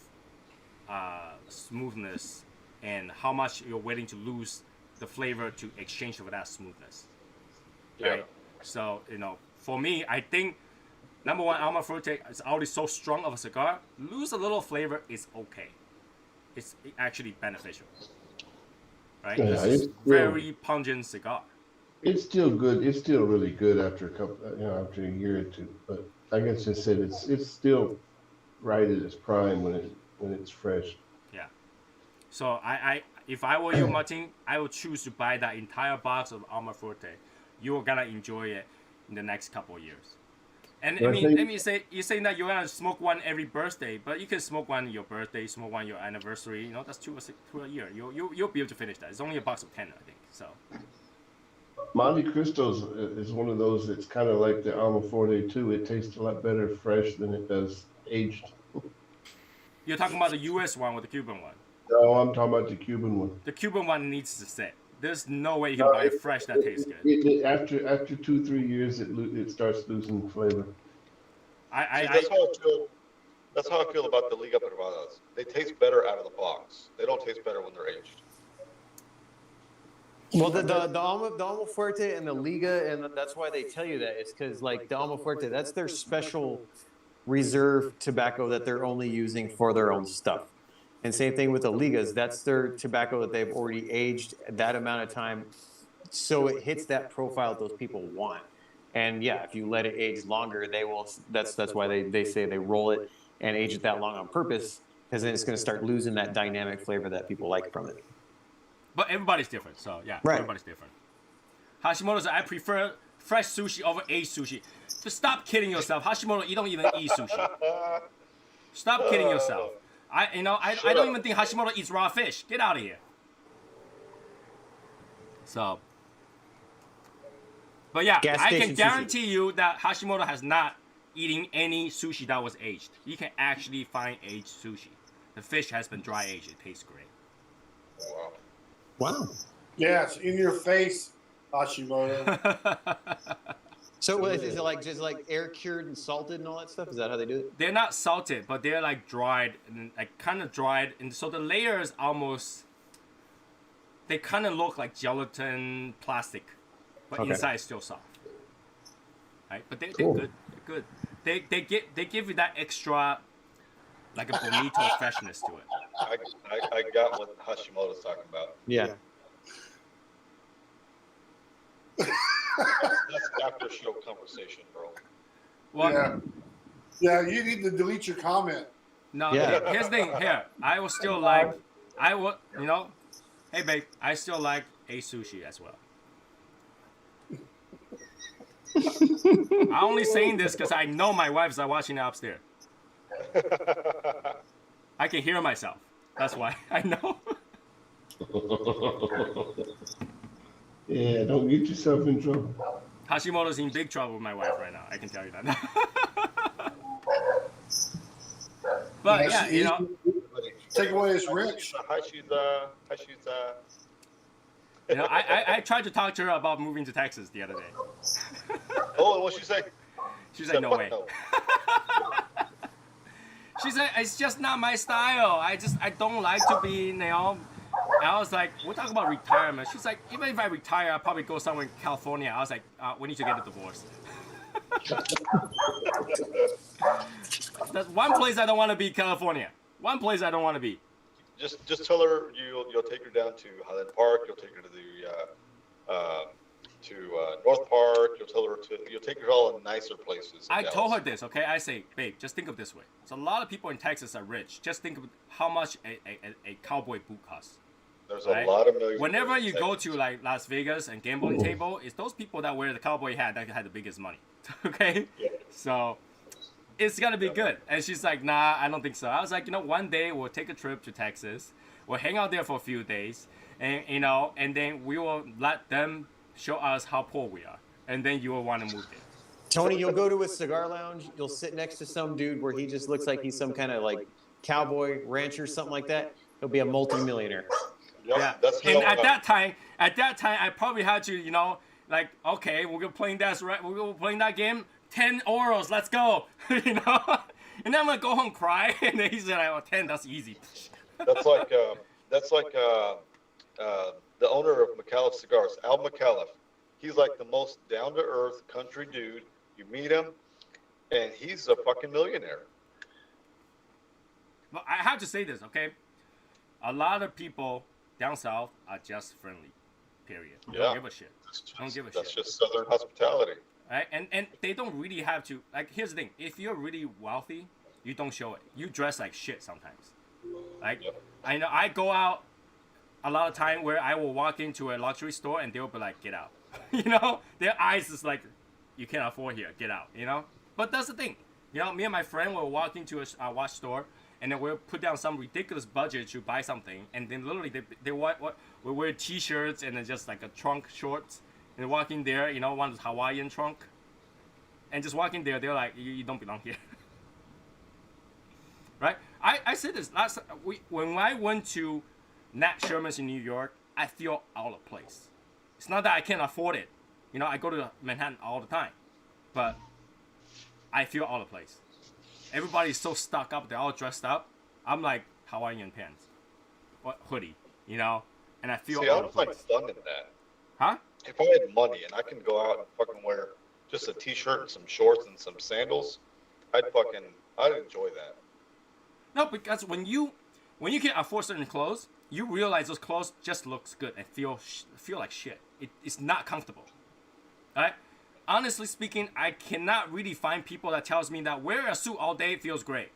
Speaker 3: smoothness and how much you're willing to lose the flavor to exchange for that smoothness. Right? Yeah. So, for me, I think number one, Alma Fuerte is already so strong of a cigar. Lose a little flavor is okay. It's actually beneficial. Right?
Speaker 1: Yeah,
Speaker 3: it's very pungent cigar.
Speaker 1: It's still good. It's still really good after after a year or two. But like I just said, it's still right at its prime when it's fresh.
Speaker 3: Yeah. So if I were you, Martin, I would choose to buy that entire box of Alma Fuerte. You're gonna enjoy it in the next couple of years. And let me say, you're saying that you're gonna smoke one every birthday, but you can smoke one your birthday, smoke one your anniversary. That's two a year. You'll be able to finish that. It's only a box of 10, I think. So.
Speaker 1: Monte Cristo is one of those that's kind of like the Alma Fuerte too. It tastes a lot better fresh than it does aged.
Speaker 3: You're talking about the U.S. one or the Cuban one?
Speaker 1: No, I'm talking about the Cuban one.
Speaker 3: The Cuban one needs to sit. There's no way you can buy it fresh that tastes good.
Speaker 1: After 2-3 years, it starts losing flavor.
Speaker 7: That's how I feel about the Liga Privadas. They taste better out of the box. They don't taste better when they're aged.
Speaker 6: Well, the Alma Fuerte and the Liga, and that's why they tell you that. It's because, like, the Alma Fuerte, that's their special reserve tobacco that they're only using for their own stuff. And same thing with the Ligas. That's their tobacco that they've already aged that amount of time, so it hits that profile that those people want. And yeah, if you let it age longer, they will. That's why they say they roll it and age it that long on purpose, because then it's going to start losing that dynamic flavor that people like from it.
Speaker 3: But everybody's different, so yeah,
Speaker 6: right.
Speaker 3: Everybody's different. Hashimoto says, I prefer fresh sushi over aged sushi. Just stop kidding yourself. Hashimoto, you don't even eat sushi. Stop kidding yourself. I don't even think Hashimoto eats raw fish. Get out of here. So, But yeah,
Speaker 6: Gas
Speaker 3: I can
Speaker 6: station sushi.
Speaker 3: guarantee you that Hashimoto has not eaten any sushi that was aged. You can actually find aged sushi. The fish has been dry aged. It tastes great.
Speaker 7: Wow.
Speaker 6: Wow.
Speaker 5: Yeah, it's in your face, Hashimoto.
Speaker 6: So is it like just like air cured and salted and all that stuff? Is that how they do it?
Speaker 3: They're not salted, but they're like dried and like kind of dried, and so the layers almost they kind of look like gelatin plastic, but
Speaker 6: Okay.
Speaker 3: inside is still soft. Right, but they're
Speaker 6: Cool.
Speaker 3: good. They're good. They give you that extra like a bonito freshness to it.
Speaker 7: I got what Hashimoto's talking about.
Speaker 6: Yeah.
Speaker 7: That's after show conversation, bro.
Speaker 3: Well,
Speaker 5: Yeah. Yeah, you need to delete your comment.
Speaker 3: no.
Speaker 6: Yeah.
Speaker 3: Here's the thing. Here, I will still like. I will. You know. Hey, babe. I still like a sushi as well. I'm only saying this because I know my wives are watching it upstairs. I can hear myself. That's why I know.
Speaker 1: Yeah, don't get yourself in trouble.
Speaker 3: Hashimoto's in big trouble with my wife right now. I can tell you that. But yeah, you know,
Speaker 5: Take away his wrench.
Speaker 3: you know, I tried to talk to her about moving to Texas the other day.
Speaker 7: Oh, what'd she say?
Speaker 3: She's like, no way. She said, it's just not my style. I don't like to be, you know. And I was like, we're talking about retirement. She's like, even if I retire, I'll probably go somewhere in California. I was like, we need to get a divorce. That's one place I don't want to be, California. One place I don't want to be.
Speaker 7: Just tell her you'll take her down to Highland Park. You'll take her to the North Park. You'll take her to all the nicer places.
Speaker 3: I told her this, okay? I say, babe, just think of this way. So a lot of people in Texas are rich. Just think of how much a cowboy boot costs.
Speaker 7: There's
Speaker 3: Right?
Speaker 7: a lot of millions.
Speaker 3: Whenever you go to like Las Vegas and gambling table, it's those people that wear the cowboy hat that had the biggest money. Okay? So it's gonna be good. And she's like, nah, I don't think so. I was like, you know, one day we'll take a trip to Texas. We'll hang out there for a few days, and you know, and then we will let them show us how poor we are, and then you will want to move there.
Speaker 6: Tony, you'll go to a cigar lounge. You'll sit next to some dude where he just looks like he's some kind of like cowboy rancher, something like that. He'll be a multimillionaire.
Speaker 7: Yep,
Speaker 3: Yeah.
Speaker 7: that's
Speaker 3: And
Speaker 7: how,
Speaker 3: at that time, I probably had to, you know, like, okay, we're gonna playing that, right? We're playing that game. 10 Oros, let's go, you know. And then I'm gonna go home cry, and then he said, "Oh, 10, that's easy."
Speaker 7: that's like the owner of McAuliffe Cigars, Al McAuliffe. He's like the most down to earth country dude. You meet him, and he's a fucking millionaire.
Speaker 3: But I have to say this, okay? A lot of people down south are just friendly. Period.
Speaker 7: Yeah.
Speaker 3: Don't give a shit. Don't give a
Speaker 7: That's
Speaker 3: shit.
Speaker 7: just Southern hospitality.
Speaker 3: Right? And they don't really have to. Like, here's the thing: if you're really wealthy, you don't show it. You dress like shit sometimes. Like,
Speaker 7: Yep.
Speaker 3: I know I go out a lot of time where I will walk into a luxury store and they'll be like, "Get out," you know. Their eyes is like, "You can't afford here. Get out," you know. But that's the thing, you know. Me and my friend will walk into a watch store and then we'll put down some ridiculous budget to buy something, and then literally they wear t-shirts and then just like a trunk shorts. And walk in there, you know, one Hawaiian trunk, and just walk in there, they're like, you don't belong here. Right? I said this when I went to Nat Sherman's in New York, I feel out of place. It's not that I can't afford it. You know, I go to Manhattan all the time, but I feel out of place. Everybody's so stuck up, they're all dressed up. I'm like Hawaiian pants, or hoodie, you know, and I feel
Speaker 7: See,
Speaker 3: out
Speaker 7: I
Speaker 3: of
Speaker 7: would
Speaker 3: place.
Speaker 7: find fun in that.
Speaker 3: Huh?
Speaker 7: If I had money and I can go out and fucking wear just a t-shirt and some shorts and some sandals, I'd enjoy that.
Speaker 3: No, because when you can afford certain clothes, you realize those clothes just looks good and feel like shit. It's not comfortable. All right? Honestly speaking, I cannot really find people that tells me that wearing a suit all day feels great.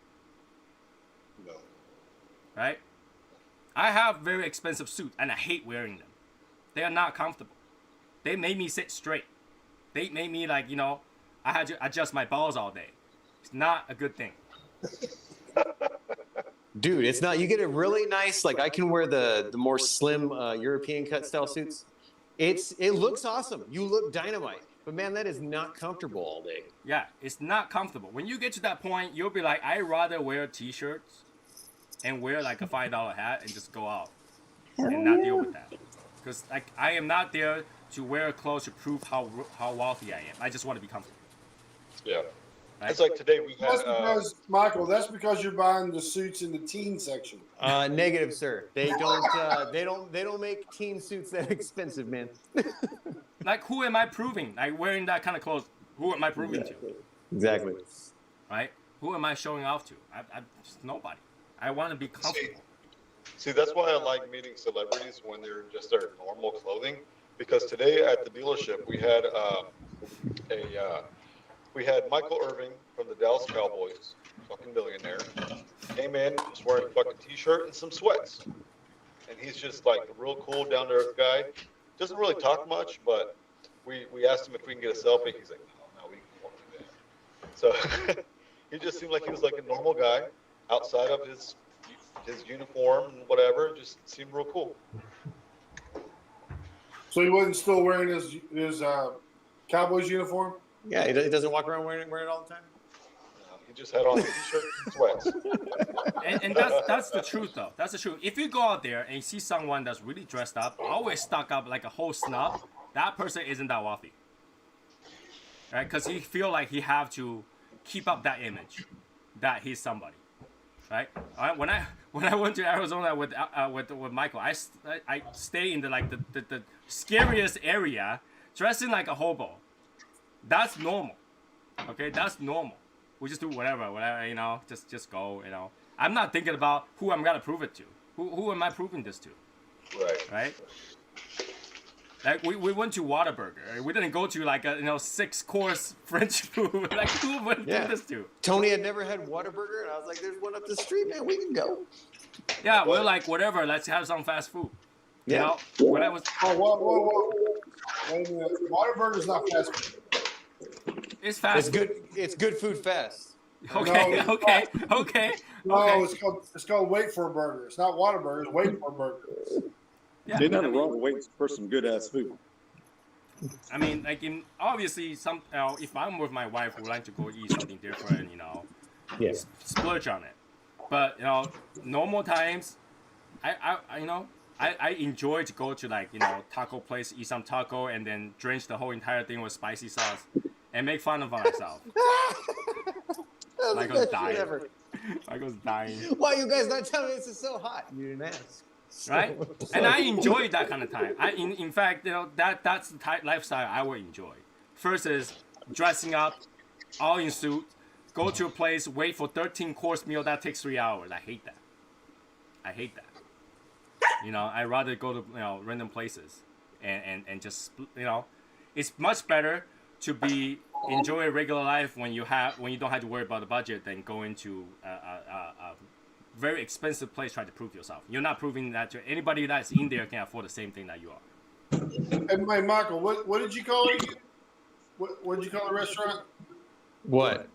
Speaker 7: No.
Speaker 3: Right? I have very expensive suits and I hate wearing them. They are not comfortable. They made me sit straight. They made me like, you know, I had to adjust my balls all day. It's not a good thing.
Speaker 6: Dude, it's not. You get a really nice, like I can wear the more slim European cut style suits. It looks awesome. You look dynamite. But man, that is not comfortable all day.
Speaker 3: Yeah, it's not comfortable. When you get to that point, you'll be like, I'd rather wear t-shirts and wear like a $5 hat and just go out and not deal with that. Because like I am not there to wear clothes to prove how wealthy I am. I just want to be comfortable.
Speaker 7: Yeah.
Speaker 3: Right?
Speaker 7: It's like today we
Speaker 5: That's
Speaker 7: had.
Speaker 5: because, Michael, that's because you're buying the suits in the teen section.
Speaker 6: Negative, sir. They don't make teen suits that expensive, man.
Speaker 3: Like, who am I proving? Like, wearing that kind of clothes, who am I proving to?
Speaker 6: Exactly.
Speaker 3: Right? Who am I showing off to? I'm just nobody. I want to be comfortable.
Speaker 7: See, that's why I like meeting celebrities when they're just their normal clothing. Because today at the dealership we had Michael Irving from the Dallas Cowboys, fucking millionaire, came in just wearing a fucking t-shirt and some sweats, and he's just like a real cool, down to earth guy. Doesn't really talk much, but we asked him if we can get a selfie. He's like, no, we won't do that. So he just seemed like he was like a normal guy outside of his uniform and whatever. Just seemed real cool.
Speaker 5: So he wasn't still wearing his Cowboys uniform?
Speaker 6: Yeah, he doesn't walk around wearing it all the time.
Speaker 7: He just had on a t-shirt and sweats.
Speaker 3: And that's the truth, though. That's the truth. If you go out there and you see someone that's really dressed up, always stuck up like a whole snub, that person isn't that wealthy. Right? Because he feel like he have to keep up that image that he's somebody. Right? When I went to Arizona with Michael, I stay in the scariest area, dressing like a hobo. That's normal. Okay, that's normal. We just do whatever, you know, just go, you know. I'm not thinking about who I'm gonna prove it to. Who am I proving this to? Right? Like we went to Whataburger. We didn't go to like a 6-course French food. Like who would do this to?
Speaker 6: Tony had never had Whataburger, and I was like, "There's one up the street, man. We can go."
Speaker 3: Yeah, we're like whatever. Let's have some fast food. You know, when I was.
Speaker 5: Oh, whoa. Wait a minute. Whataburger's not fast food.
Speaker 3: It's fast.
Speaker 6: It's good. It's good food fast.
Speaker 3: Okay.
Speaker 5: No,
Speaker 3: Okay.
Speaker 5: No, it's called Wait for a Burger. It's not Whataburger. It's Wait for a Burger.
Speaker 3: Yeah,
Speaker 4: Ain't nothing wrong with waiting for some good ass food.
Speaker 3: I mean, like obviously if I'm with my wife, we like to go eat something different, you know.
Speaker 6: Yeah.
Speaker 3: Splurge on it. But normal times, I enjoy to go to taco place, eat some taco, and then drench the whole entire thing with spicy sauce, and make fun of myself. Michael's dying. Michael's dying.
Speaker 6: Why you guys not telling me this is so hot? You didn't ask.
Speaker 3: Right? And I enjoy that kind of time. In fact, that's the type lifestyle I would enjoy. First is dressing up, all in suit, go to a place, wait for 13-course meal that takes 3 hours. I hate that. I'd rather go to random places and just it's much better to enjoy a regular life when you don't have to worry about the budget than go into a very expensive place trying to prove yourself. You're not proving that to anybody that's in there can afford the same thing that you are.
Speaker 5: And Michael, what did you call it again? What did you call the restaurant?
Speaker 6: What?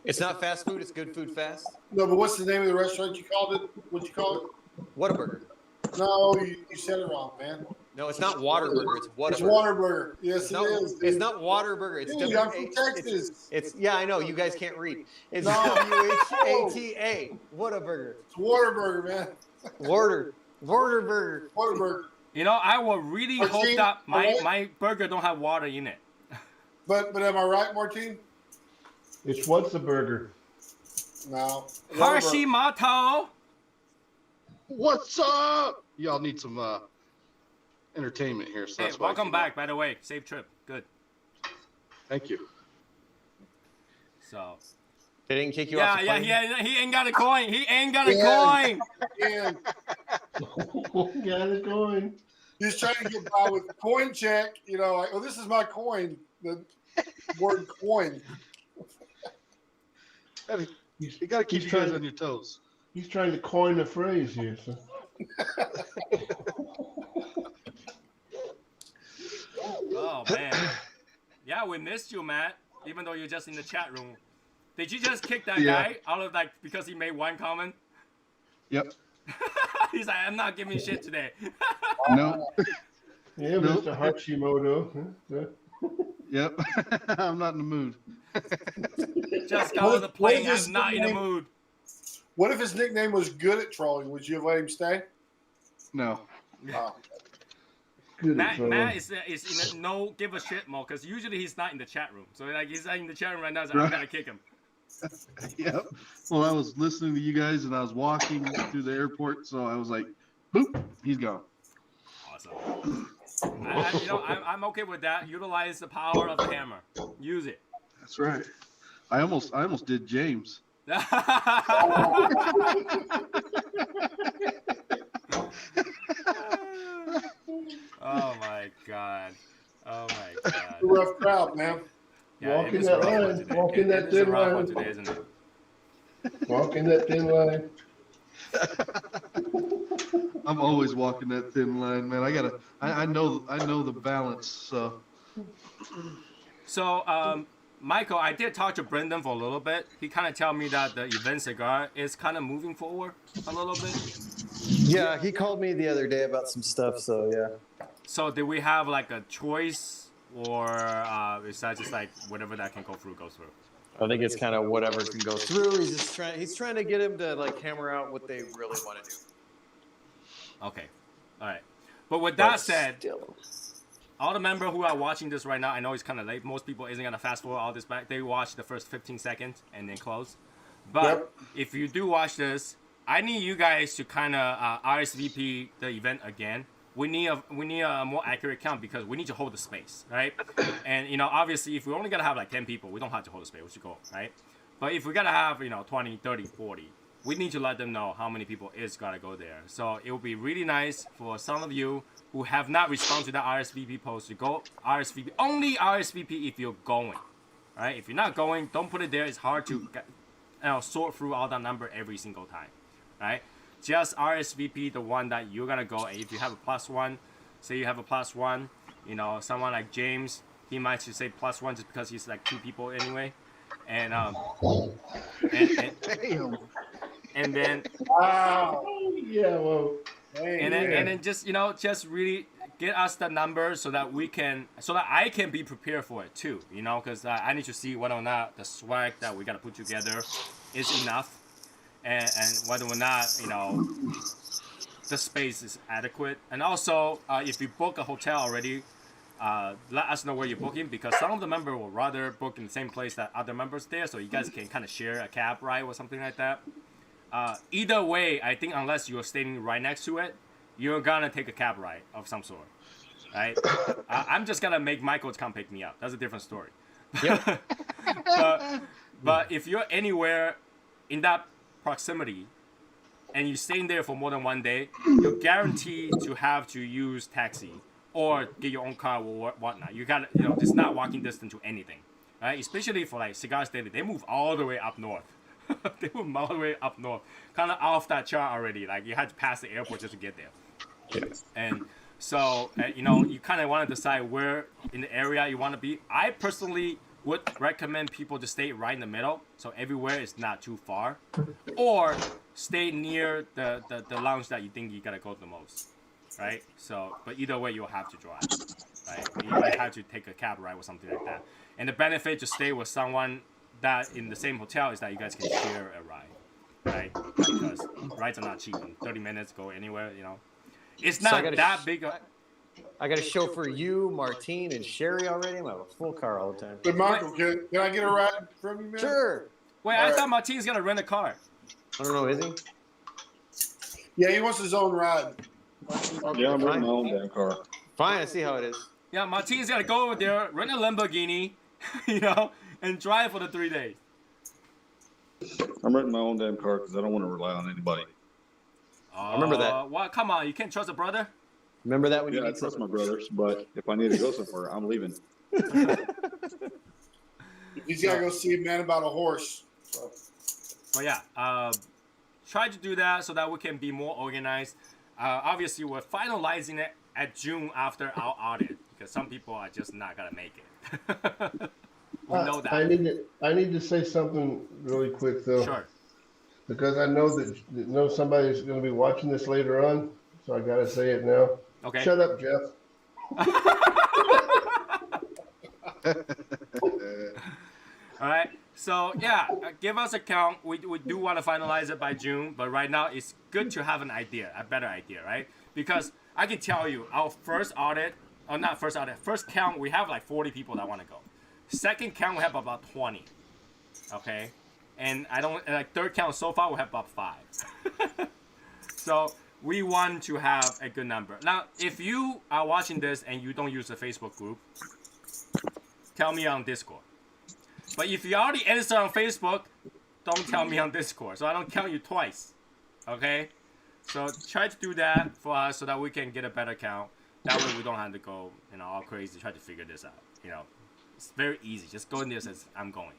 Speaker 6: It's not fast food. It's good food fast.
Speaker 5: No, but what's the name of the restaurant you called it? What'd you call it?
Speaker 6: Whataburger.
Speaker 5: No, you said it wrong, man.
Speaker 6: No, it's not Waterburger. It's Whataburger.
Speaker 5: It's Waterburger. Yes, it is.
Speaker 6: It's not Waterburger. It's
Speaker 5: Dude, I'm from Texas.
Speaker 6: It's I know you guys can't read. It's WHATA. Whataburger.
Speaker 5: It's Waterburger, man.
Speaker 6: Waterburger.
Speaker 5: Waterburger.
Speaker 3: I will really hope that my burger don't have water in it.
Speaker 5: But am I right, Martine?
Speaker 1: It's what's a burger?
Speaker 5: No.
Speaker 3: Hashimoto.
Speaker 9: What's up? Y'all need some entertainment here. So
Speaker 3: Hey, welcome back, by the way. Safe trip. Good.
Speaker 9: Thank you.
Speaker 3: So.
Speaker 6: They didn't kick you off the plane?
Speaker 3: Yeah. He ain't got a coin. He ain't got a coin.
Speaker 5: Yeah.
Speaker 1: Got a coin.
Speaker 5: He's trying to get by with the coin check. Like, this is my coin. The word coin.
Speaker 9: You got to keep you guys on your toes.
Speaker 1: He's trying to coin a phrase here. So.
Speaker 3: Oh, man. Yeah, we missed you, Matt, even though you're just in the chat room. Did you just kick that guy out of, because he made one comment?
Speaker 9: Yep.
Speaker 3: He's like, I'm not giving shit today.
Speaker 9: No.
Speaker 1: Yeah,
Speaker 9: Nope.
Speaker 1: Mr. Hashimoto. Huh?
Speaker 9: Yep. I'm not in the mood.
Speaker 3: Just got on the
Speaker 5: What
Speaker 3: plane.
Speaker 5: if his
Speaker 3: I'm not in the
Speaker 5: nickname-
Speaker 3: mood.
Speaker 5: What if his nickname was Good at Trolling? Would you have let him stay?
Speaker 9: No.
Speaker 5: Oh.
Speaker 1: Good at
Speaker 3: Matt
Speaker 1: trolling.
Speaker 3: is in a no give a shit mode because usually he's not in the chat room. So like he's not in the chat room right now. So I'm gonna kick him.
Speaker 9: Yep. Well, I was listening to you guys and I was walking through the airport, so I was like, boop, he's gone.
Speaker 3: Awesome. I'm okay with that. Utilize the power of the hammer. Use it.
Speaker 9: That's right. I almost did James.
Speaker 3: Oh my god. Oh my god.
Speaker 5: It's a rough crowd, man.
Speaker 3: Yeah,
Speaker 1: Walking
Speaker 3: it is
Speaker 1: that
Speaker 3: a rough
Speaker 1: line.
Speaker 3: one today.
Speaker 1: Walking that
Speaker 3: It is a
Speaker 1: thin
Speaker 3: rough one
Speaker 1: line.
Speaker 3: today, isn't it?
Speaker 1: Walking that thin line.
Speaker 9: I'm always walking that thin line, man. I know the balance.
Speaker 3: So, Michael, I did talk to Brendan for a little bit. He kind of told me that the event cigar is kind of moving forward a little bit.
Speaker 6: Yeah, he called me the other day about some stuff. So yeah.
Speaker 3: So, do we have like a choice, or is that just like whatever that can go through goes through?
Speaker 6: I think it's kind of whatever can go through. He's trying to get him to like hammer out what they really want to do.
Speaker 3: Okay, all right. But with that
Speaker 6: But
Speaker 3: said,
Speaker 6: still.
Speaker 3: all the members who are watching this right now, I know it's kind of late. Most people isn't gonna fast forward all this back. They watch the first 15 seconds and then close. But if you do watch this, I need you guys to kind of RSVP the event again. We need a more accurate count because we need to hold the space, right? And obviously, if we only gotta have like 10 people, we don't have to hold the space. We should go, right? But if we gotta have 20, 30, 40, we need to let them know how many people is gotta go there. So it would be really nice for some of you who have not responded to the RSVP post to go RSVP. Only RSVP if you're going, right? If you're not going, don't put it there. It's hard to sort through all that number every single time, right? Just RSVP the one that you're gonna go. And if you have a +1, say you have a +1, someone like James, he might just say +1 just because he's like 2 people anyway, and and then
Speaker 5: Wow.
Speaker 1: Yeah, well.
Speaker 3: and then just just really get us the number so that I can be prepared for it too, because I need to see whether or not the swag that we gotta put together is enough, and whether or not the space is adequate. And also if you book a hotel already, let us know where you're booking, because some of the members will rather book in the same place that other members there, so you guys can kind of share a cab ride or something like that. Either way, I think unless you're staying right next to it, you're gonna take a cab ride of some sort, right? I'm just gonna make Michael come pick me up. That's a different story.
Speaker 6: Yep.
Speaker 3: but if you're anywhere in that proximity and you're staying there for more than 1 day, you're guaranteed to have to use taxi or get your own car or whatnot. You gotta, it's not walking distance to anything, right? Especially for like Cigars Daily, they move all the way up north. They move all the way up north, kind of off that chart already. Like you had to pass the airport just to get there.
Speaker 6: Yes.
Speaker 3: And so, you kind of want to decide where in the area you want to be. I personally would recommend people to stay right in the middle, so everywhere is not too far, or stay near the lounge that you think you gotta go the most, right? So, but either way, you'll have to drive, right? You might have to take a cab ride or something like that. And the benefit to stay with someone that in the same hotel is that you guys can share a ride, right? Because rides are not cheap. In 30 minutes, go anywhere, It's not that big.
Speaker 6: I got a chauffeur you, Martine, and Sherry already. I'm gonna have a full car all the time.
Speaker 5: But Michael, can I get a ride from you, man?
Speaker 6: Sure.
Speaker 3: Wait, I thought Martine's gonna rent a car.
Speaker 6: I don't know, is he?
Speaker 5: Yeah, he wants his own ride.
Speaker 4: Yeah, I'm running my own damn car.
Speaker 6: Fine, I see how it is.
Speaker 3: Yeah, Martine's gonna go over there, rent a Lamborghini, and drive for the 3 days.
Speaker 4: I'm renting my own damn car because I don't want to rely on anybody.
Speaker 3: I
Speaker 6: remember that.
Speaker 3: What? Come on, you can't trust a brother?
Speaker 6: Remember that when
Speaker 4: Yeah,
Speaker 6: you
Speaker 4: I
Speaker 6: need
Speaker 4: trust my
Speaker 6: something?
Speaker 4: brothers, but if I need to go somewhere, I'm leaving.
Speaker 5: He's got to go see a man about a horse. So.
Speaker 3: But yeah, try to do that so that we can be more organized. Obviously, we're finalizing it at June after our audit because some people are just not gonna make it. We know that.
Speaker 1: I need to say something really quick though.
Speaker 3: Sure.
Speaker 1: Because I know somebody's going to be watching this later on, so I got to say it now.
Speaker 3: Okay.
Speaker 1: Shut up, Jeff.
Speaker 3: All right. So yeah, give us a count. We do want to finalize it by June, but right now it's good to have an idea, a better idea, right? Because I can tell you, our first audit, or not first audit, first count, we have like 40 people that want to go. Second count, we have about 20. Okay, and I don't like third count so far we have about 5. So we want to have a good number. Now, if you are watching this and you don't use the Facebook group, tell me on Discord. But if you already answered on Facebook, don't tell me on Discord, so I don't count you twice. Okay? So try to do that for us so that we can get a better count. That way we don't have to go, all crazy try to figure this out. It's very easy. Just go in there and says, I'm going.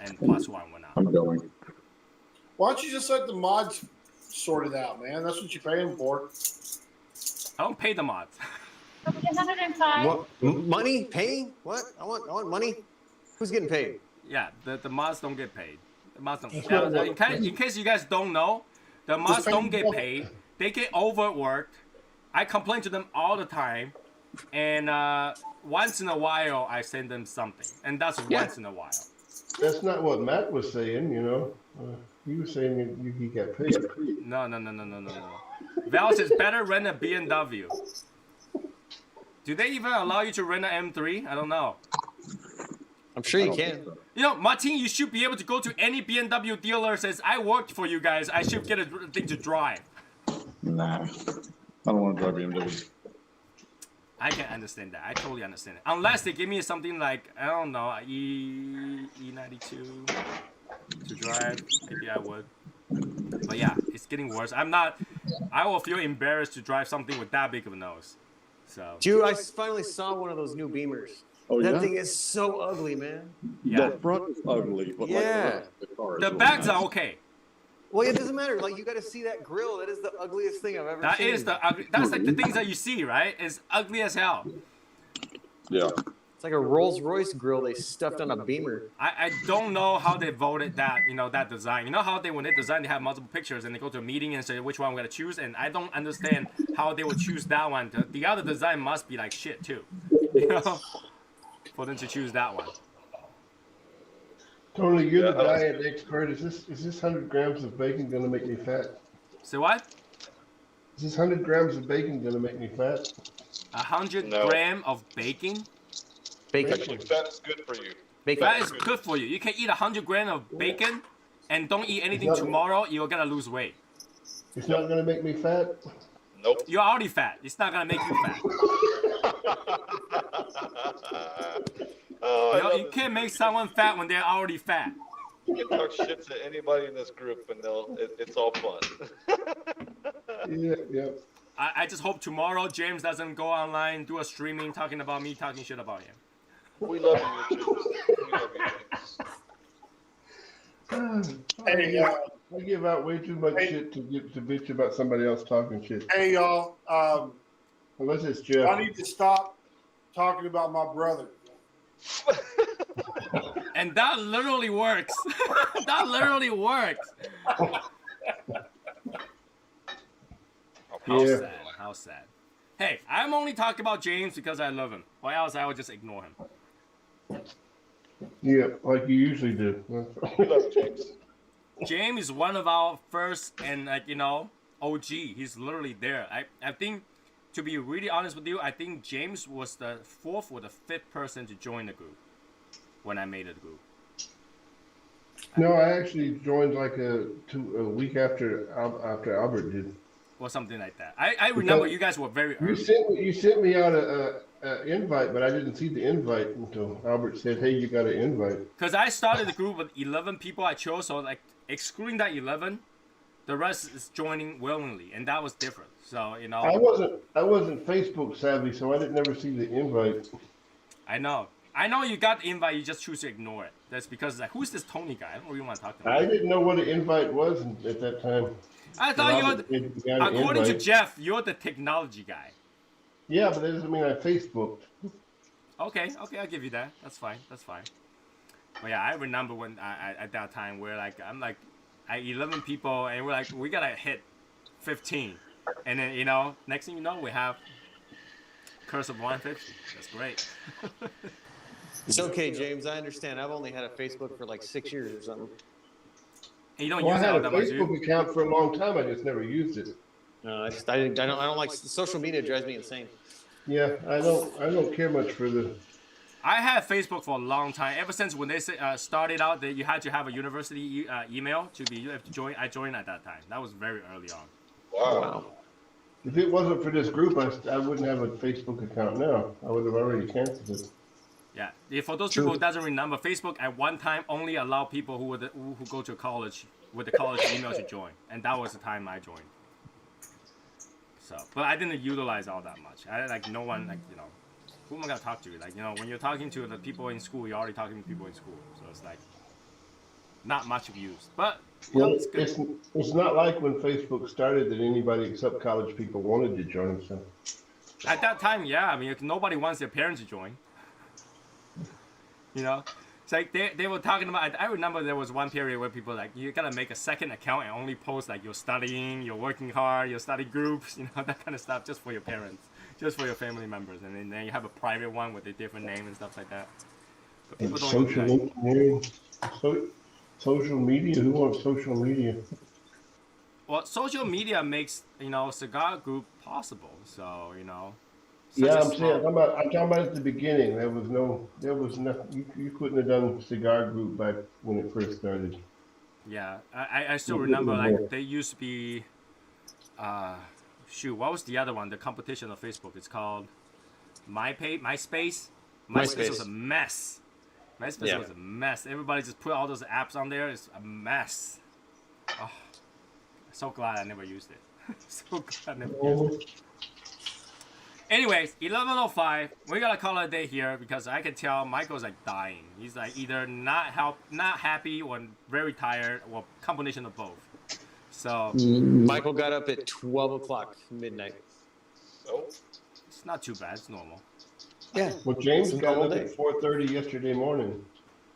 Speaker 3: And +1 went out.
Speaker 4: I'm going.
Speaker 5: Why don't you just let the mods sort it out, man? That's what you're paying for.
Speaker 3: I don't pay the mods.
Speaker 8: 105.
Speaker 6: What? Money? Paying? What? I want money. Who's getting paid?
Speaker 3: Yeah, the mods don't get paid. The mods don't. In case you guys don't know, the mods don't get paid. They get overworked. I complain to them all the time, and once in a while I send them something, and that's once in a while.
Speaker 1: That's not what Matt was saying, he was saying he got paid.
Speaker 3: No. Val says better rent a BMW. Do they even allow you to rent an M3? I don't know.
Speaker 6: I'm sure you can.
Speaker 3: Martin, you should be able to go to any BMW dealer says, I worked for you guys. I should get a thing to drive.
Speaker 4: Nah, I don't want to drive BMW.
Speaker 3: I can understand that. I totally understand it. Unless they give me something like, I don't know, E92 to drive. Maybe I would. But yeah, it's getting worse. I will feel embarrassed to drive something with that big of a nose. So.
Speaker 6: Dude, I finally saw one of those new Beamers.
Speaker 4: Oh,
Speaker 6: that
Speaker 4: yeah?
Speaker 6: thing is so ugly, man.
Speaker 3: Yeah.
Speaker 4: The front is ugly, but
Speaker 6: Yeah.
Speaker 4: the car is
Speaker 3: The
Speaker 4: really
Speaker 3: backs
Speaker 4: nice.
Speaker 3: are okay.
Speaker 6: Well, it doesn't matter. Like, you got to see that grill. That is the ugliest thing I've ever
Speaker 3: That
Speaker 6: seen.
Speaker 3: is the ugly. That's like the things that you see, right? It's ugly as hell.
Speaker 4: Yeah.
Speaker 6: It's like a Rolls Royce grill they stuffed on a Beamer.
Speaker 3: I don't know how they voted that, that design. You know how when they design, they have multiple pictures and they go to a meeting and say which one we're going to choose. And I don't understand how they would choose that one. The other design must be like shit too, for them to choose that one.
Speaker 1: Tony, you're the diet expert. Is this 100 grams of bacon going to make me fat?
Speaker 3: Say what?
Speaker 1: Is this 100 grams of bacon going to make me fat?
Speaker 3: 100
Speaker 7: No.
Speaker 3: grams of bacon?
Speaker 6: Bacon.
Speaker 7: Actually, fat is good for you.
Speaker 6: Bacon.
Speaker 3: That is good for you. You can eat 100 grams of bacon and don't eat anything tomorrow. You're going to lose weight.
Speaker 1: It's not going to make me fat?
Speaker 7: Nope.
Speaker 3: You're already fat. It's not going to make you fat. You can't make someone fat when they're already fat.
Speaker 7: You can talk shit to anybody in this group, and it's all fun.
Speaker 1: Yeah.
Speaker 3: I just hope tomorrow James doesn't go online, do a streaming talking about me, talking shit about him.
Speaker 7: We love you, YouTube. We love you, James.
Speaker 5: Hey,
Speaker 1: I give out way too much shit to bitch about somebody else talking shit.
Speaker 5: hey, y'all.
Speaker 1: Unless it's Jeff.
Speaker 5: I need to stop talking about my brother.
Speaker 3: And that literally works. That literally works. How
Speaker 1: Yeah.
Speaker 3: sad. How sad. Hey, I'm only talking about James because I love him. Or else I would just ignore him.
Speaker 1: Yeah, like you usually do.
Speaker 7: We love you, James.
Speaker 3: James is one of our first and OG. He's literally there. I think, to be really honest with you, I think James was the 4th or the 5th person to join the group when I made the group.
Speaker 1: No, I actually joined like a week after Albert did.
Speaker 3: Or something like that. I remember you guys were very early.
Speaker 1: You sent me out a invite, but I didn't see the invite until Albert said, "Hey, you got an invite."
Speaker 3: Because I started the group with 11 people I chose, so like excluding that 11, the rest is joining willingly, and that was different. So
Speaker 1: I wasn't Facebook savvy, so I didn't never see the invite.
Speaker 3: I know you got the invite, you just choose to ignore it. That's because like, who's this Tony guy? I don't really want to talk to him.
Speaker 1: I didn't know what an invite was at that time.
Speaker 3: I thought according to Jeff, you're the technology guy.
Speaker 1: Yeah, but that doesn't mean I Facebooked.
Speaker 3: Okay, I'll give you that. That's fine. But yeah, I remember when at that time where like I'm like, 11 people, and we're like, we gotta hit 15, and then next thing you know, we have a curse of 150. That's great.
Speaker 6: It's okay, James. I understand. I've only had a Facebook for like 6 years or something.
Speaker 3: And you don't
Speaker 1: Well, I
Speaker 3: use it
Speaker 1: had
Speaker 3: all
Speaker 1: a
Speaker 3: that much, do you?
Speaker 1: Facebook account for a long time. I just never used it.
Speaker 6: No, I don't like social media. Drives me insane.
Speaker 1: Yeah, I don't care much for the.
Speaker 3: I had Facebook for a long time. Ever since when they started out that you had to have a university email to be you have to join. I joined at that time. That was very early on.
Speaker 7: Wow.
Speaker 1: If it wasn't for this group, I wouldn't have a Facebook account now. I would have already canceled it.
Speaker 3: Yeah. For those people who doesn't remember, Facebook at one time only allowed people who go to college with the college email to join, and that was the time I joined. So, but I didn't utilize all that much. I like no one who am I gonna talk to? Like when you're talking to the people in school, you're already talking to people in school, so it's like not much used. But
Speaker 1: Well,
Speaker 3: it's good.
Speaker 1: it's not like when Facebook started that anybody except college people wanted to join. So
Speaker 3: At that time, yeah, I mean nobody wants their parents to join. It's like they were talking about. I remember there was one period where people like you gotta make a second account and only post like you're studying, you're working hard, your study groups, that kind of stuff, just for your parents, just for your family members, and then you have a private one with a different name and stuff like that. But people don't do
Speaker 1: social
Speaker 3: that.
Speaker 1: engineering, social media. Who wants social media?
Speaker 3: Well, social media makes cigar group possible. So
Speaker 1: Yeah, I'm saying I'm talking about at the beginning. There was nothing. You couldn't have done cigar group back when it first started.
Speaker 3: Yeah, I still remember like they used to be. What was the other one? The competition on Facebook. It's called MySpace. MySpace was a mess. MySpace was a mess. Everybody just put all those apps on there. It's a mess. Oh, so glad I never used it. So glad I never used it. Anyways, 11:05. We gotta call it a day here because I can tell Michael's like dying. He's like either not happy or very tired or combination of both. So
Speaker 6: Michael got up at 12 o'clock midnight.
Speaker 7: So
Speaker 3: it's not too bad. It's normal.
Speaker 6: Yeah.
Speaker 1: Well, James got up at 4:30 yesterday morning,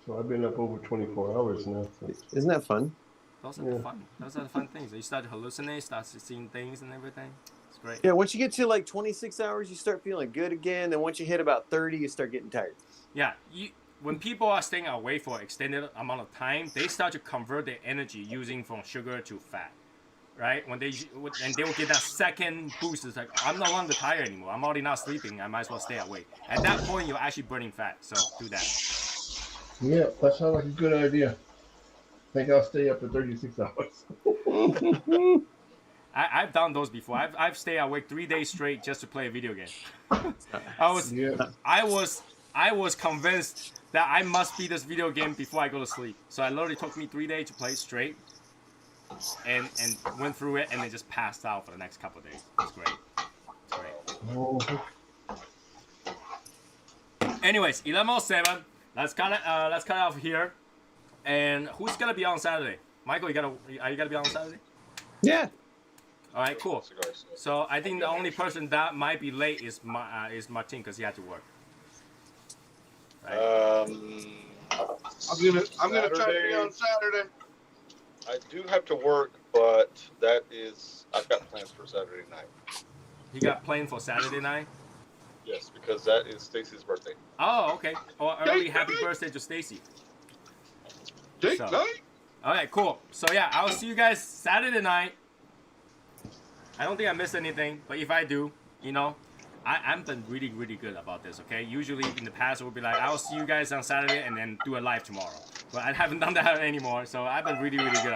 Speaker 1: so I've been up over 24 hours now. So.
Speaker 6: Isn't that fun?
Speaker 3: Those are fun. Those are the fun things. You start to hallucinate, start seeing things and everything. It's great.
Speaker 6: Yeah, once you get to like 26 hours, you start feeling good again. Then once you hit about 30, you start getting tired.
Speaker 3: Yeah, when people are staying away for an extended amount of time, they start to convert their energy using from sugar to fat, right? And they will get that second boost. It's like, I'm no longer tired anymore. I'm already not sleeping. I might as well stay awake. At that point, you're actually burning fat. So do that.
Speaker 1: Yeah, that sounds like a good idea. I think I'll stay up for 36 hours.
Speaker 3: I've done those before. I've stayed awake 3 days straight just to play a video game. I was convinced that I must beat this video game before I go to sleep. So it literally took me 3 days to play it straight, and went through it, and then just passed out for the next couple of days. It's great. It's great. Anyways, 11:07. Let's cut it off here. And who's gonna be on Saturday? Michael, are you gonna be on Saturday?
Speaker 6: Yeah.
Speaker 3: All right, cool. So I think the only person that might be late is Martin because he had to work. Right?
Speaker 9: I'm gonna try to be on Saturday.
Speaker 7: I do have to work, but I've got plans for Saturday night.
Speaker 3: He got planned for Saturday night?
Speaker 7: Yes, because that is Stacy's birthday.
Speaker 3: Oh, okay. Oh, early happy birthday to Stacy.
Speaker 9: Date night?
Speaker 3: Okay, cool. So yeah, I'll see you guys Saturday night. I don't think I missed anything, but if I do, I've been really, really good about this, okay? Usually in the past, it would be like, I'll see you guys on Saturday and then do a live tomorrow. But I haven't done that anymore, so I've been really, really good